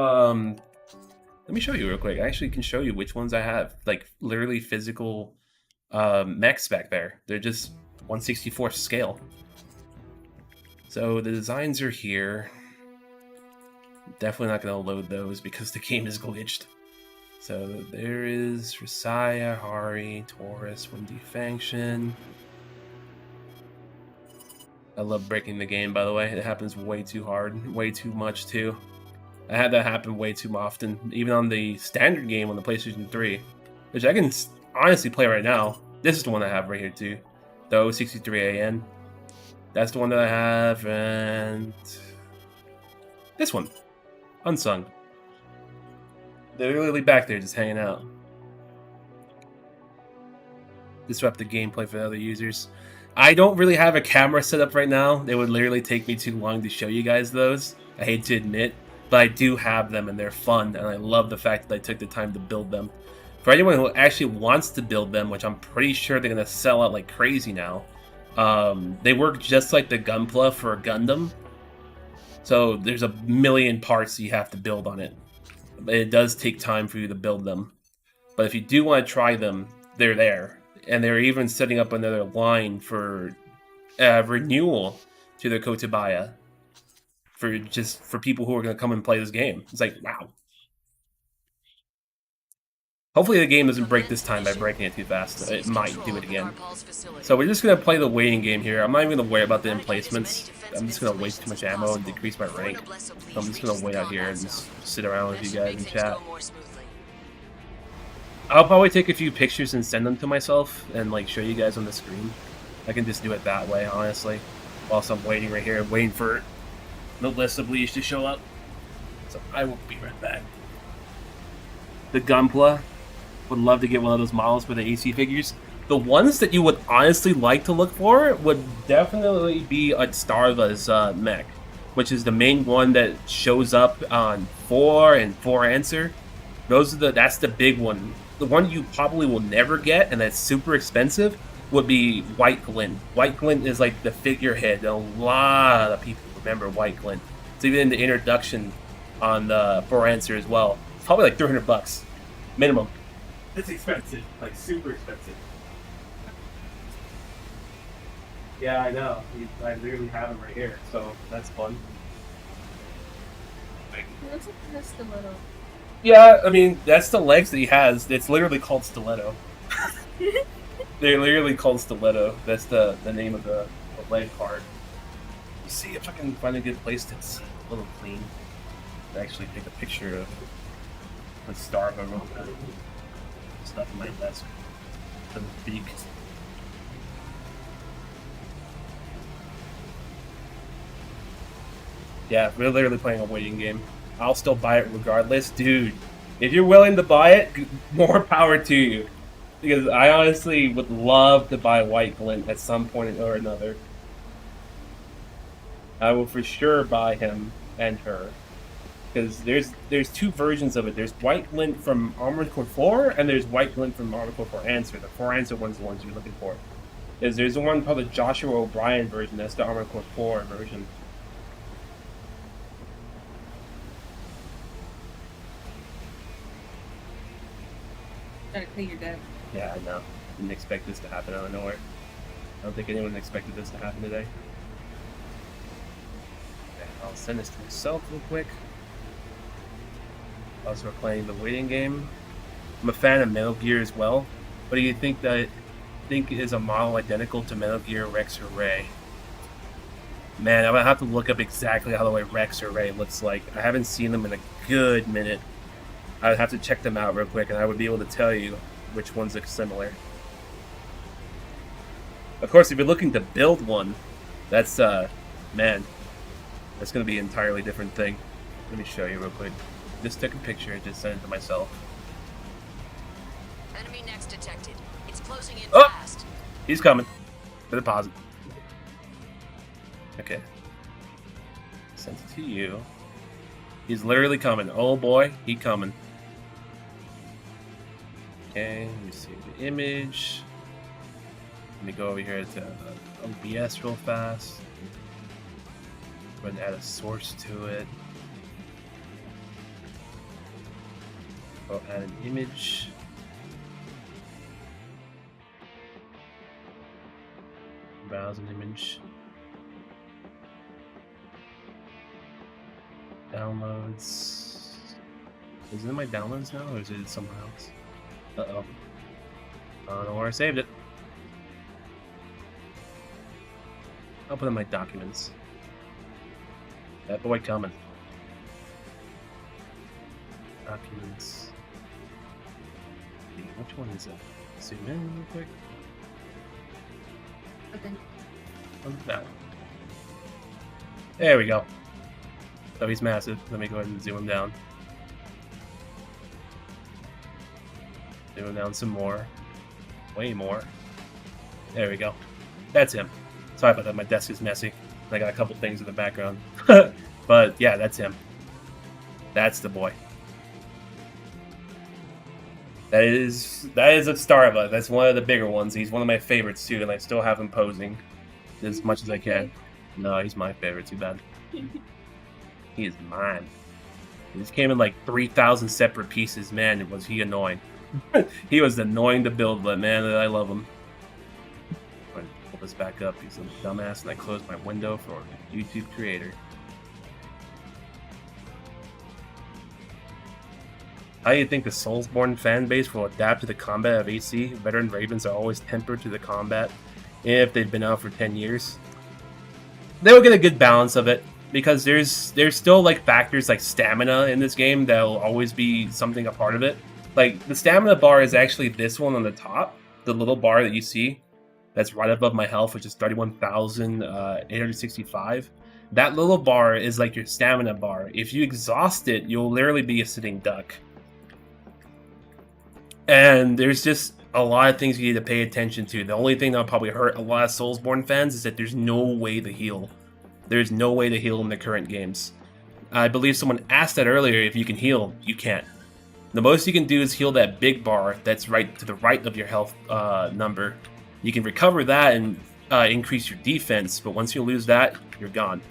let me show you real quick. I actually can show you which ones I have. Like, literally physical mechs back there. They're just 1/64 scale. So the designs are here. Definitely not going to load those because the game is glitched. So there is Risaya, Hari, Taurus, Windy Faction. I love breaking the game, by the way. It happens way too hard, way too much, too. I had that happen way too often, even on the standard game on the PlayStation 3. which I can honestly play right now. This is the one I have right here too, the 063AN. That's the one that I have, and this one, Unsung. They're literally back there just hanging out. Disrupt the gameplay for the other users. I don't really have a camera set up right now. It would literally take me too long to show you guys those. I hate to admit, but I do have them and they're fun, and I love the fact that I took the time to build them. For anyone who actually wants to build them, which I'm pretty sure they're going to sell out like crazy now, they work just like the Gunpla for Gundam. So there's a million parts you have to build on it. It does take time for you to build them. But if you do want to try them, they're there. And they're even setting up another line for renewal to their Kotobaya for people who are going to come and play this game. It's like, wow. Hopefully the game doesn't break this time by breaking it too fast. It might do it again. So we're just going to play the waiting game here. I'm not even going to worry about the emplacements. I'm just going to waste too much ammo and decrease my rank. So I'm just going to wait out here and just sit around with you guys and chat. I'll probably take a few pictures and send them to myself and like show you guys on the screen. I can just do it that way, honestly. Whilst I'm waiting right here, waiting for Noblesse Oblige to show up. So I will be right back. The Gunpla. Would love to get one of those models for the AC figures. The ones that you would honestly like to look for would definitely be Starva's mech, which is the main one that shows up on 4 and 4 Answer. That's the big one. The one you probably will never get, and that's super expensive, would be White Glint. White Glint is like the figurehead. A lot of people remember White Glint. It's even in the introduction on the 4 Answer as well. It's probably like $300 minimum. It's expensive, like super expensive. Yeah, I know. I literally have him right here, so that's fun. It looks like a stiletto. Yeah, I mean, that's the legs that he has. It's literally called Stiletto. They're literally called Stiletto. That's the name of the leg part. Let's see if I can find a good place that's a little clean. I actually take a picture of the Starva real quick. Stuff in my desk. The beak. Yeah, we're literally playing a waiting game. I'll still buy it regardless. Dude, if you're willing to buy it, more power to you. Because I honestly would love to buy White Glint at some point or another. I will for sure buy him and her. Because there's two versions of it. There's White Glint from Armored Core 4, and there's White Glint from Armored Core 4 Answer. The 4 Answer one's the ones you're looking for. There's the one called the Joshua O'Brien version. That's the Armored Core 4 version. Trying to clean your desk. Yeah, I know. Didn't expect this to happen out of nowhere. I don't think anyone expected this to happen today. Okay, I'll send this to myself real quick. Also, we're playing the waiting game. I'm a fan of Metal Gear as well. What do you think is a model identical to Metal Gear Rex or Ray? Man, I'm gonna have to look up exactly how the way Rex or Ray looks like. I haven't seen them in a good minute. I would have to check them out real quick, and I would be able to tell you which ones look similar. Of course, if you're looking to build one, that's man, that's gonna be an entirely different thing. Let me show you real quick. Just took a picture and just sent it to myself. Enemy next detected. It's closing in Oh! fast. He's coming. To deposit. Okay. Sent it to you. He's literally coming. Oh boy, he coming. Okay, let me see the image. Let me go over here to OBS real fast. Go ahead and add a source to it. I'll add an image. Browse an image. Downloads. Is it in my downloads now, or is it somewhere else? Uh-oh. I don't know where I saved it. I'll put it in my documents. That boy coming. Documents. Which one is it? Zoom in real quick. Okay. That one. There we go. So he's massive. Let me go ahead and zoom him down. Zoom him down some more. Way more. There we go. That's him. Sorry about that, my desk is messy. I got a couple things in the background. But yeah, that's him. That's the boy. That is a Starbucks. That's one of the bigger ones. He's one of my favorites too, and I still have him posing as much as I can. No, he's my favorite. Too bad. He is mine. He just came in like 3,000 separate pieces. Man, was he annoying. He was annoying to build, but man, I love him. I'm going to pull this back up. He's a dumbass, and I closed my window for YouTube creator. How do you think the Soulsborne fanbase will adapt to the combat of AC? Veteran Ravens are always tempered to the combat, if they've been out for 10 years. They'll get a good balance of it, because there's still like factors like stamina in this game that'll always be something a part of it. Like, the stamina bar is actually this one on the top, the little bar that you see, that's right above my health, which is 31,865. That little bar is like your stamina bar. If you exhaust it, you'll literally be a sitting duck. And there's just a lot of things you need to pay attention to. The only thing that'll probably hurt a lot of Soulsborne fans is that there's no way to heal. There's no way to heal in the current games. I believe someone asked that earlier, if you can heal. You can't. The most you can do is heal that big bar that's right to the right of your health number. You can recover that and increase your defense, but once you lose that, you're gone.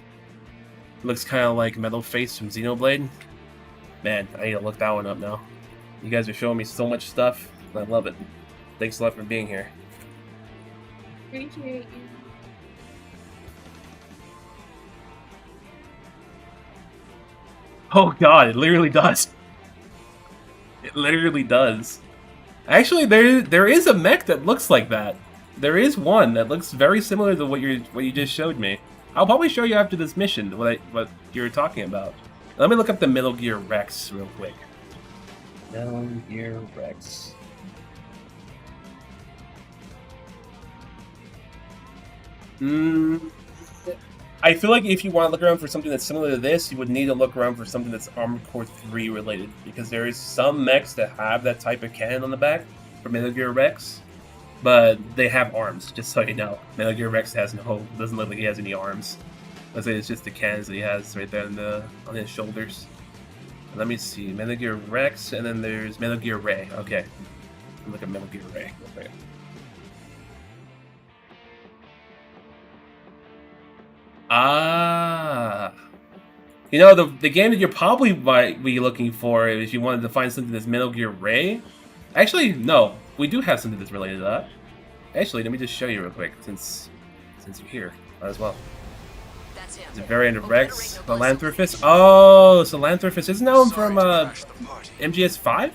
It looks kind of like Metal Face from Xenoblade. Man, I need to look that one up now. You guys are showing me so much stuff. I love it. Thanks a lot for being here. Appreciate you. Oh god, it literally does. It literally does. Actually, there is a mech that looks like that. There is one that looks very similar to what you just showed me. I'll probably show you after this mission what you were talking about. Let me look up the Metal Gear Rex real quick. Metal Gear Rex. I feel like if you want to look around for something that's similar to this, you would need to look around for something that's Armored Core 3 related, because there is some mechs that have that type of cannon on the back for Metal Gear Rex, but they have arms, just so you know. Metal Gear Rex doesn't look like he has any arms. Looks like it's just the cannons that he has right there on his shoulders. Let me see, Metal Gear Rex, and then there's Metal Gear Ray. Okay, look at Metal Gear Ray. Okay. Ah, you know, the game that you probably might be looking for if you wanted to find something that's Metal Gear Ray. Actually, no, we do have something that's related to that. Actually, let me just show you real quick, since you're here, might as well. That's him. It's a variant of Rex, Philanthropist. Oh, Philanthropist, isn't that one from MGS5? I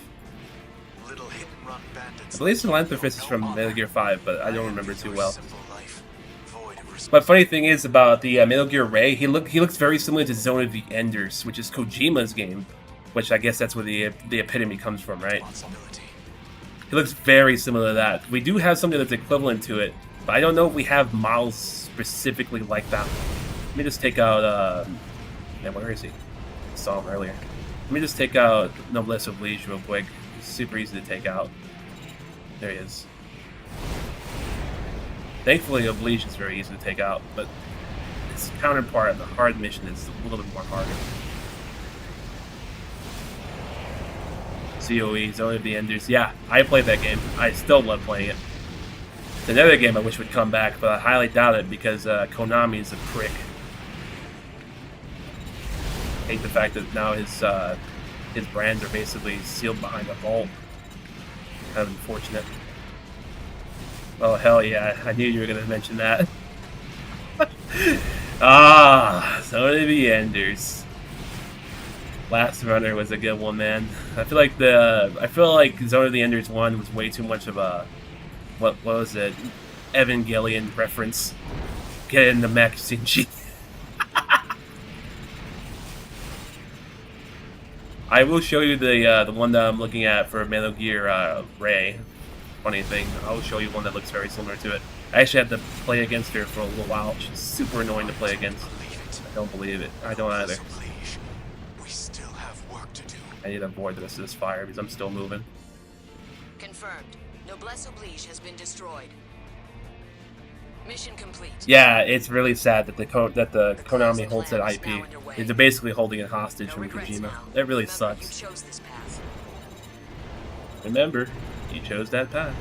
believe Philanthropist is from Metal Gear 5, but I don't remember too well. But funny thing is about the Metal Gear Ray, he looks very similar to Zone of the Enders, which is Kojima's game, which I guess that's where the epitome comes from, right? He looks very similar to that. We do have something that's equivalent to it, but I don't know if we have models specifically like that. Let me just take out, man, where is he? I saw him earlier. Let me just take out Noblesse Oblige real quick. It's super easy to take out. There he is. Thankfully, Oblige is very easy to take out, but its counterpart, the hard mission, is a little bit more harder. COE, Zone of the Enders. Yeah, I played that game. I still love playing it. It's another game I wish would come back, but I highly doubt it because Konami is a prick. I hate the fact that now his brands are basically sealed behind a vault. Kind of unfortunate. Oh, hell yeah. I knew you were going to mention that. Zone of the Enders. Last Runner was a good one, man. I feel like Zone of the Enders 1 was way too much of a, what was it? Evangelion reference. Get in the mech, Shinji. I will show you the one that I'm looking at for Metal Gear Ray. Funny thing, I'll show you one that looks very similar to it. I actually had to play against her for a little while. She's super annoying to play against. I don't believe it. I don't either. We still have work to do. I need to avoid the rest of this fire because I'm still moving. Confirmed. Noblesse Oblige has been destroyed. Mission complete. Yeah, it's really sad that the Konami holds that IP. They're basically holding it hostage from Kojima. That really sucks. Remember, you chose that path.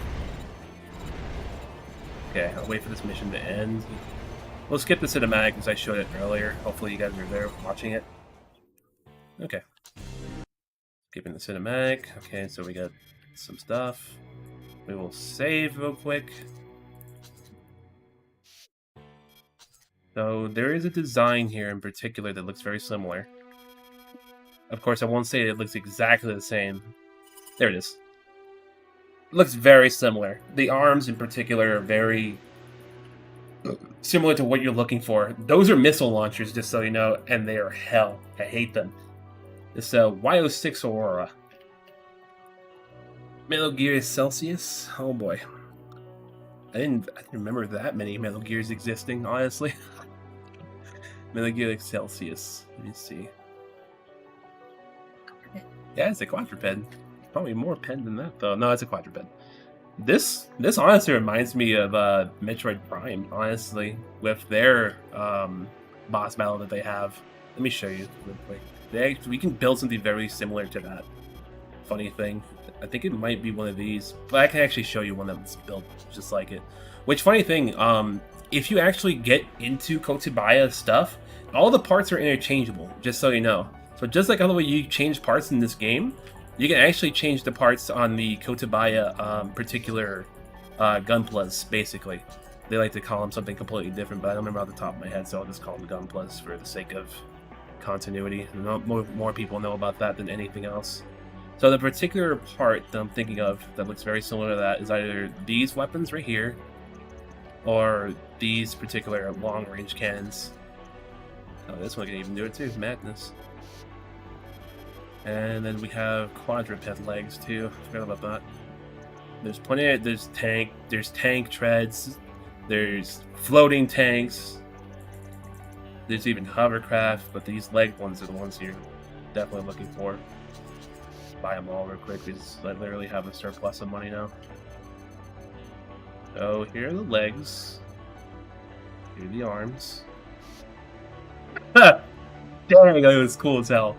Okay, I'll wait for this mission to end. We'll skip the cinematic because I showed it earlier. Hopefully you guys were there watching it. Okay. Skipping the cinematic. Okay, so we got some stuff. We will save real quick. So there is a design here in particular that looks very similar. Of course, I won't say it looks exactly the same. There it is. It looks very similar. The arms in particular are very similar to what you're looking for. Those are missile launchers, just so you know, and they are hell. I hate them. This YO6 Aurora. Metal Gear Celsius? Oh boy. I didn't remember that many Metal Gears existing, honestly. Metal Gear Celsius. Let me see. Yeah, it's a quadruped. Probably more pen than that, though. No, it's a quadruped. This honestly reminds me of Metroid Prime, honestly, with their boss battle that they have. Let me show you real quick. We can build something very similar to that. Funny thing. I think it might be one of these, but I can actually show you one that's built just like it. Which, funny thing, if you actually get into Kotubaya stuff, all the parts are interchangeable, just so you know. So just like how the way you change parts in this game, you can actually change the parts on the Kotubaya particular Gunplas, basically. They like to call them something completely different, but I don't remember off the top of my head, so I'll just call them Gunplas for the sake of continuity. More people know about that than anything else. So the particular part that I'm thinking of that looks very similar to that is either these weapons right here, or these particular long-range cannons. Oh, this one can even do it too. Madness. And then we have quadruped legs too. Forgot about that. There's plenty of, there's tank treads, there's floating tanks, there's even hovercraft, but these leg ones are the ones you're definitely looking for. Buy them all real quick because I literally have a surplus of money now. So here are the legs. Here are the arms. Dang, that was cool as hell.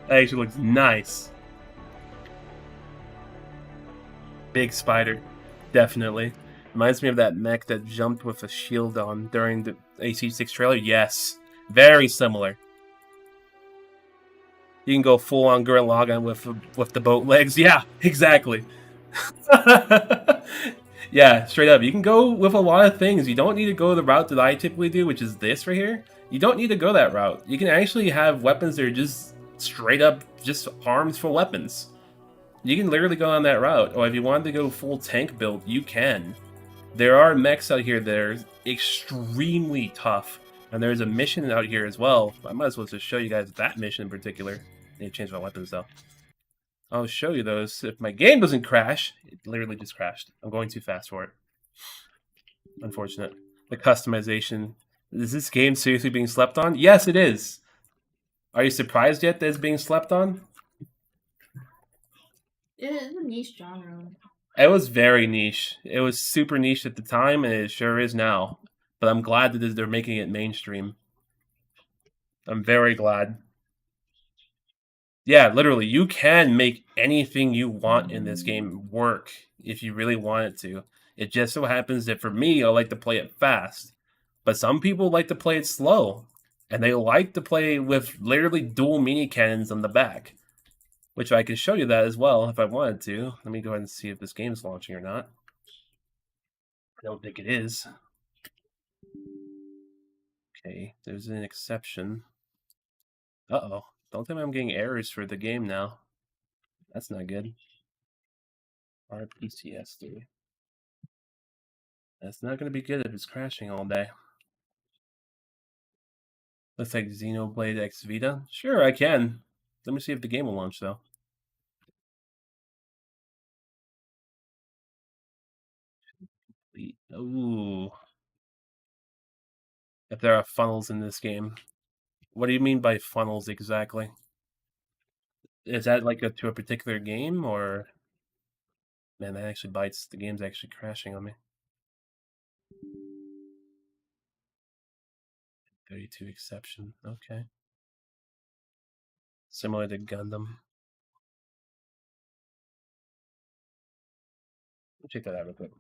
That actually looks nice. Big spider. Definitely. Reminds me of that mech that jumped with a shield on during the AC6 trailer. Yes. Very similar. You can go full on Gurren Lagann with the boat legs. Yeah, exactly. Yeah, straight up. You can go with a lot of things. You don't need to go the route that I typically do, which is this right here. You don't need to go that route. You can actually have weapons that are just straight up just arms for weapons. You can literally go on that route. Or if you wanted to go full tank build, you can. There are mechs out here that are extremely tough. And there's a mission out here as well. I might as well just show you guys that mission in particular. I need to change my weapons though. I'll show you those. If my game doesn't crash, it literally just crashed. I'm going too fast for it. Unfortunate. The customization. Is this game seriously being slept on? Yes, it is. Are you surprised yet that it's being slept on? It is a niche genre. It was very niche. It was super niche at the time, and it sure is now. But I'm glad that they're making it mainstream. I'm very glad. Yeah, literally, you can make anything you want in this game work if you really want it to. It just so happens that for me, I like to play it fast. But some people like to play it slow. And they like to play with literally dual mini cannons on the back. Which I can show you that as well if I wanted to. Let me go ahead and see if this game's launching or not. I don't think it is. Okay, there's an exception. Uh-oh. Don't tell me I'm getting errors for the game now. That's not good. RPCS3. That's not going to be good if it's crashing all day. Looks like Xenoblade X Vita. Sure, I can. Let me see if the game will launch, though. Ooh. If there are funnels in this game. What do you mean by funnels exactly? Is that like to a particular game, or... Man, that actually bites. The game's actually crashing on me. 32 exception. Okay. Similar to Gundam. Check that out real quick.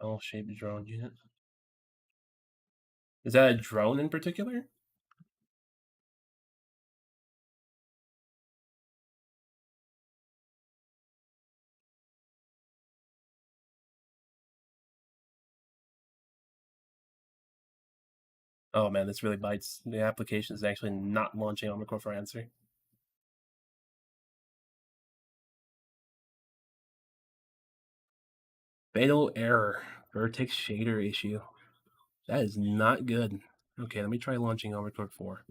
L-shaped drone unit. Is that a drone in particular? Oh man, this really bites. The application is actually not launching on the core for answer. Fatal error. Vertex shader issue. That is not good. Okay, let me try launching Overclock 4.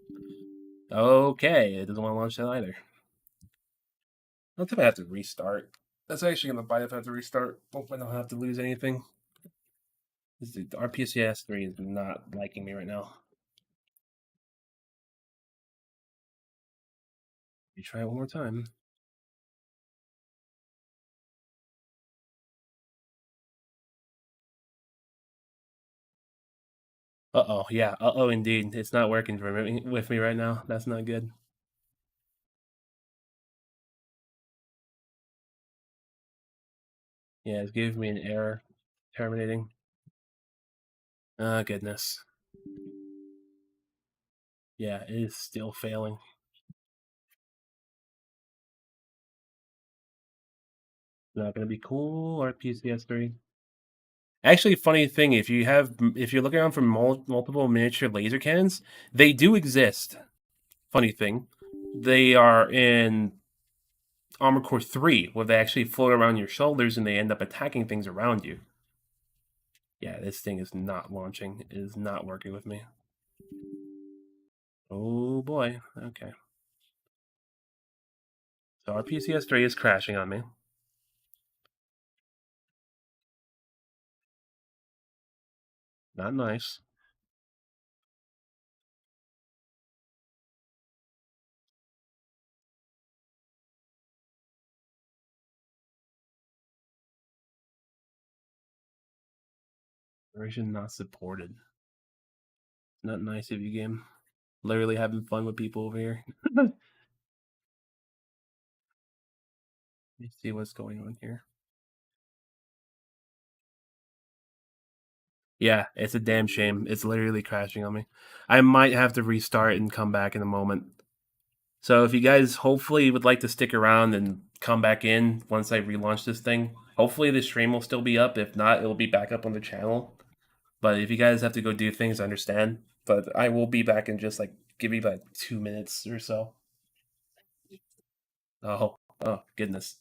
Okay, it doesn't want to launch that either. I'll think I have to restart. That's actually going to bite if I have to restart. Hope I don't have to lose anything. The RPCS 3 is not liking me right now. Let me try it one more time. Uh-oh, yeah, uh-oh indeed. It's not working with me right now. That's not good. Yeah, it's giving me an error. Terminating. Oh, goodness. Yeah, it is still failing. Not gonna be cool, RPCS 3. Actually, funny thing, if you're looking around for multiple miniature laser cannons, they do exist. Funny thing, they are in Armored Core 3, where they actually float around your shoulders and they end up attacking things around you. Yeah, this thing is not launching. It is not working with me. Oh boy. Okay. So RPCS 3 is crashing on me. Not nice. Version not supported. Not nice of you, game. Literally having fun with people over here. Let me see what's going on here. Yeah, it's a damn shame. It's literally crashing on me. I might have to restart and come back in a moment. So if you guys hopefully would like to stick around and come back in once I relaunch this thing, hopefully the stream will still be up. If not, it'll be back up on the channel. But if you guys have to go do things, I understand. But I will be back in just like, give me like 2 minutes or so. Oh goodness.